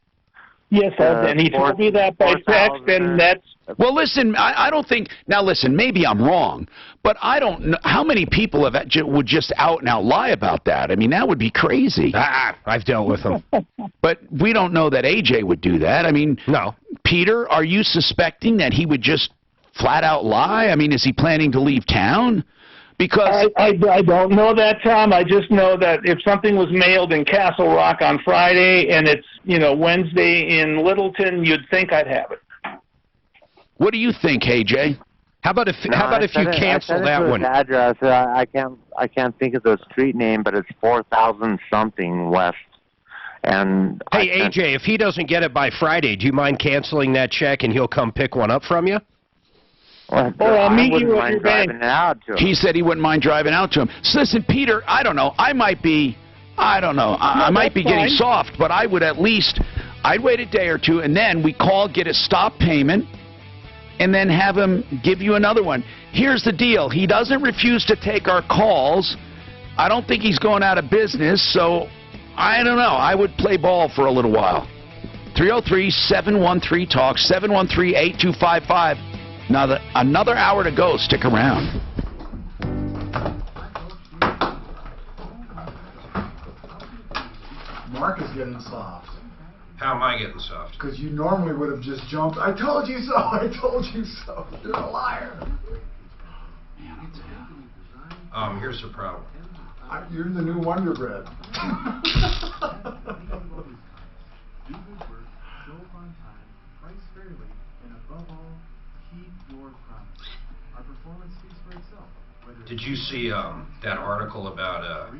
Yes, and he told me that by text, and that's... Well, listen, I don't think... Now, listen, maybe I'm wrong, but I don't know... How many people would just out and out lie about that? I mean, that would be crazy. I've dealt with them. But we don't know that AJ would do that. I mean... No. Peter, are you suspecting that he would just flat out lie? I mean, is he planning to leave town? Because I don't know that, Tom. I just know that if something was mailed in Castle Rock on Friday and it's, Wednesday in Littleton, you'd think I'd have it. What do you think, AJ? How about if you cancel that one? Address. I can't think of the street name, but it's 4,000 something west. And hey, AJ, if he doesn't get it by Friday, do you mind canceling that check and he'll come pick one up from you? Well, I'll meet you at your bank. He said he wouldn't mind driving out to him. So listen, Peter, I don't know. I might be getting soft, but I would at least, I'd wait a day or two, and then we get a stop payment, and then have him give you another one. Here's the deal. He doesn't refuse to take our calls. I don't think he's going out of business, so I don't know. I would play ball for a little while. 303-713-TALK, 713-8255. Now, another hour to go. Stick around. Mark is getting soft. How am I getting soft? Because you normally would have just jumped, I told you so, I told you so. You're a liar. Here's the problem. You're the new Wonder Bread. Did you see that article about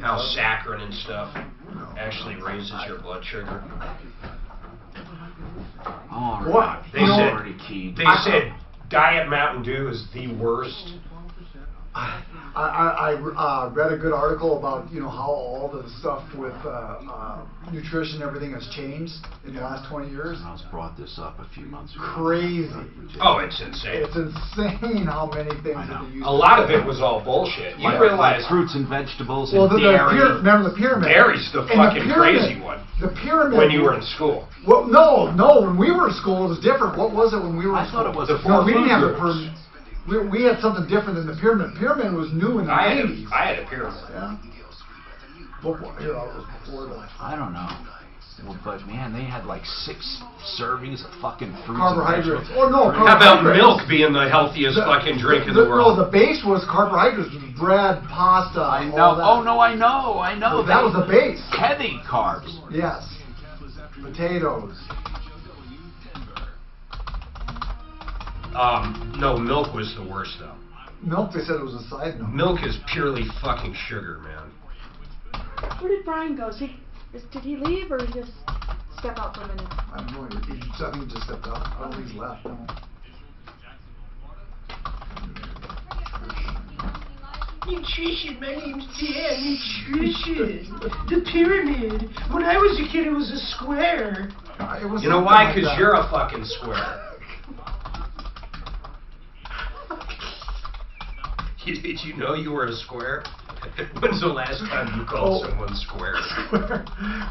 how saccharin and stuff actually raises your blood sugar? What? They said Diet Mountain Dew is the worst. I read a good article about how all the stuff with nutrition and everything has changed in the last 20 years. I was brought this up a few months ago. Crazy. Oh, it's insane. It's insane how many things that they use. A lot of it was all bullshit. You realize fruits and vegetables and dairy. Remember the pyramid? Dairy's the fucking crazy one. The pyramid. When you were in school. Well, no. When we were in school, it was different. What was it when we were in school? I thought it was No, we didn't have the pyramid. We had something different than the pyramid. Pyramid was new in the 80s. I had a pyramid. Yeah. I don't know. Well, but man, they had like 6 servings of fucking fruits. Carbohydrates. And Oh no. How about milk being the healthiest fucking drink in the world? No, the base was carbohydrates. Bread, pasta. I know. Oh no, I know. That was the base. Heavy carbs. Yes. Potatoes. No, milk was the worst though. Milk, they said it was a side note. Milk is purely fucking sugar, man. Where did Brian go? Did he leave or just step out for a minute? I don't know. I think he just stepped out. I don't think he's left. No. Nutrition, my name's Dan. Nutrition. The pyramid. When I was a kid, it was a square. You know why? Because you're a fucking square. Did you know you were a square? When's the last time you called someone square?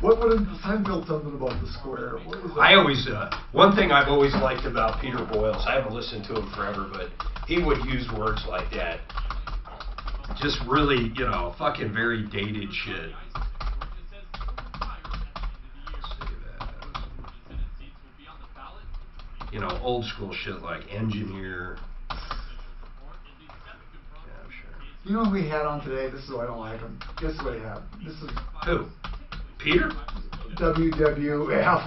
What would Seinfeld something about the square? What was that? I always, one thing I've always liked about Peter Boyles, I haven't listened to him forever, but he would use words like that. Just really, you know, fucking very dated shit. You know, old school shit like engineer. You know who we had on today? This is why I don't like him. Guess what he had? This is... Who? Peter? WWF.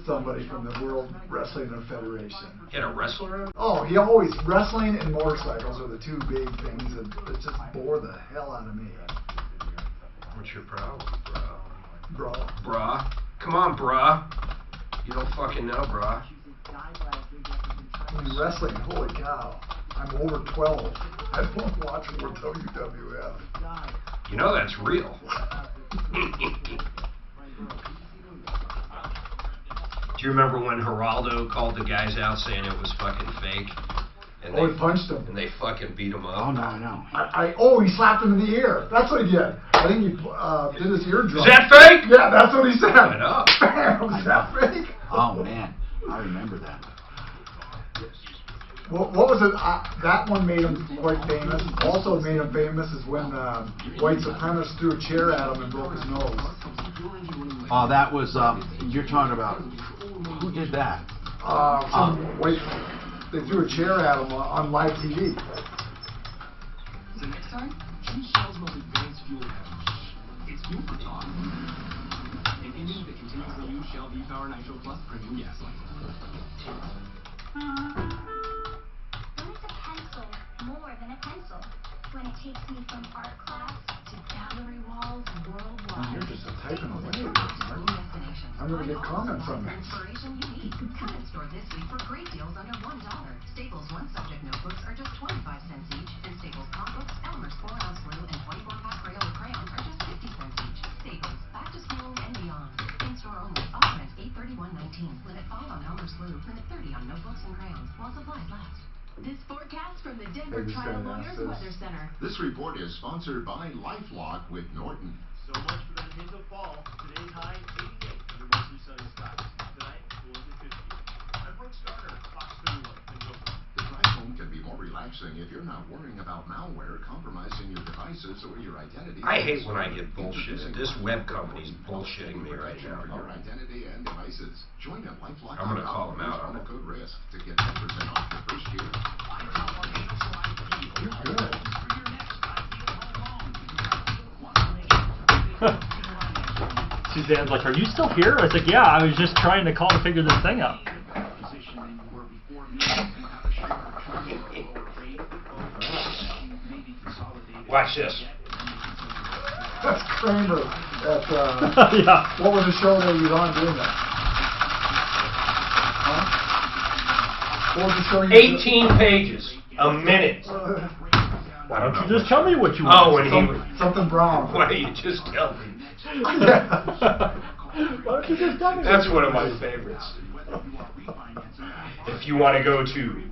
Somebody from the World Wrestling Federation. He had a wrestler on? Oh, he always... Wrestling and motorcycles are the two big things that just bore the hell out of me. What's your problem, Bro. Brah? Come on, brah. You don't fucking know, brah. I mean, wrestling, holy cow. I'm over 12. I don't watch more WWF. You know that's real. Do you remember when Geraldo called the guys out saying it was fucking fake? And he punched him. And they fucking beat him up. Oh, no, I know. Oh, he slapped him in the ear. That's what he did. I think he did his eardrum. Is that fake? Yeah, that's what he said. I know. Bam, is that fake? Oh, man. I remember that. What was it? That one made him quite famous. Also made him famous is when white supremacists threw a chair at him and broke his nose. Oh, that was, you're talking about, who did that? They threw a chair at him on live TV. So next time, choose Shell's most advanced fuel package. It's fuel for talk. An engine that contains the new Shell V-Power Nitro Plus premium gasoline. More than a pencil. When it takes me from art class to gallery walls worldwide. You're just typing away. I'm going to get comments on that. Inspiration you need. Cut in store this week for great deals under $1. Staples one-subject notebooks are just 25 cents each, and Staples Popbooks, Elmer's 4-ounce glue, and 24-pack Crayola crayons are just 50 cents each. Staples, back to school and beyond. In-store only. Offer ends 8/31/19. Limit 5 on Elmer's glue. Limit 30 on notebooks and crayons. While supplies last. This forecast from the Denver Trial Lawyers Weather Center. This report is sponsored by LifeLock with Norton. So much for the hint of fall. Today's high 88 under mostly sunny skies. Tonight, lows at 50. I'm Brooks Garner, Fox 31. The drive home can be more relaxing if you're not worrying about malware compromising your devices or your identity. I hate when I get bullshitted. This web company's bullshitting me right now. For your identity and devices. Join a LifeLock. I'm gonna call them out on it. Code risk to get 10% off your first year. You're good. Suzanne's like, are you still here? I was like, yeah, I was just trying to call to figure this thing out. Watch this. That's Kramer. Yeah. What was the show that you was on doing that? Huh? What was the show you 18 pages. A minute. Why don't you just tell me what you want? Oh, when he... Something brown. Why don't you just tell me? Why don't you just tell me? That's one of my favorites. If you want to go to...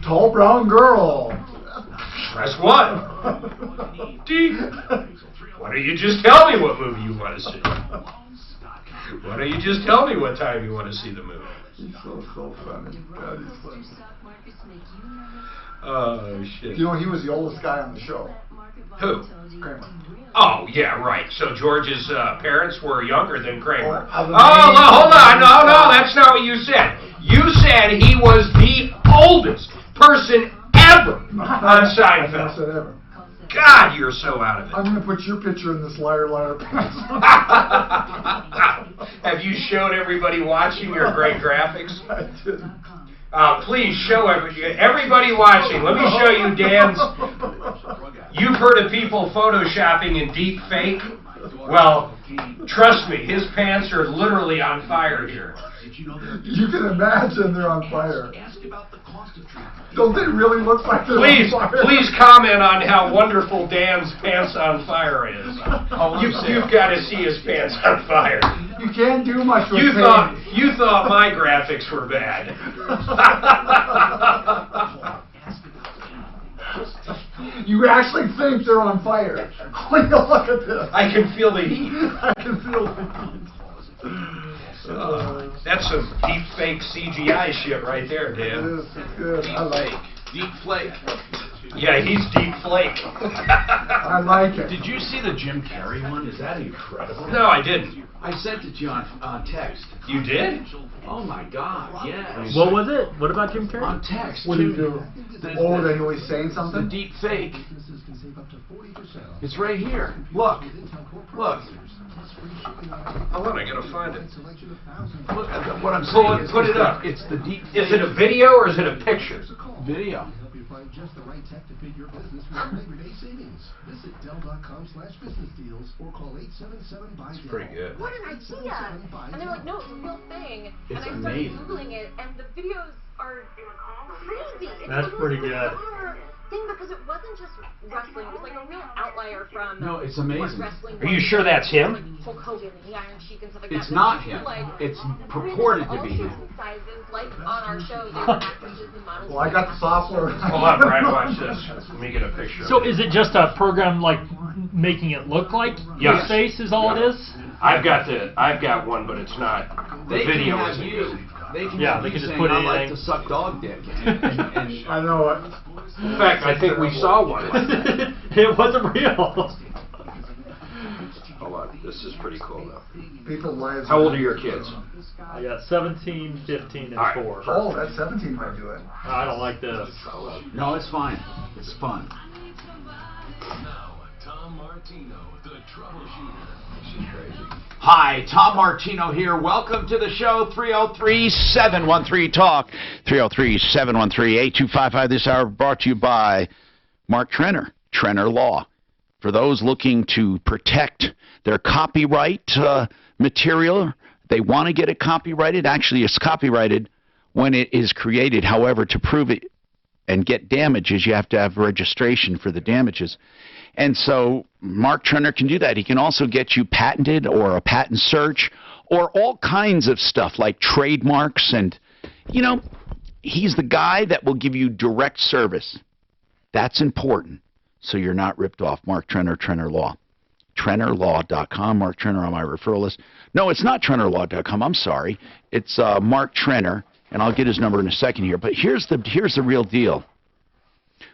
Tall brown girl. Press 1. D. Why don't you just tell me what movie you want to see? Why don't you just tell me what time you want to see the movie? He's so funny. God, he's funny. Oh, shit. You know, he was the oldest guy on the show. Who? Kramer. Oh, yeah, right. So George's parents were younger than Kramer. Oh, hold on. No, that's not what you said. You said he was the oldest person ever on Seinfeld. I said ever. God, you're so out of it. I'm going to put your picture in this liar pants. Have you showed everybody watching your great graphics? I didn't. Please show everybody watching. Let me show you Dan's. You've heard of people photoshopping in deep fake? Well, trust me, his pants are literally on fire here. You can imagine they're on fire. Don't they really look like they're on fire? Please comment on how wonderful Dan's pants on fire is. You've got to see his pants on fire. You can't do much with You thought my graphics were bad. You actually think they're on fire. When you look at this. I can feel the heat. I can feel the heat. That's some deep fake CGI shit right there, Dan. It is good. I like it. Deep flake. Yeah, he's deep flake. I like it. Did you see the Jim Carrey one? Is that incredible? No, I didn't. I sent it to you on text. You did? Oh my God, yeah. What was it? What about Jim Carrey? On text. What do you do? That he was saying something? The deep fake. It's right here. Look. Look. Hold on, I gotta find it. Look, what I'm saying is... Put it up. It's the deep... Is it a video or is it a picture? Video. Just the right tech to fit your business with Labor Day savings. Visit Dell.com/business deals or call 877-BUY-DELL. It's pretty good. What an idea! And they're like, no, it's a real thing. It's and I started Googling it, and the videos are crazy. That's pretty good. Thing because it wasn't just wrestling; it was like a real outlier from No, it's amazing. wrestling. Are you sure that's him? Like Hulk Hogan and the Iron Sheik and stuff like It's that. not But him. like, It's purported to be him. all shapes and sizes, like on our show, they were actresses and models. Well, I got the software. Hold on, Brian, watch this. Let me get a picture. So is it just a program like making it look like your face is all it is? I've got one, but it's not. The They video can isn't have good. you. They can Yeah, have they you can just saying, put I like anything. to suck dog dick. And I know it. In fact, I think we saw one like that. It wasn't real. Hold on, this is pretty cool though. People's lives. How old are your kids? I got 17, 15, and All right. 4. Oh, that 17 might do it. I don't like this. no, it's fine. It's fun. Now, Tom Martino, the Troubleshooter. This is crazy. Hi, Tom Martino here. Welcome to the show, 303-713-TALK, 303-713-8255. This hour brought to you by Mark Trenner, Trenner Law. For those looking to protect their copyright material, they want to get it copyrighted. Actually, it's copyrighted when it is created. However, to prove it and get damages, you have to have registration for the damages. And so Mark Trenner can do that. He can also get you patented or a patent search or all kinds of stuff like trademarks. And, you know, he's the guy that will give you direct service. That's important so you're not ripped off. Mark Trenner, Trenner Law. TrennerLaw.com. Mark Trenner on my referral list. No, it's not TrennerLaw.com. I'm sorry. It's Mark Trenner, and I'll get his number in a second here. But here's the real deal.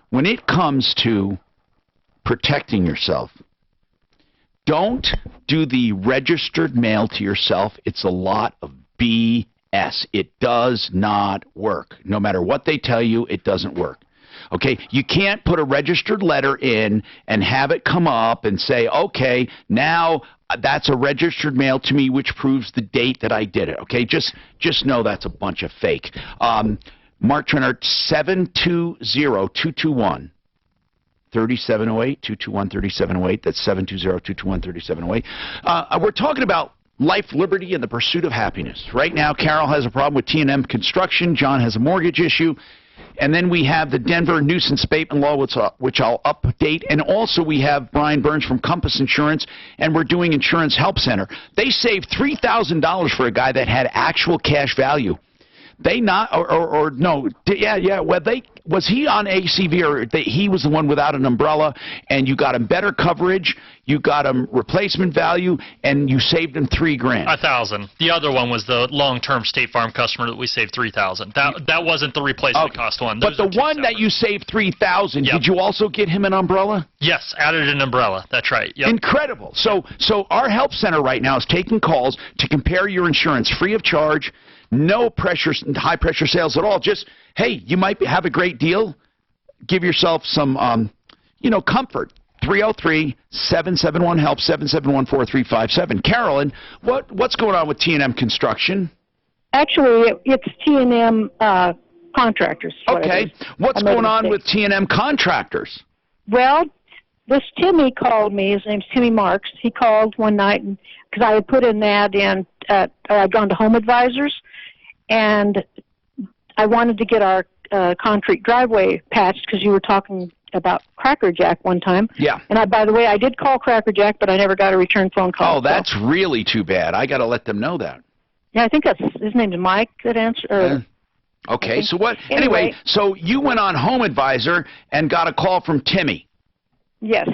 When it comes to protecting yourself, don't do the registered mail to yourself. It's a lot of BS. It does not work. No matter what they tell you, it doesn't work. Okay, you can't put a registered letter in and have it come up and say, okay, now that's a registered mail to me, which proves the date that I did it. Okay, just know that's a bunch of fake. Mark Trenner, 720-221. 3708, 221-3708. That's 720-221-3708. We're talking about life, liberty, and the pursuit of happiness. Right now, Carol has a problem with T&M Construction. John has a mortgage issue. And then we have the Denver nuisance abatement law, which I'll update. And also we have Brian Burns from Compass Insurance, and we're doing Insurance Help Center. They saved $3,000 for a guy that had actual cash value. They not, or no, yeah, well, was he on ACV, or he was the one without an umbrella, and you got him better coverage, you got him replacement value, and you saved him $3,000. $1,000. The other one was the long-term State Farm customer that we saved $3,000. That wasn't the replacement cost one. But the one that you saved $3,000, did you also get him an umbrella? Yes, added an umbrella. That's right. Yep. Incredible. So our help center right now is taking calls to compare your insurance free of charge. No pressure, high pressure sales at all. Just, hey, you might have a great deal. Give yourself some, comfort. 303-771-HELP, 771-4357. Carolyn, what's going on with T&M Construction? Actually, it's T&M contractors. Okay. What's going on with T&M Contractors? Well, this Timmy called me. His name's Timmy Marks. He called one night because I had put an ad in. I'd gone to Home Advisors, and I wanted to get our concrete driveway patched because you were talking about Cracker Jack one time. Yeah. And by the way, I did call Cracker Jack, but I never got a return phone call. Oh, that's really too bad. I got to let them know that. Yeah, I think his name's Mike that answered. Okay, so what? Anyway, so you went on Home Advisor and got a call from Timmy. Yes.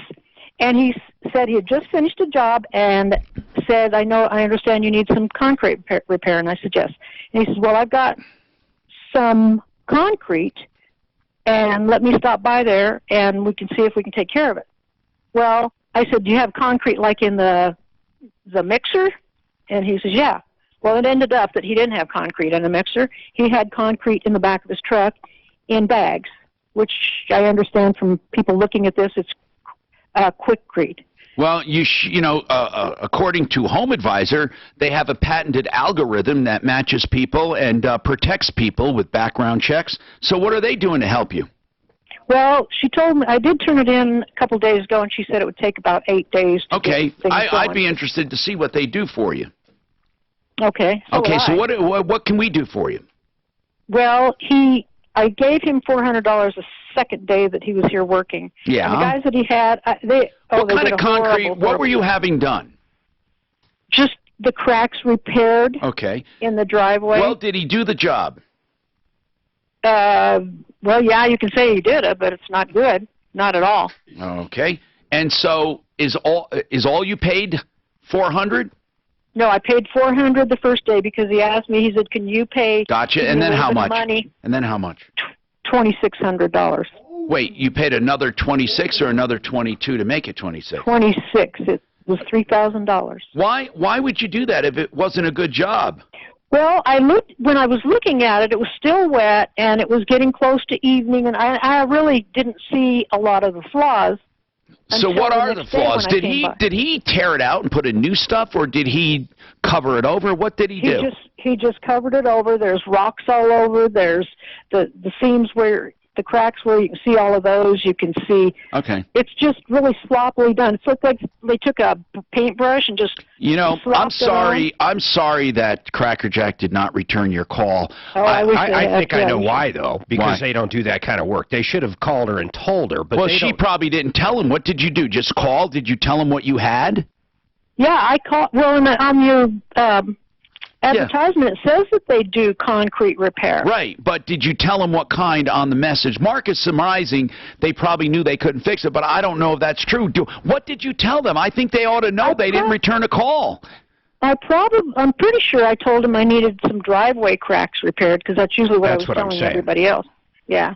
And he said he had just finished a job and said, I understand you need some concrete repair. And I said, yes. And he says, well, I've got some concrete, and let me stop by there and we can see if we can take care of it. Well, I said, do you have concrete like in the mixer? And he says, yeah. Well, it ended up that he didn't have concrete in the mixer. He had concrete in the back of his truck in bags, which I understand from people looking at this, it's quickcrete. Well, according to Home Advisor, they have a patented algorithm that matches people and protects people with background checks. So what are they doing to help you? Well, she told me, I did turn it in a couple days ago, and she said it would take about 8 days to Okay, get things going. I'd be interested to see what they do for you. Okay. So what can we do for you? Well, I gave him $400 the second day that he was here working. Yeah. And the guys that he had, what kind of concrete? What were you having done? Just the cracks repaired. Okay. In the driveway. Well, did he do the job? Well, yeah, you can say he did it, but it's not good. Not at all. Okay. And so is all you paid $400? No, I paid $400 the first day because he asked me. He said, "Can you pay?" Gotcha. And then how much? Money. And then how much? $2,600. Wait, you paid another 26 or another 22 to make it 26? 26. It was $3,000. Why would you do that if it wasn't a good job? Well, when I was looking at it, it was still wet and it was getting close to evening, and I really didn't see a lot of the flaws. So what are the flaws? Did he tear it out and put in new stuff, or did he cover it over? What did he do? He just covered it over. There's rocks all over. There's the seams where the cracks where you can see all of those. You can see. Okay. It's just really sloppily done. It looks like they took a paintbrush and just. I'm sorry. I'm sorry that Cracker Jack did not return your call. Oh, I think I know why, though. Because Why? they don't do that kind of work. They should have called her and told her. But well, she probably didn't tell him. What did you do? Just call? Did you tell him what you had? Yeah, I called. Well, on your advertisement, it says that they do concrete repair. Right, but did you tell them what kind on the message? Mark is surmising they probably knew they couldn't fix it, but I don't know if that's true. What did you tell them? I think they ought to know. They didn't return a call. I'm pretty sure I told him I needed some driveway cracks repaired because that's usually what I was telling everybody else. Yeah.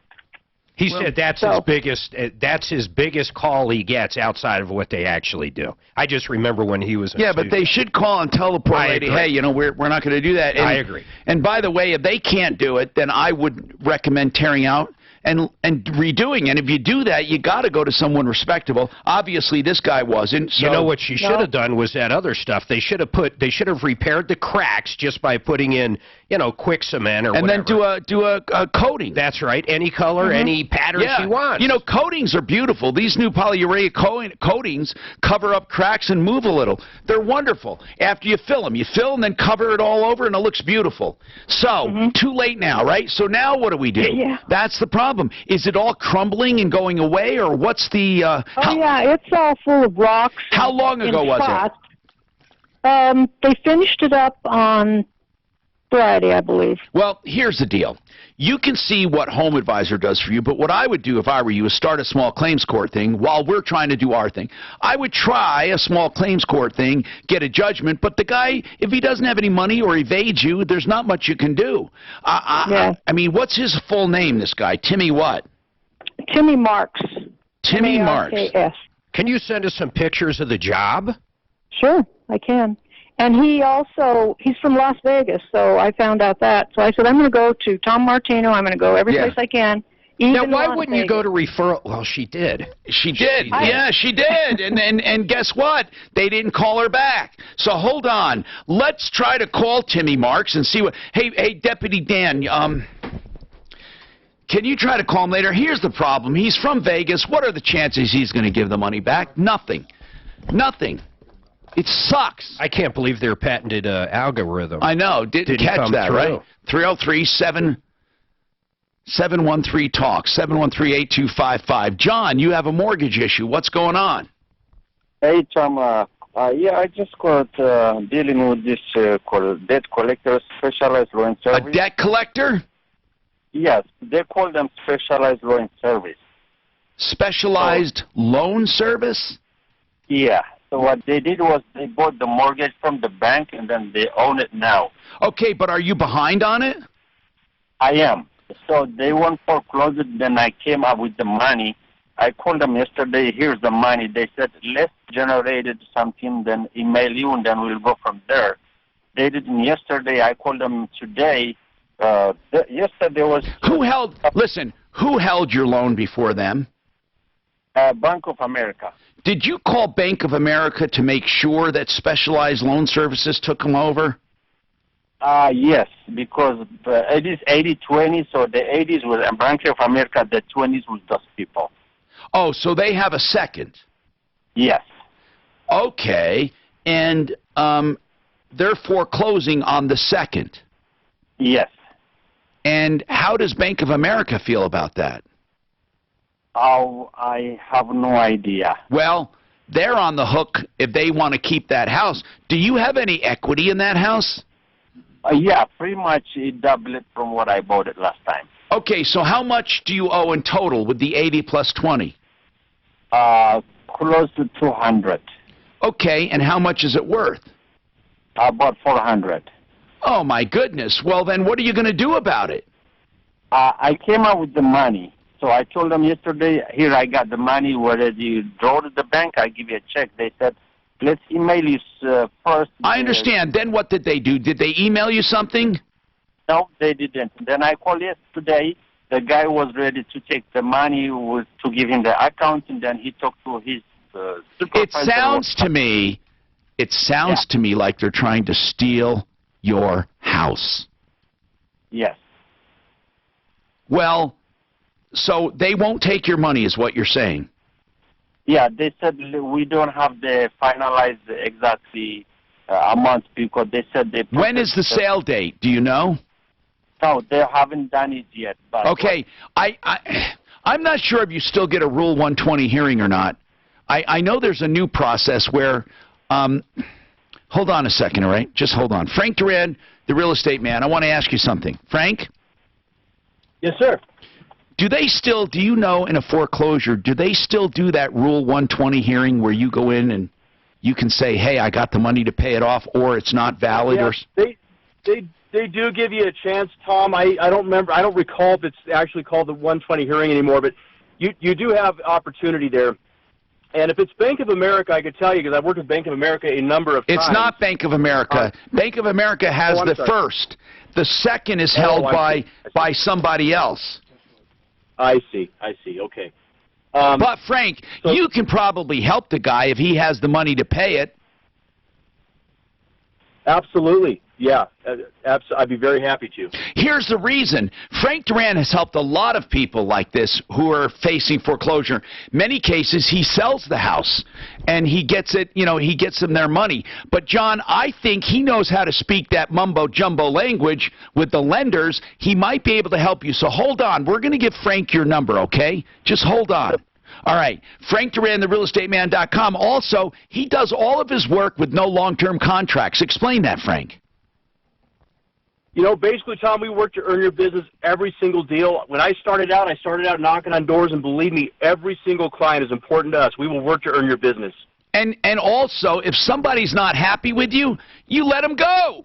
He said that's his biggest call he gets outside of what they actually do. I just remember when he was but they should call and tell the poor lady, hey, we're not going to do that. And, I agree. And by the way, if they can't do it, then I would recommend tearing out and redoing. And if you do that, you got to go to someone respectable. Obviously, this guy wasn't. So. You know what she should have done was that other stuff. They should have repaired the cracks just by putting in, quick cement or whatever. And then do a coating. That's right. Any color, any pattern she wants. Coatings are beautiful. These new polyurea coatings cover up cracks and move a little. They're wonderful. After you fill them, and then cover it all over, and it looks beautiful. So, too late now, right? So now what do we do? Yeah. That's the problem. Is it all crumbling and going away, or what's the... yeah, it's all full of rocks. How long ago was it? They finished it up on Friday, I believe. Well, here's the deal. You can see what Home Advisor does for you, but what I would do if I were you is start a small claims court thing while we're trying to do our thing. I would try a small claims court thing, get a judgment, but the guy, if he doesn't have any money or evades you, there's not much you can do. I mean, what's his full name, this guy? Timmy what? Timmy Marks. Timmy Marks. Can you send us some pictures of the job? Sure, I can. And he's from Las Vegas, so I found out that. So I said, I'm going to go to Tom Martino. I'm going to go every place I can. Now, why wouldn't you go to referral? Well, she did. She did. Yeah, she did. And guess what? They didn't call her back. So hold on. Let's try to call Timmy Marks and see what... Hey, Deputy Dan, can you try to call him later? Here's the problem. He's from Vegas. What are the chances he's going to give the money back? Nothing. Nothing. It sucks. I can't believe their patented algorithm. I know. Didn't catch that, right? 303-713-TALK, 713-8255. John, you have a mortgage issue. What's going on? Hey, Tom. Yeah, I just got dealing with this debt collector, specialized loan service. A debt collector? Yes, they call them specialized loan service. Specialized loan service? Yeah. So what they did was they bought the mortgage from the bank and then they own it now. Okay, but are you behind on it? I am. So they won't foreclose it. Then I came up with the money. I called them yesterday. Here's the money. They said, let's generate something, then email you, and then we'll go from there. They didn't yesterday. I called them today. Yesterday was... Who held your loan before them? Bank of America. Did you call Bank of America to make sure that Specialized Loan Services took them over? Yes, because it is 80-20, so the 80s was Bank of America, the 20s was those people. Oh, so they have a second? Yes. Okay, and they're foreclosing on the second? Yes. And how does Bank of America feel about that? Oh, I have no idea. Well, they're on the hook if they want to keep that house. Do you have any equity in that house? Yeah, pretty much it doubled from what I bought it last time. Okay, so how much do you owe in total with the 80 plus 20? Close to 200. Okay, and how much is it worth? About 400. Oh, my goodness. Well, then what are you going to do about it? I came up with the money. So I told them yesterday, here I got the money, whether you draw to the bank, I give you a check. They said, let's email you first. I understand. Then what did they do? Did they email you something? No, they didn't. Then I called yesterday. The guy was ready to take the money, to give him the account, and then he talked to his supervisor. It sounds to me like they're trying to steal your house. Yes. Well, so they won't take your money is what you're saying? Yeah, they said we don't have the finalized exactly amount because they said they... When is the sale date? Do you know? No, they haven't done it yet. But okay, I'm not sure if you still get a Rule 120 hearing or not. I know there's a new process where... hold on a second, all right? Just hold on. Frank Duran, the real estate man, I want to ask you something. Frank? Yes, sir. Do you know in a foreclosure, do they still do that Rule 120 hearing where you go in and you can say, hey, I got the money to pay it off, or it's not valid? Yeah, or they do give you a chance, Tom. I don't recall if it's actually called the 120 hearing anymore, but you do have opportunity there. And if it's Bank of America, I could tell you, because I've worked with Bank of America a number of times. It's not Bank of America. Bank of America has the first. The second is held by somebody else. I see. Okay. But, Frank, you can probably help the guy if he has the money to pay it. Absolutely. Yeah. I'd be very happy to. Here's the reason. Frank Duran has helped a lot of people like this who are facing foreclosure. Many cases, he sells the house, and he gets it, he gets them their money. But, John, I think he knows how to speak that mumbo-jumbo language with the lenders. He might be able to help you. So hold on. We're going to give Frank your number, okay? Just hold on. All right. Frank Duran, therealestateman.com. Also, he does all of his work with no long-term contracts. Explain that, Frank. Basically, Tom, we work to earn your business every single deal. When I started out knocking on doors, and believe me, every single client is important to us. We will work to earn your business. And also, if somebody's not happy with you, you let them go.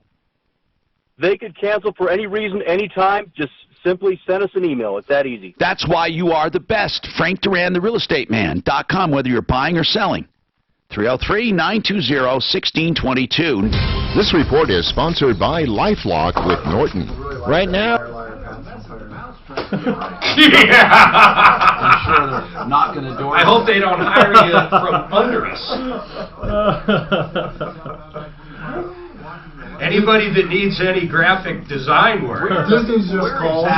They could cancel for any reason, anytime. Just simply send us an email. It's that easy. That's why you are the best. Frank Duran, therealestateman.com, whether you're buying or selling. 303-920-1622. This report is sponsored by LifeLock with Norton. Right now... I'm sure they're knocking the door. I hope they don't hire you from under us. Anybody that needs any graphic design work. This is just called.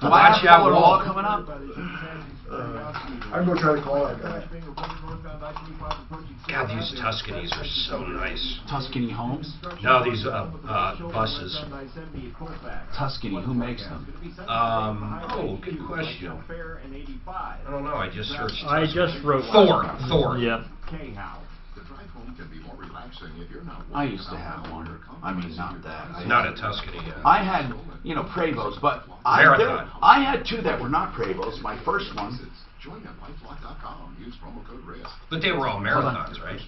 Watch out, wall coming up. I'm going to try to call that guy. God, these Tuscanies are so nice. Tuscany homes? No, these buses. Tuscany, who makes them? Good question. I don't know, I just searched Tuscany. I just wrote Thor. Yeah. The drive home can be more relaxing if you're not. I used to have one. I mean, not that. Not a Tuscany. I had, Prevost, but Marathon. I had two that were not Prevost. My first one. Join at LifeLock.com. Use promo code RISK. But they were all marathons, right?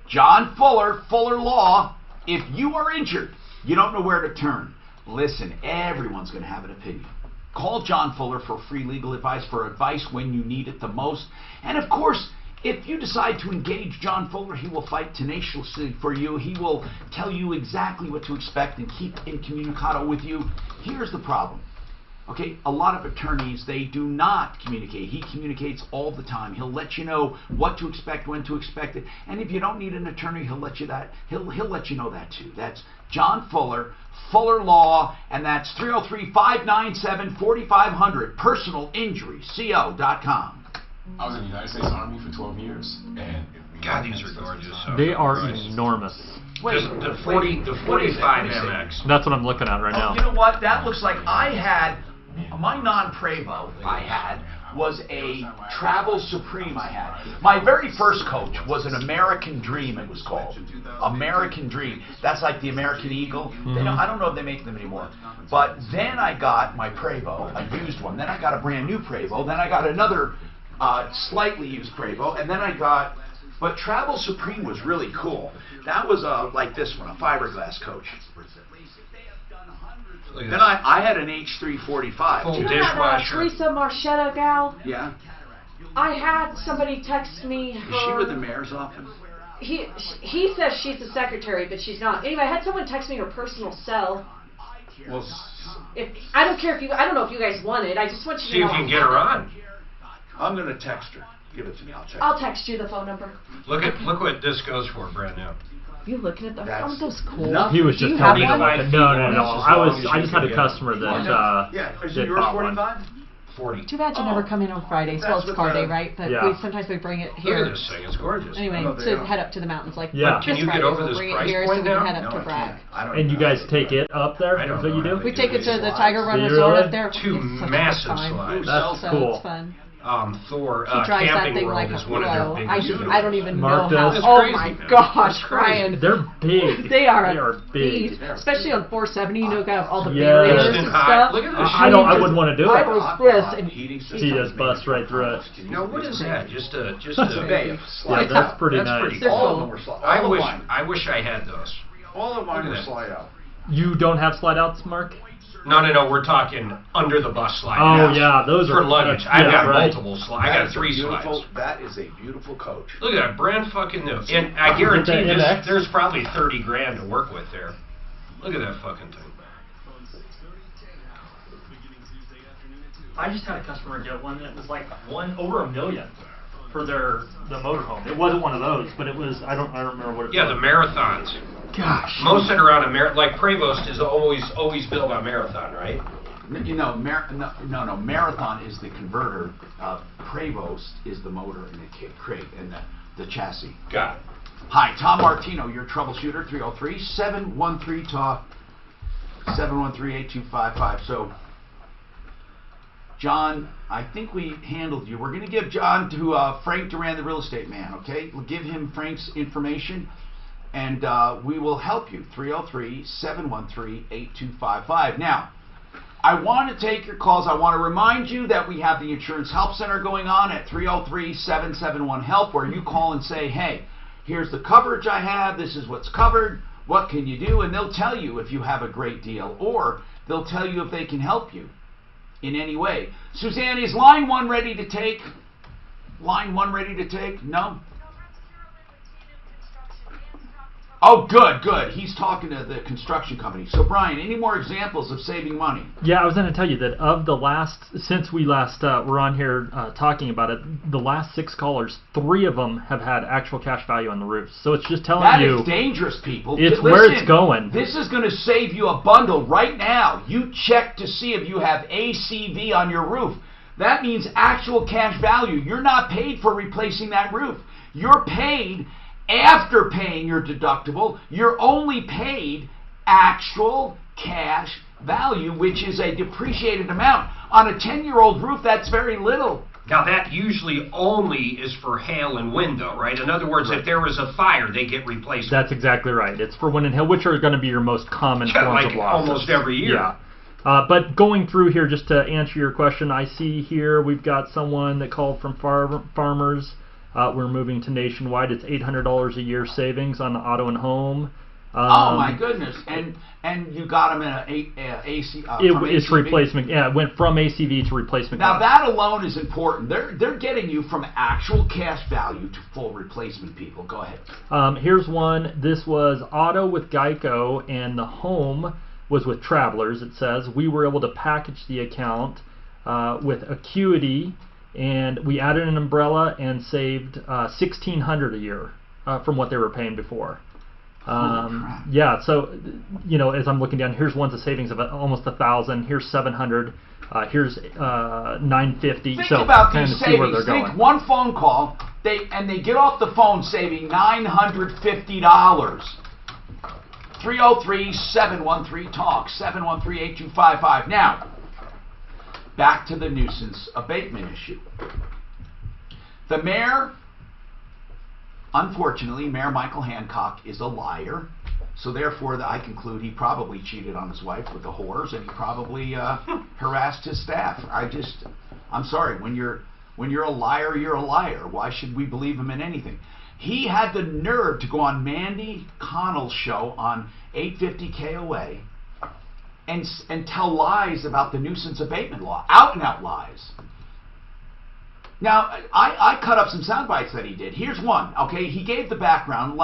John Fuller, Fuller Law. If you are injured, you don't know where to turn. Listen, everyone's going to have an opinion. Call John Fuller for free legal advice, for advice when you need it the most. And of course, if you decide to engage John Fuller, he will fight tenaciously for you. He will tell you exactly what to expect and keep incommunicado with you. Here's the problem. Okay, a lot of attorneys, they do not communicate. He communicates all the time. He'll let you know what to expect, when to expect it. And if you don't need an attorney, he'll let you know that too. That's John Fuller, Fuller Law, and that's 303-597-4500, personalinjuryco.com. I was in the United States Army for 12 years, and God, these are gorgeous. They are enormous. Wait, the 45 MX. That's what I'm looking at right now. You know what? That looks like I had, my non-Prevo I had was a Travel Supreme I had. My very first coach was an American Dream, it was called. American Dream. That's like the American Eagle. I don't know if they make them anymore. But then I got my Prevo, a used one. Then I got a brand new Prevo. Then I got another slightly used Prevo. And then I got, but Travel Supreme was really cool. That was like this one, a fiberglass coach. Then I had an H345. Full you know dishwasher. Teresa Marchetta gal? Yeah. I had somebody text me. Is she with the mayor's office? He says she's the secretary, but she's not. Anyway, I had someone text me her personal cell. Well, I don't care if you. I don't know if you guys want it. I just want you to See know. if you can get her on. I'm gonna text her. Give it to me. I'll text you the phone number. Look what this goes for brand new. You looking at the? Aren't those cool? He was just telling me about it. No. I just had a customer that is it yours 45? 40. Too bad you never come in on Fridays. Well, it's car day, right? But sometimes we bring it here. Look at this thing. It's gorgeous. Anyway, to head up to the mountains like Can you get over this bring price it here point so we can now? head up to Bragg. And you guys take it up there? That's what you do? We take it to the Tiger Run Do you Resort really? up there. Two It's such a massive good time. slides. That's So cool. It's fun. Thor He drives that Camping thing World like a is one of pro. their I biggest. don't even Mark know how. does. Oh It's my crazy. gosh, It's crazy. Brian. They're big. They are big. beast, especially on 470. You know, got all the Yes. barriers Instant and hot. stuff. Look at this. I wouldn't want to do I it. was this, and He just busts right through it. Now what is that? Just a bay of Yeah, slide. that's pretty nice. pretty They're cool. All of cool. them were slide. I wish I had those. All of mine Look were at that. slide out. You don't have slide outs, Mark? No, we're talking under the bus slide. Oh, now. yeah, those are for luggage. I've got right. multiple slides. I got 3 slides. That is a beautiful coach. Look at that, brand fucking new. And I guarantee With that NX? there's probably 30 grand to work with there. Look at that fucking thing. I just had a customer get one that was like over $1 million for the motorhome. It wasn't one of those, but it was. I don't remember what it was. Yeah, the marathons. Gosh. Most that are on like Prevost is always built on marathon, right? No, Marathon is the converter. Prevost is the motor and the crate and the chassis. Got it. Hi, Tom Martino, your troubleshooter, 303-713-TALK, 713-8255. So, John, I think we handled you. We're going to give John to Frank Duran, the real estate man, okay? We'll give him Frank's information, and we will help you, 303-713-8255. Now, I want to take your calls. I want to remind you that we have the Insurance Help Center going on at 303-771-HELP, where you call and say, hey, here's the coverage I have, this is what's covered, what can you do? And they'll tell you if you have a great deal, or they'll tell you if they can help you in any way. Suzanne, is line 1 ready to take? Line 1 ready to take? No? Oh, good. He's talking to the construction company. So, Brian, any more examples of saving money? Yeah, I was going to tell you that of the since we last were on here talking about it, the last 6 callers, 3 of them have had actual cash value on the roofs. So it's just telling you. That is dangerous, people. It's where it's going. This is going to save you a bundle right now. You check to see if you have ACV on your roof. That means actual cash value. You're not paid for replacing that roof. You're paid after paying your deductible. You're only paid actual cash value, which is a depreciated amount. On a 10-year-old roof, that's very little. Now, that usually only is for hail and wind, though, right? In other words, if there was a fire, they get replacement. That's exactly right. It's for wind and hail, which are going to be your most common forms of losses. Almost every year. Yeah. But going through here, just to answer your question, I see here we've got someone that called from farmers. We're moving to nationwide. It's $800 a year savings on auto and home. Oh my goodness! And you got them in AC. It's replacement. Yeah, it went from ACV to replacement. Now that alone is important. They're getting you from actual cash value to full replacement. People, go ahead. Here's one. This was auto with Geico, and the home was with Travelers. It says we were able to package the account with Acuity, and we added an umbrella and saved $1,600 a year from what they were paying before. Yeah, so as I'm looking down, here's one's a savings of almost $1,000. Here's $700. Here's $950. Think so about kind these of see where savings. they're Think going. one phone call, they get off the phone saving $950. 303-713-TALK, 713-8255. Now, back to the nuisance abatement issue. The mayor. Unfortunately, Mayor Michael Hancock is a liar, so therefore I conclude he probably cheated on his wife with the whores, and he probably harassed his staff. I'm sorry, when you're a liar, you're a liar. Why should we believe him in anything? He had the nerve to go on Mandy Connell's show on 850 KOA and tell lies about the nuisance abatement law, out and out lies. Now, I cut up some sound bites that he did. Here's one, okay? He gave the background,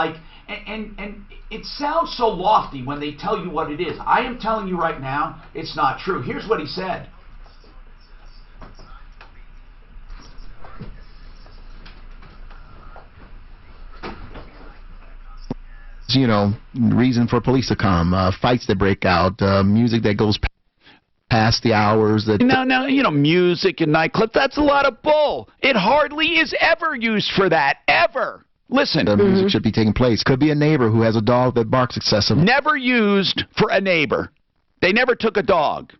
and it sounds so lofty when they tell you what it is. I am telling you right now, it's not true. Here's what he said. Reason for police to come, fights that break out, music that goes past the hours that... Now, music and nightclub, that's a lot of bull. It hardly is ever used for that, ever. Listen. The music should be taking place. Could be a neighbor who has a dog that barks excessively. Never used for a neighbor. They never took a dog.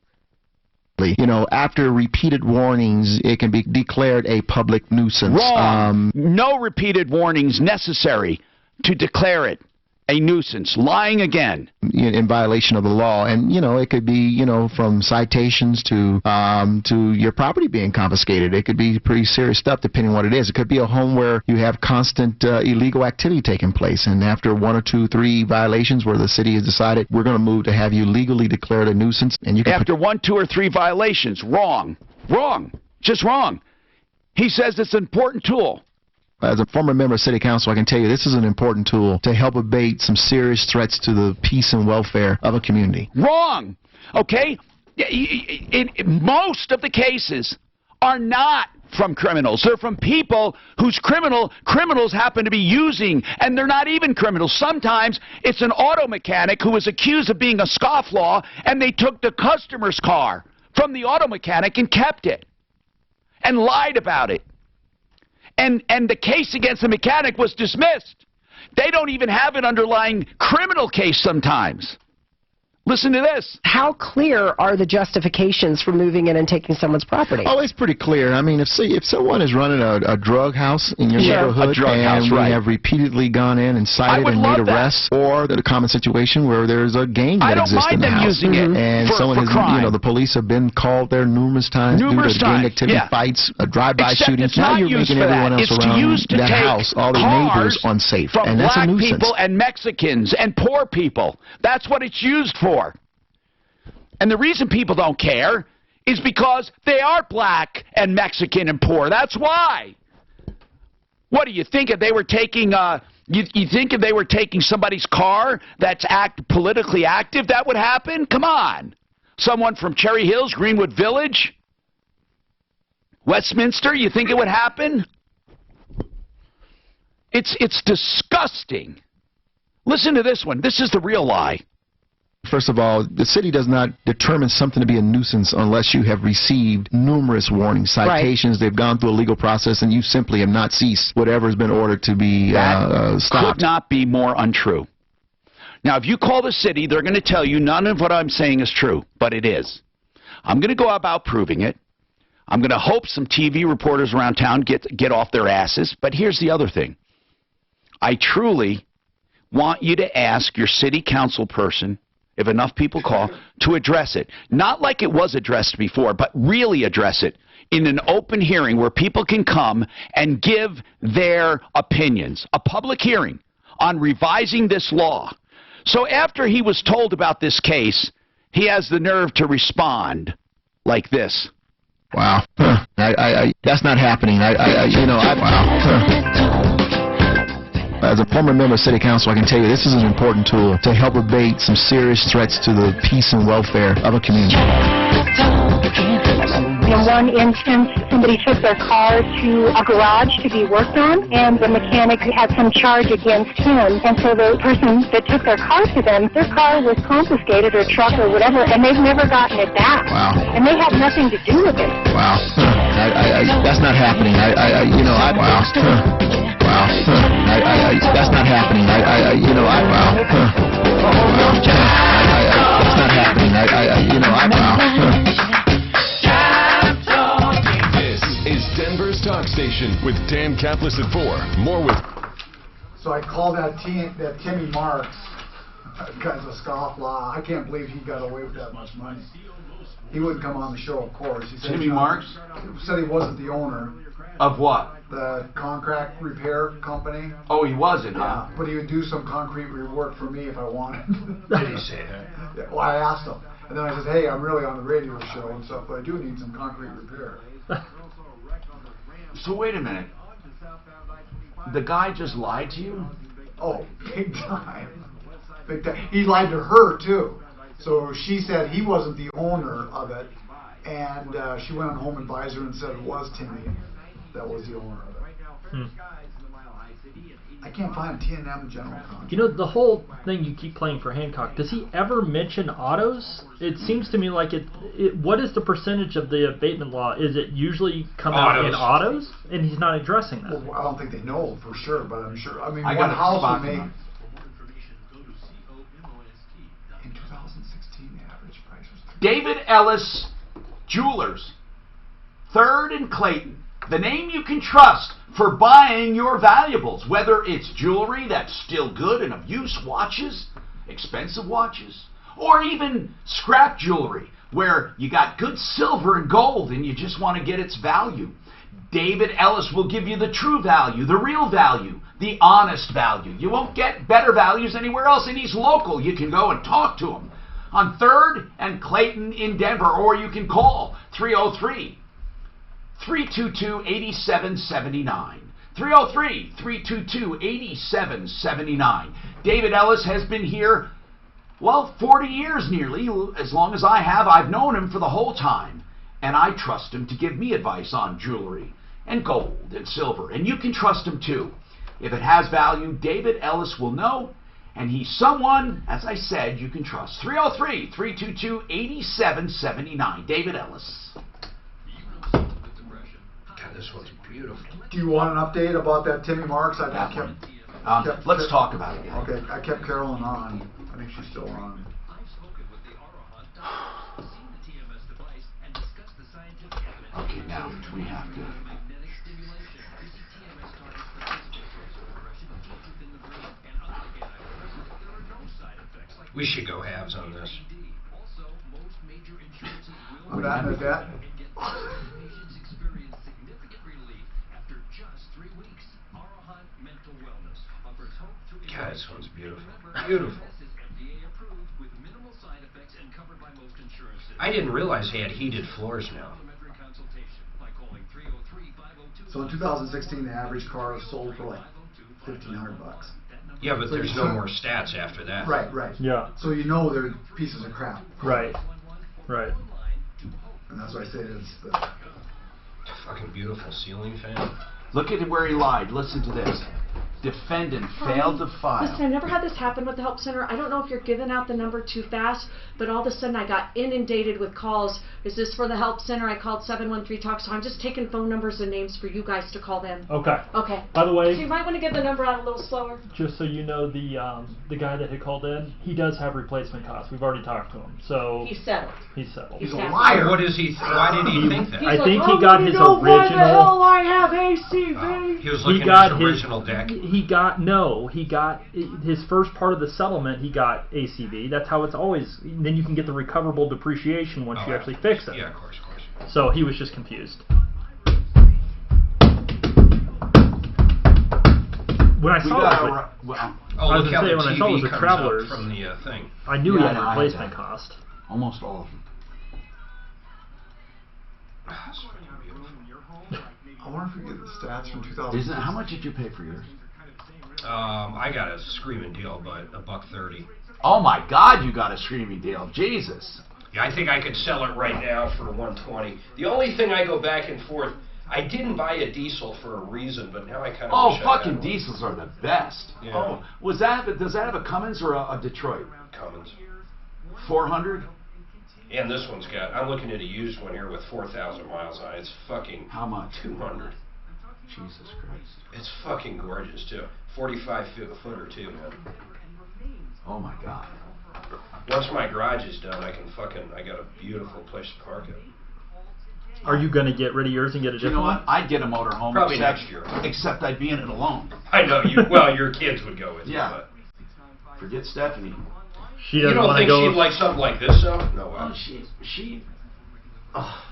After repeated warnings, it can be declared a public nuisance. Wrong. No repeated warnings necessary to declare it a nuisance. Lying again. In violation of the law. And, it could be, from citations to your property being confiscated. It could be pretty serious stuff depending on what it is. It could be a home where you have constant illegal activity taking place. And after 1 or 2, 3 violations where the city has decided we're going to move to have you legally declared a nuisance. And you can after 1, 2, or 3 violations. Wrong. Wrong. Just wrong. He says it's an important tool. As a former member of City Council, I can tell you this is an important tool to help abate some serious threats to the peace and welfare of a community. Wrong. Okay? Most of the cases are not from criminals. They're from people whose criminals happen to be using, and they're not even criminals. Sometimes it's an auto mechanic who was accused of being a scofflaw, and they took the customer's car from the auto mechanic and kept it and lied about it. And the case against the mechanic was dismissed. They don't even have an underlying criminal case sometimes. Listen to this. How clear are the justifications for moving in and taking someone's property? Oh, it's pretty clear. I mean, if someone is running a drug house in your neighborhood, and we have repeatedly gone in and cited and made arrests, or the common situation where there's a gang that exists in the house, and someone has, the police have been called there numerous times due to gang activity, fights, drive-by shootings. Now you're making everyone else around that house, all the neighbors, unsafe, and that's a nuisance. Black people and Mexicans and poor people. That's what it's used for. And the reason people don't care is because they are black and Mexican and poor. That's why. What do you think if they were taking you think if they were taking somebody's car that's politically active, that would happen? Come on. Someone from Cherry Hills, Greenwood Village, Westminster, you think it would happen? It's disgusting. Listen to this one. This is the real lie. First of all, the city does not determine something to be a nuisance unless you have received numerous warnings, citations, they've gone through a legal process, and you simply have not ceased whatever has been ordered to be stopped. Could not be more untrue. Now, if you call the city, they're going to tell you none of what I'm saying is true, but it is. I'm going to go about proving it. I'm going to hope some TV reporters around town get off their asses. But here's the other thing. I truly want you to ask your city council person, if enough people call, to address it. Not like it was addressed before, but really address it in an open hearing where people can come and give their opinions. A public hearing on revising this law. So after he was told about this case, he has the nerve to respond like this. Wow. That's not happening. As a former member of City Council, I can tell you this is an important tool to help abate some serious threats to the peace and welfare of a community. In one instance, somebody took their car to a garage to be worked on, and the mechanic had some charge against him. And so the person that took their car to them, their car was confiscated, or truck or whatever, and they've never gotten it back. Wow. And they had nothing to do with it. Wow. That's not happening. Wow. That's not happening. Wow. That's not happening. This is Denver's Talk Station with Dan Kaplis at 4. More with... So I called that Timmy Marks. That guy's a scofflaw. I can't believe he got away with that much money. He wouldn't come on the show, of course. He said Timmy Marks? He said he wasn't the owner. Of what? The contract repair company. Oh, he wasn't, huh? Yeah, but he would do some concrete work for me if I wanted. Did he say that? Yeah, well, I asked him. And then I said, hey, I'm really on the radio show and stuff, but I do need some concrete repair. So wait a minute. The guy just lied to you? Oh, big time. Big time. He lied to her, too. So she said he wasn't the owner of it, and she went on Home Advisor and said it was Timmy that was the owner of it. I can't find T&M General Contract. You know, the whole thing you keep playing for Hancock, does he ever mention autos? It seems to me like what is the percentage of the abatement law? Is it usually come out in autos? And he's not addressing that. Well, I don't think they know for sure, but I'm sure. I mean, I one got house spot would make... them. In 2016, the average price was... David Ellis Jewelers, 3rd and Clayton. The name you can trust for buying your valuables, whether it's jewelry that's still good and of use, watches, expensive watches, or even scrap jewelry where you got good silver and gold and you just want to get its value. David Ellis will give you the true value, the real value, the honest value. You won't get better values anywhere else, and he's local. You can go and talk to him on 3rd and Clayton in Denver, or you can call 303-322-8779. 303-322-8779. David Ellis has been here, well, 40 years nearly, as long as I have. I've known him for the whole time, and I trust him to give me advice on jewelry and gold and silver, and you can trust him too. If it has value, David Ellis will know, and he's someone, as I said, you can trust. 303-322-8779. David Ellis. God, this one's beautiful. Do you want an update about that Timmy Marks? Let's talk about it. Okay, I kept Carolyn on. I think she's still on. Okay, now we have to... We should go halves on this. I'm not in debt. God, this one's beautiful. Beautiful. I didn't realize he had heated floors now. So in 2016, the average car was sold for like $1,500. Yeah, but So there's no more stats after that. Right. Yeah. So you know they're pieces of crap. Right. And that's why I say it's the... Fucking beautiful ceiling fan. Look at where he lied. Listen to this. defendant failed to file. Listen, I've never had this happen with the help center. I don't know if you're giving out the number too fast, but all of a sudden I got inundated with calls. Is this for the help center? I called 713 Talk, so I'm just taking phone numbers and names for you guys to call them. Okay. Okay. By the way, so you might want to get the number out a little slower. Just so you know, the guy that had called in, he does have replacement costs. We've already talked to him, so He's settled. He's settled. He's a liar. What is he? Why did he think that? I think he got his original. Why the hell I have ACV? He was looking at his original deck. He got his first part of the settlement. He got ACV. That's how it's always. Then you can get the recoverable depreciation once you actually fix it. Yeah, of course. So he was just confused. When I saw it, look I how was going to say, the when I TV saw it was the comes Travelers, up from the thing. I knew he had I replacement that. cost. Almost all of them. I wonder if we get the stats from 2000. How much did you pay for yours? I got a screaming deal, but $130. Oh my God, you got a screaming deal. Jesus. Yeah, I think I could sell it right now for $120. The only thing I go back and forth, I didn't buy a diesel for a reason, but now I kind of Oh, wish I fucking had one. diesels are the best. Yeah. Oh, does that have a Cummins or a Detroit? Cummins. 400? And this one's got, I'm looking at a used one here with 4,000 miles on it. It's fucking... How much? 200. Jesus Christ. It's fucking gorgeous, too. 45 footer, too, man. Oh my God. Once my garage is done, I got a beautiful place to park it. Are you going to get rid of yours and get a different You know one? what? I'd get a motorhome. Probably next year. Except I'd be in it alone. I know, your kids would go with you, Yeah. but... Forget Stephanie. She You doesn't don't want to think go. she'd like something like this, though? No way. Oh,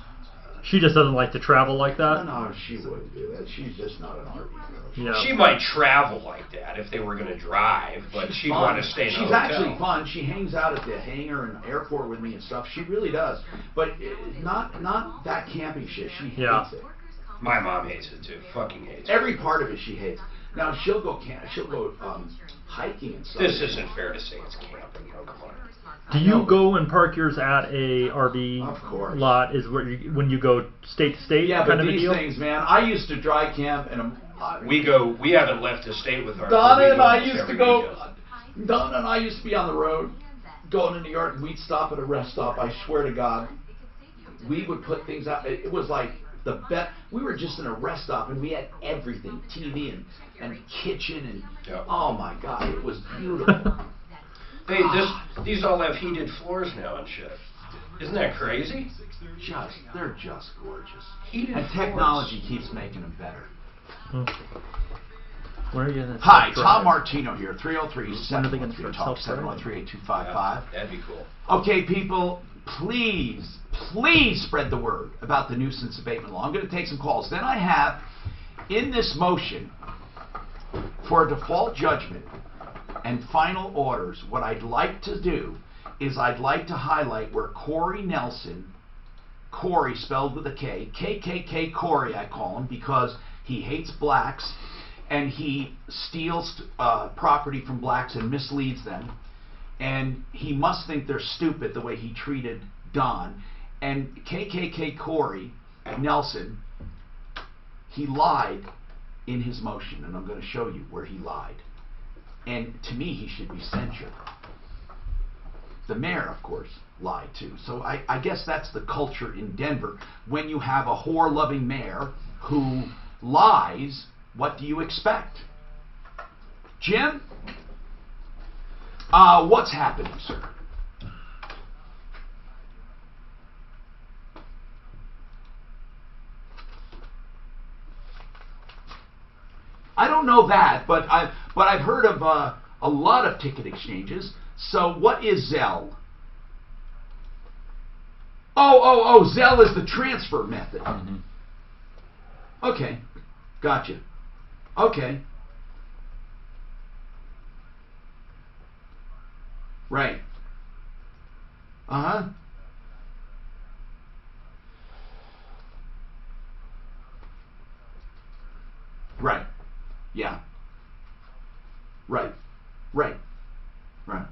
She just doesn't like to travel like that. No, she wouldn't do that. She's just not an RV girl. Yeah. She might travel like that if they were going to drive, but she'd want to stay in a She's hotel. actually fun. She hangs out at the hangar and airport with me and stuff. She really does. But not that camping shit. She hates it. My mom hates it too. Fucking hates it. Every part of it she hates. Now she'll go hiking and stuff. This isn't fair to say it's camping. Oh, come on. Do you go and park yours at a RV Of course. lot? Is where when you go state to state? Yeah, kind but of a these deal? things, man. I used to dry camp and We haven't left the state with our... Donna and I used to go. Donna and I used to be on the road, going to New York, and we'd stop at a rest stop. I swear to God, we would put things out. It was like the best. We were just in a rest stop, and we had everything: TV and kitchen, and oh my God, it was beautiful. Hey, these all have heated floors now and shit. Isn't that crazy? They're just gorgeous. Heated and technology keeps making them better. Where are you going to Hi, Tom Martino here, 303-713-TALK, 713-8255. That'd be cool. Okay, people, please spread the word about the nuisance abatement law. I'm going to take some calls. Then I have, in this motion, for a default judgment and final orders, what I'd like to do is I'd like to highlight where Corey Nelson, Corey spelled with a K, KKK Corey I call him because he hates blacks and he steals property from blacks and misleads them, and he must think they're stupid the way he treated Don. And KKK Corey Nelson, he lied in his motion, and I'm going to show you where he lied. And to me, he should be censured. The mayor, of course, lied too. So I guess that's the culture in Denver. When you have a whore-loving mayor who lies, what do you expect? Jim? What's happening, sir? I don't know that, but I've heard of a lot of ticket exchanges. So what is Zelle? Oh, Zelle is the transfer method. Mm-hmm. Okay, gotcha. Okay. Right. Uh-huh. Right. Yeah. Right. Right. Right.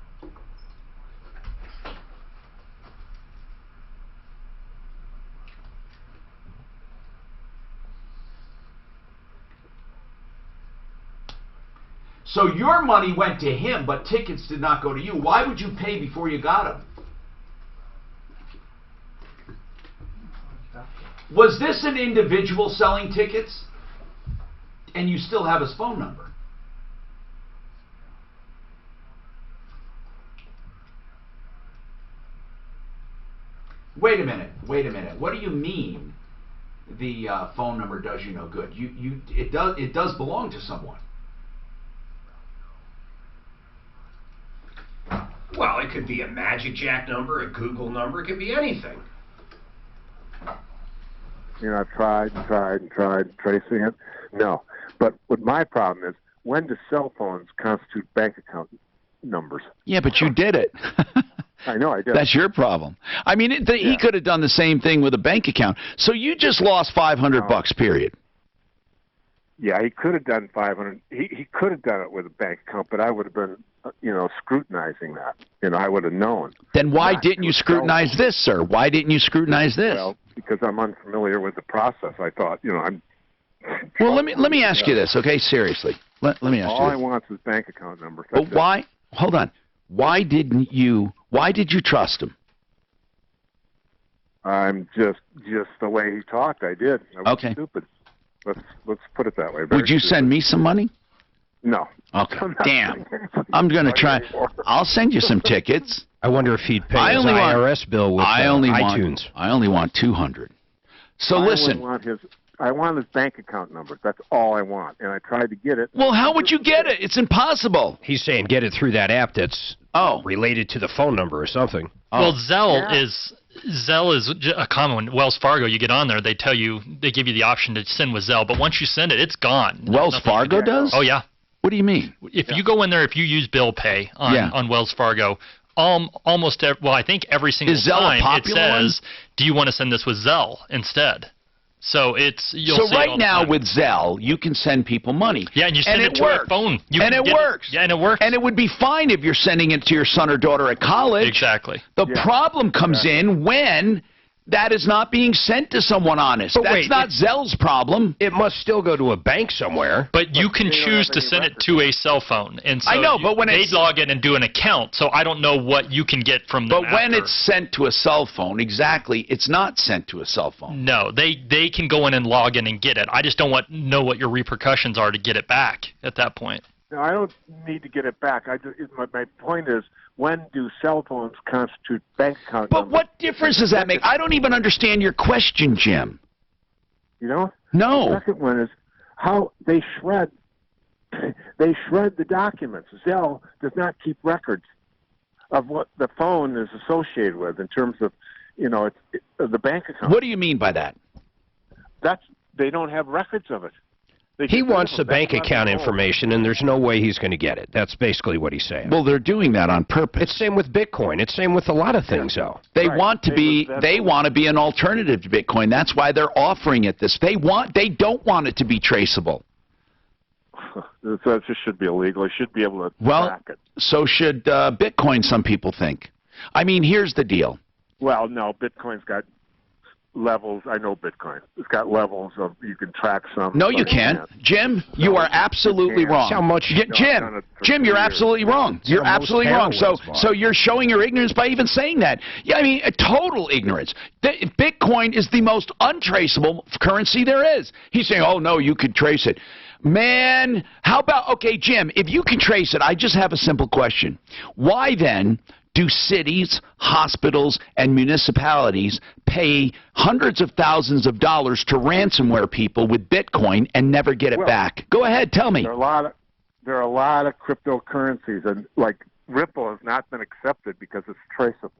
So your money went to him, but tickets did not go to you. Why would you pay before you got them? Was this an individual selling tickets? And you still have his phone number? Wait a minute. What do you mean the phone number does you no good? It does belong to someone. Well, it could be a Magic Jack number, a Google number, it could be anything. You know, I've tried tracing it. No. But what my problem is, when do cell phones constitute bank account numbers? Yeah, but you did it. I know I did. That's your problem. I mean, he could have done the same thing with a bank account. So you just lost $500, period. Yeah, he could have done 500. He could have done it with a bank account, but I would have been, scrutinizing that. I would have known. Then why didn't you scrutinize this, sir? Why didn't you scrutinize this? Well, because I'm unfamiliar with the process. I thought, I'm. Well, let me ask you this, okay? Seriously, let me ask you. All I want is bank account number. But why? Hold on. Why did you trust him? I'm just the way he talked. I did. I was stupid. Let's put it that way. Would you send me some money? No. Okay. Damn. I'm gonna try. I'll send you some tickets. I wonder if he'd pay his IRS bill with iTunes. I only want 200. So listen. I want his bank account number. That's all I want, and I tried to get it. Well, how would you get it? It's impossible. He's saying get it through that app that's related to the phone number or something. Well, Zelle is a common one. Wells Fargo, you get on there, they give you the option to send with Zelle, but once you send it, it's gone. Wells Fargo does? Oh yeah. What do you mean? If you go in there, if you use Bill Pay on Wells Fargo, I think every single time it says, "Do you want to send this with Zelle instead?" So you'll see right now with Zelle, you can send people money. Yeah, and you send it to a phone. It works. Yeah, and it works. And it would be fine if you're sending it to your son or daughter at college. Exactly. The problem comes in when that is not being sent to someone honest. But That's not Zelle's problem. It must still go to a bank somewhere. But you can choose to send it to a cell phone. And so I know, but when they log in and do an account, so I don't know what you can get from them. But when it's sent to a cell phone, it's not sent to a cell phone. No, they can go in and log in and get it. I just don't know what your repercussions are to get it back at that point. No, I don't need to get it back. My point is, when do cell phones constitute bank account numbers? But what difference does that make? I don't even understand your question, Jim. You know? No. The second one is how they shred the documents. Zelle does not keep records of what the phone is associated with in terms of, the bank account. What do you mean by that? They don't have records of it. He wants the bank account information, and there's no way he's going to get it. That's basically what he's saying. Well, they're doing that on purpose. It's same with Bitcoin. It's same with a lot of things, though. They want to be an alternative to Bitcoin. That's why they're offering it this. They don't want it to be traceable. That just should be illegal. They should be able to track it. So should Bitcoin, some people think. I mean, here's the deal. Well, no, Bitcoin's got levels. I know Bitcoin. It's got levels of you can track some. No, you can't. Jim, you are absolutely wrong. How much? Jim, you're absolutely wrong. You're absolutely wrong. So you're showing your ignorance by even saying that. Yeah, I mean, a total ignorance. Bitcoin is the most untraceable currency there is. He's saying, oh, no, you could trace it. Man, how about, okay, Jim, if you can trace it, I just have a simple question. Why then do cities, hospitals, and municipalities pay hundreds of thousands of dollars to ransomware people with Bitcoin and never get it back? Go ahead, tell me. There are a lot of cryptocurrencies, and like Ripple has not been accepted because it's traceable.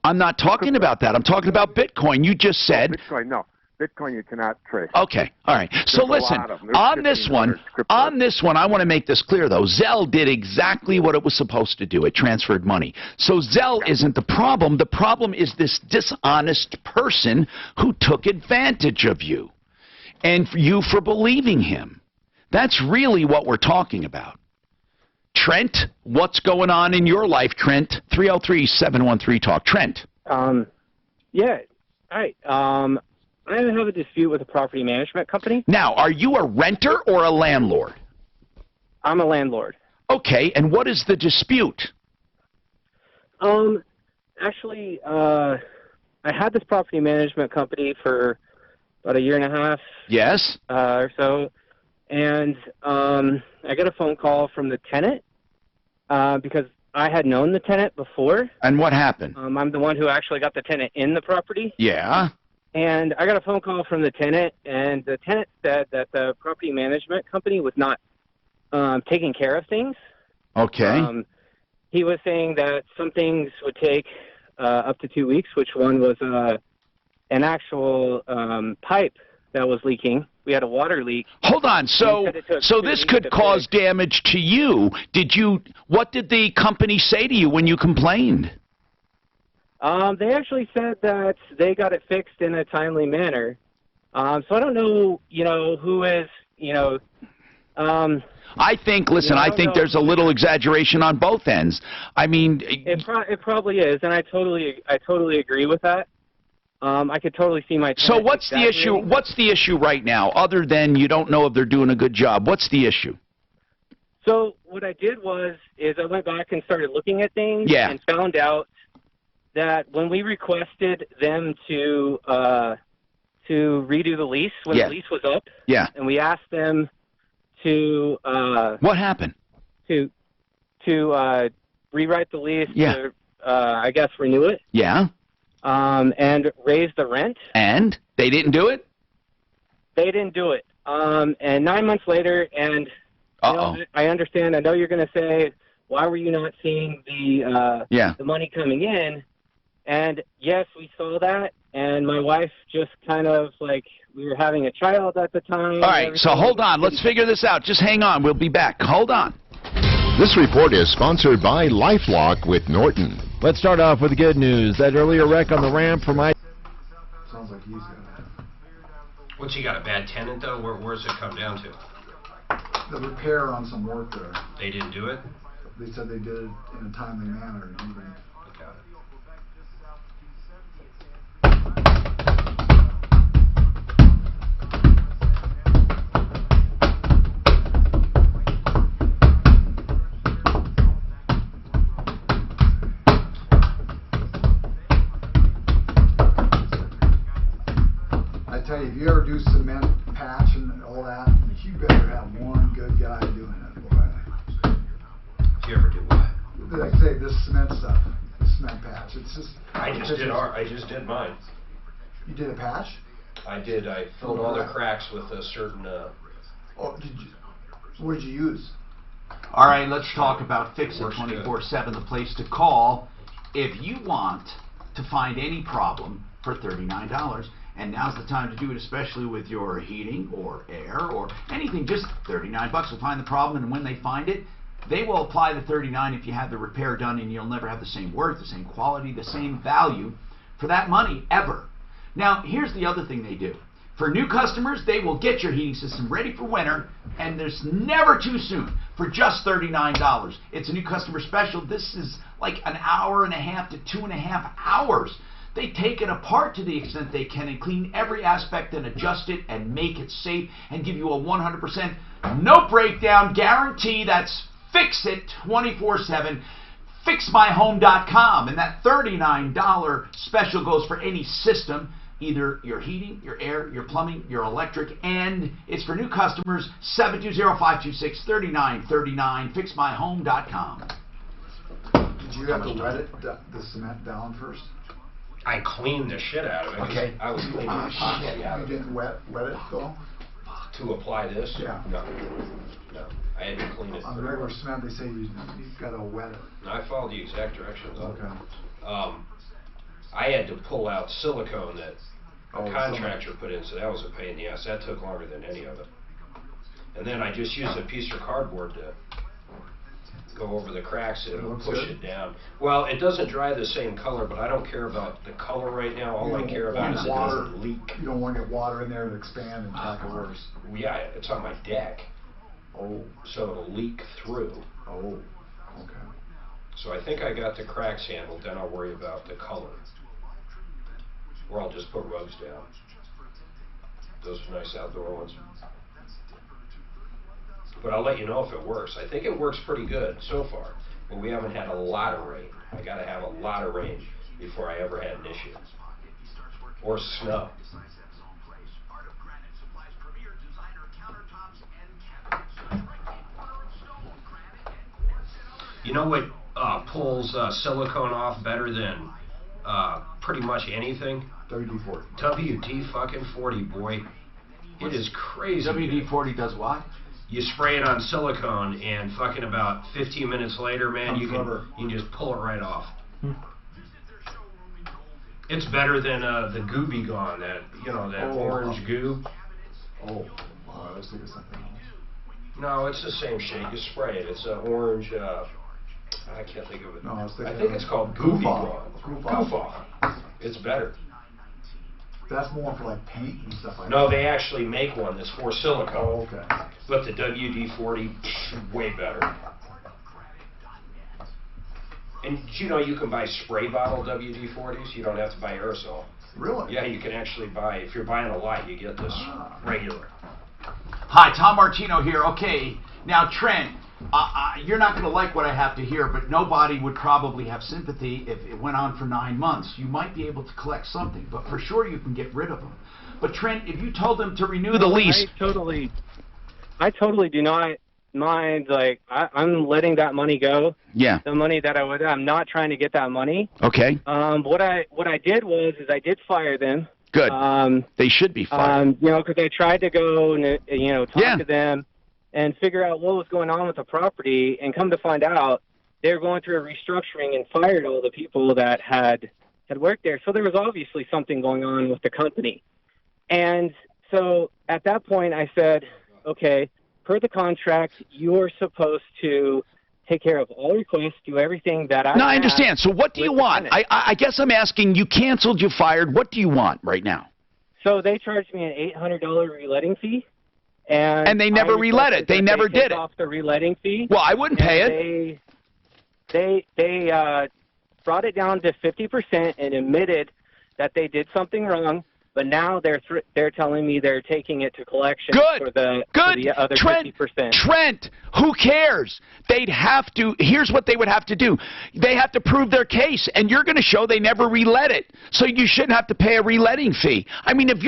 I'm not talking about that. I'm talking about Bitcoin. You just said. Bitcoin, no. Bitcoin you cannot trace. Okay, all right. So listen, on this one, I want to make this clear though. Zelle did exactly what it was supposed to do. It transferred money. So Zelle isn't the problem. The problem is this dishonest person who took advantage of you and you for believing him. That's really what we're talking about. Trent, what's going on in your life, Trent? 303-713-TALK. Trent. Yeah. All right. I have a dispute with a property management company. Now, are you a renter or a landlord? I'm a landlord. Okay, and what is the dispute? Actually, I had this property management company for about a year and a half. Yes. Or so, and I got a phone call from the tenant because I had known the tenant before. And what happened? I'm the one who actually got the tenant in the property. Yeah. And I got a phone call from the tenant, and the tenant said that the property management company was not taking care of things. Okay. He was saying that some things would take up to 2 weeks, which one was an actual pipe that was leaking. We had a water leak. Hold on. So this could cause damage to you. What did the company say to you when you complained? They actually said that they got it fixed in a timely manner. So I don't know, who is, I think, listen, I think there's a little exaggeration on both ends. I mean, it probably is, and I totally agree with that. I could totally see my. So what's the issue? What's the issue right now, other than you don't know if they're doing a good job? What's the issue? So what I did is I went back and started looking at things and found out that when we requested them to redo the lease when the lease was up, and we asked them to what happened? To rewrite the lease to I guess renew it. Yeah. And raise the rent. And they didn't do it? They didn't do it. And 9 months later, and I understand. I know you're going to say, why were you not seeing the money coming in? And yes, we saw that. And my wife just kind of we were having a child at the time. All right, so hold on. Let's figure this out. Just hang on. We'll be back. Hold on. This report is sponsored by LifeLock with Norton. Let's start off with the good news. That earlier wreck on the ramp from Sounds like he's got that. What's he got, a bad tenant, though? Where's it come down to? The repair on some work there. They didn't do it? They said they did it in a timely manner. I tell you, if you ever do cement patch and all that, you better have one good guy doing it, boy. Did you ever do what? Like I say, this cement stuff, the cement patch. It's just. I just did mine. You did a patch? I did. I filled all the cracks with a certain. Oh, what did you use? All right, let's talk about Fix It 24/7, the place to call if you want to find any problem for $39. And now's the time to do it, especially with your heating or air or anything. Just $39 will find the problem, and when they find it, they will apply the $39 if you have the repair done, and you'll never have the same work, the same quality, the same value for that money ever. Now, here's the other thing they do. For new customers, they will get your heating system ready for winter, and there's never too soon for just $39. It's a new customer special. This is like an hour and a half to 2.5 hours. They take it apart to the extent they can and clean every aspect and adjust it and make it safe and give you a 100% no breakdown guarantee. That's Fix It 24/7. FixMyHome.com. And that $39 special goes for any system, either your heating, your air, your plumbing, your electric, and it's for new customers. 720-526-3939. FixMyHome.com. Did you have to wet it, the cement down first? I cleaned the shit out of it. Okay. I was cleaning the shit out of it. You didn't wet it though? To apply this? Yeah. No. I had to clean it. On the regular cement, they say you've got to wet it. No, I followed the exact directions. Okay. I had to pull out silicone that a contractor put in, so that was a pain in the ass. That took longer than any of it. And then I just used a piece of cardboard to go over the cracks and it'll push it down. Well, it doesn't dry the same color, but I don't care about the color right now. All I care about is it doesn't leak. You don't want to get water in there and expand and make it worse. Yeah, it's on my deck. Oh. So it'll leak through. Oh, okay. So I think I got the cracks handled, then I'll worry about the color. Or I'll just put rugs down. Those are nice outdoor ones. But I'll let you know if it works. I think it works pretty good so far, but we haven't had a lot of rain. I got to have a lot of rain before I ever had an issue. Or snow. You know what pulls silicone off better than pretty much anything? WD-40. WD-40, boy. It is crazy. WD-40 does what? You spray it on silicone, and fucking about 15 minutes later, man, you can just pull it right off. It's better than the Gooby Gone, that orange goo. Oh, wow, I was thinking something else. No, it's the same shit. You spray it. It's an orange. I can't think of it. No, I think it's called Gooby Gone. Goof off. It's better. That's more for like paint and stuff like that. No, they actually make one that's for silicone. Oh, okay. But the WD-40, way better. And you know you can buy spray bottle WD-40s. You don't have to buy aerosol. Really? Yeah, you can actually buy. If you're buying a lot, you get this regular. Hi, Tom Martino here. Okay, now Trent, you're not going to like what I have to hear, but nobody would probably have sympathy if it went on for 9 months. You might be able to collect something, but for sure you can get rid of them. But Trent, if you told them to renew the lease... I totally do not mind. Like, I'm letting that money go. Yeah. The money that I'm not trying to get that money. Okay. What I did was I did fire them. Good. They should be fired. Because I tried to go and talk to them and figure out what was going on with the property, and come to find out they were going through a restructuring and fired all the people that had worked there. So there was obviously something going on with the company. And so at that point I said, okay, per the contract, you're supposed to take care of all requests, do everything that I... No, I understand. So what do you want? I guess I'm asking, you canceled, you fired. What do you want right now? So they charged me an $800 reletting fee. And they never relet it. They never did it. Off the reletting fee. Well, I wouldn't pay it. They brought it down to 50% and admitted that they did something wrong. But now they're telling me they're taking it to collection for the other 50%. Trent, who cares? They'd have to. Here's what they would have to do. They have to prove their case, and you're going to show they never relet it. So you shouldn't have to pay a reletting fee. I mean, if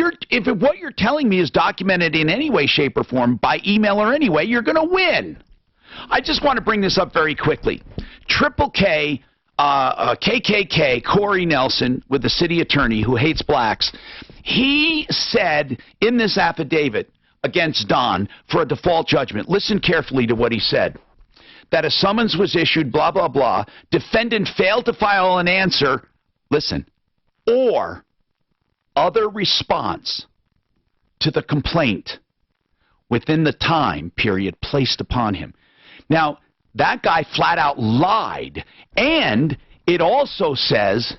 what you're telling me is documented in any way, shape, or form by email or any way, you're going to win. I just want to bring this up very quickly. Triple K. KKK, Corey Nelson, with the city attorney who hates blacks, he said in this affidavit against Don for a default judgment, listen carefully to what he said, that a summons was issued, blah, blah, blah, defendant failed to file an answer, listen, or other response to the complaint within the time period placed upon him. Now, that guy flat out lied, and it also says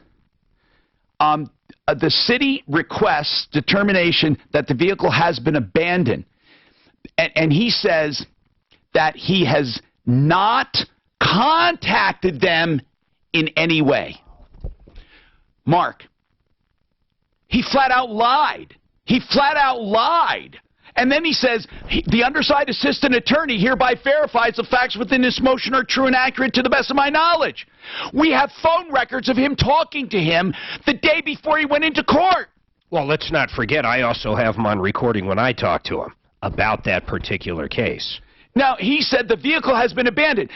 the city requests determination that the vehicle has been abandoned, and he says that he has not contacted them in any way. Mark, he flat out lied. He flat out lied. And then he says, the undersigned assistant attorney hereby verifies the facts within this motion are true and accurate to the best of my knowledge. We have phone records of him talking to him the day before he went into court. Well, let's not forget, I also have him on recording when I talked to him about that particular case. Now, he said the vehicle has been abandoned.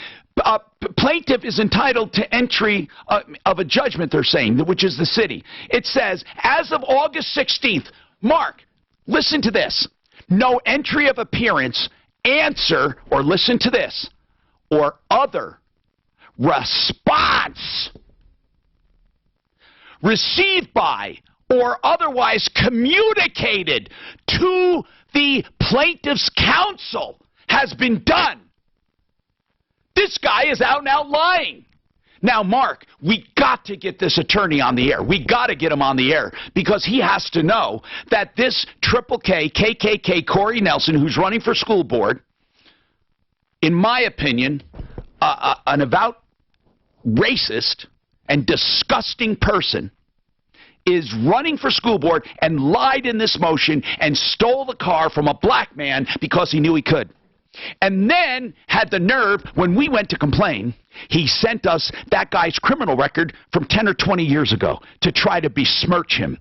Plaintiff is entitled to entry of a judgment, they're saying, which is the city. It says, as of August 16th, Mark, listen to this. No entry of appearance, answer, or listen to this, or other response received by or otherwise communicated to the plaintiff's counsel has been done. This guy is out and out lying. Now, Mark, we got to get this attorney on the air. We got to get him on the air because he has to know that this Triple K, KKK, Corey Nelson, who's running for school board, in my opinion, an avowed racist and disgusting person, is running for school board and lied in this motion and stole the car from a black man because he knew he could. And then had the nerve, when we went to complain, he sent us that guy's criminal record from 10 or 20 years ago to try to besmirch him.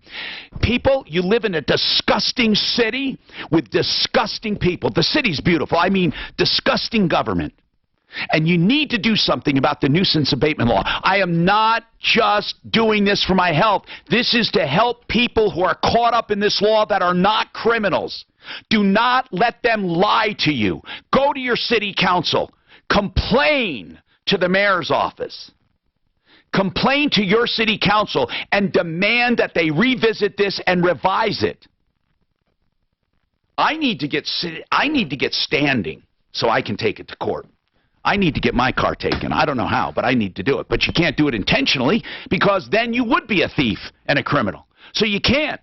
People, you live in a disgusting city with disgusting people. The city's beautiful. I mean, disgusting government. And you need to do something about the nuisance abatement law. I am not just doing this for my health. This is to help people who are caught up in this law that are not criminals. Do not let them lie to you. Go to your city council. Complain to the mayor's office. Complain to your city council and demand that they revisit this and revise it. I need to get standing so I can take it to court. I need to get my car taken. I don't know how, but I need to do it. But you can't do it intentionally because then you would be a thief and a criminal. So you can't.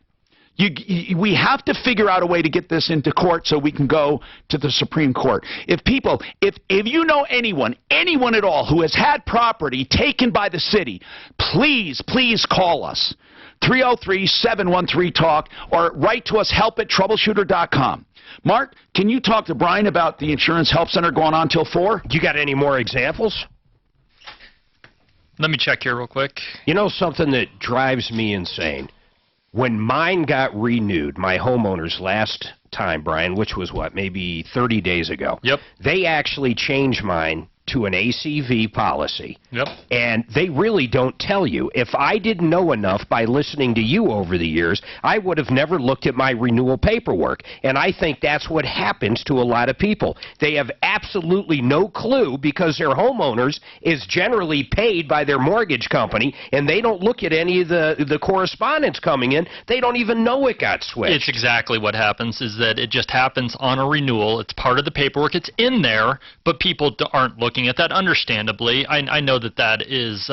We have to figure out a way to get this into court so we can go to the Supreme Court. If you know anyone at all who has had property taken by the city, please call us. 303-713-TALK or write to us, help@troubleshooter.com. Mark, can you talk to Brian about the Insurance Help Center going on till 4? You got any more examples? Let me check here real quick. You know something that drives me insane? When mine got renewed, my homeowner's last time, Brian, which was what, maybe 30 days ago. Yep. They actually changed mine to an ACV policy. Yep. And they really don't tell you. If I didn't know enough by listening to you over the years, I would have never looked at my renewal paperwork. And I think that's what happens to a lot of people. They have absolutely no clue because their homeowners is generally paid by their mortgage company, and they don't look at any of the correspondence coming in. They don't even know it got switched. It's exactly what happens, is that it just happens on a renewal. It's part of the paperwork. It's in there, but people aren't looking at that. Understandably, I know that is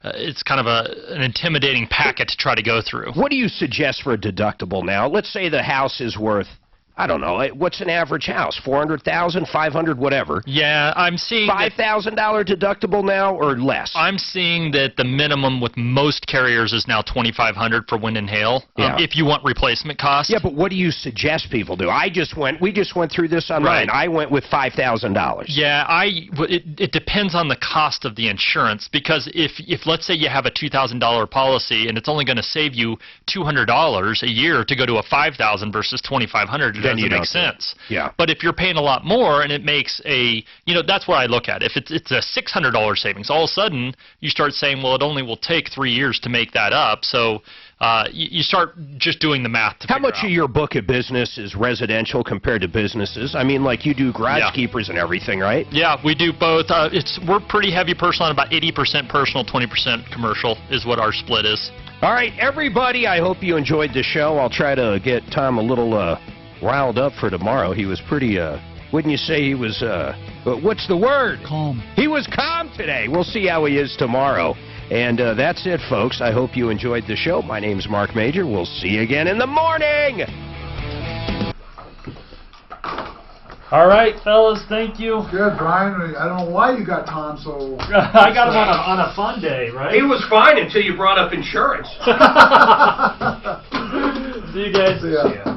it's kind of an intimidating packet to try to go through. What do you suggest for a deductible now? Let's say the house is worth, I don't know, what's an average house? 400,000, 500, whatever. Yeah, I'm seeing $5,000 deductible now or less. I'm seeing that the minimum with most carriers is now $2,500 for wind and hail. Yeah. If you want replacement costs. Yeah, but what do you suggest people do? We just went through this on mine. I went with $5,000. Yeah, it depends on the cost of the insurance, because if let's say you have a $2,000 policy and it's only going to save you $200 a year to go to a $5,000 versus $2,500. Doesn't make sense. Yeah. But if you're paying a lot more and it makes that's what I look at. If it's a $600 savings, all of a sudden you start saying, well, it only will take 3 years to make that up. So you start just doing the math to How much out. of your book of business is residential compared to businesses? I mean, like you do garage keepers and everything, right? Yeah, we do both. We're pretty heavy personal, about 80% personal, 20% commercial is what our split is. All right, everybody, I hope you enjoyed the show. I'll try to get Tom a little riled up for tomorrow. He was pretty, wouldn't you say he was, what's the word? Calm. He was calm today. We'll see how he is tomorrow. And that's it, folks. I hope you enjoyed the show. My name's Mark Major. We'll see you again in the morning. All right, fellas, thank you. Good, Brian. I don't know why you got Tom so... I got him on a fun day, right? He was fine until you brought up insurance. See you guys. See ya.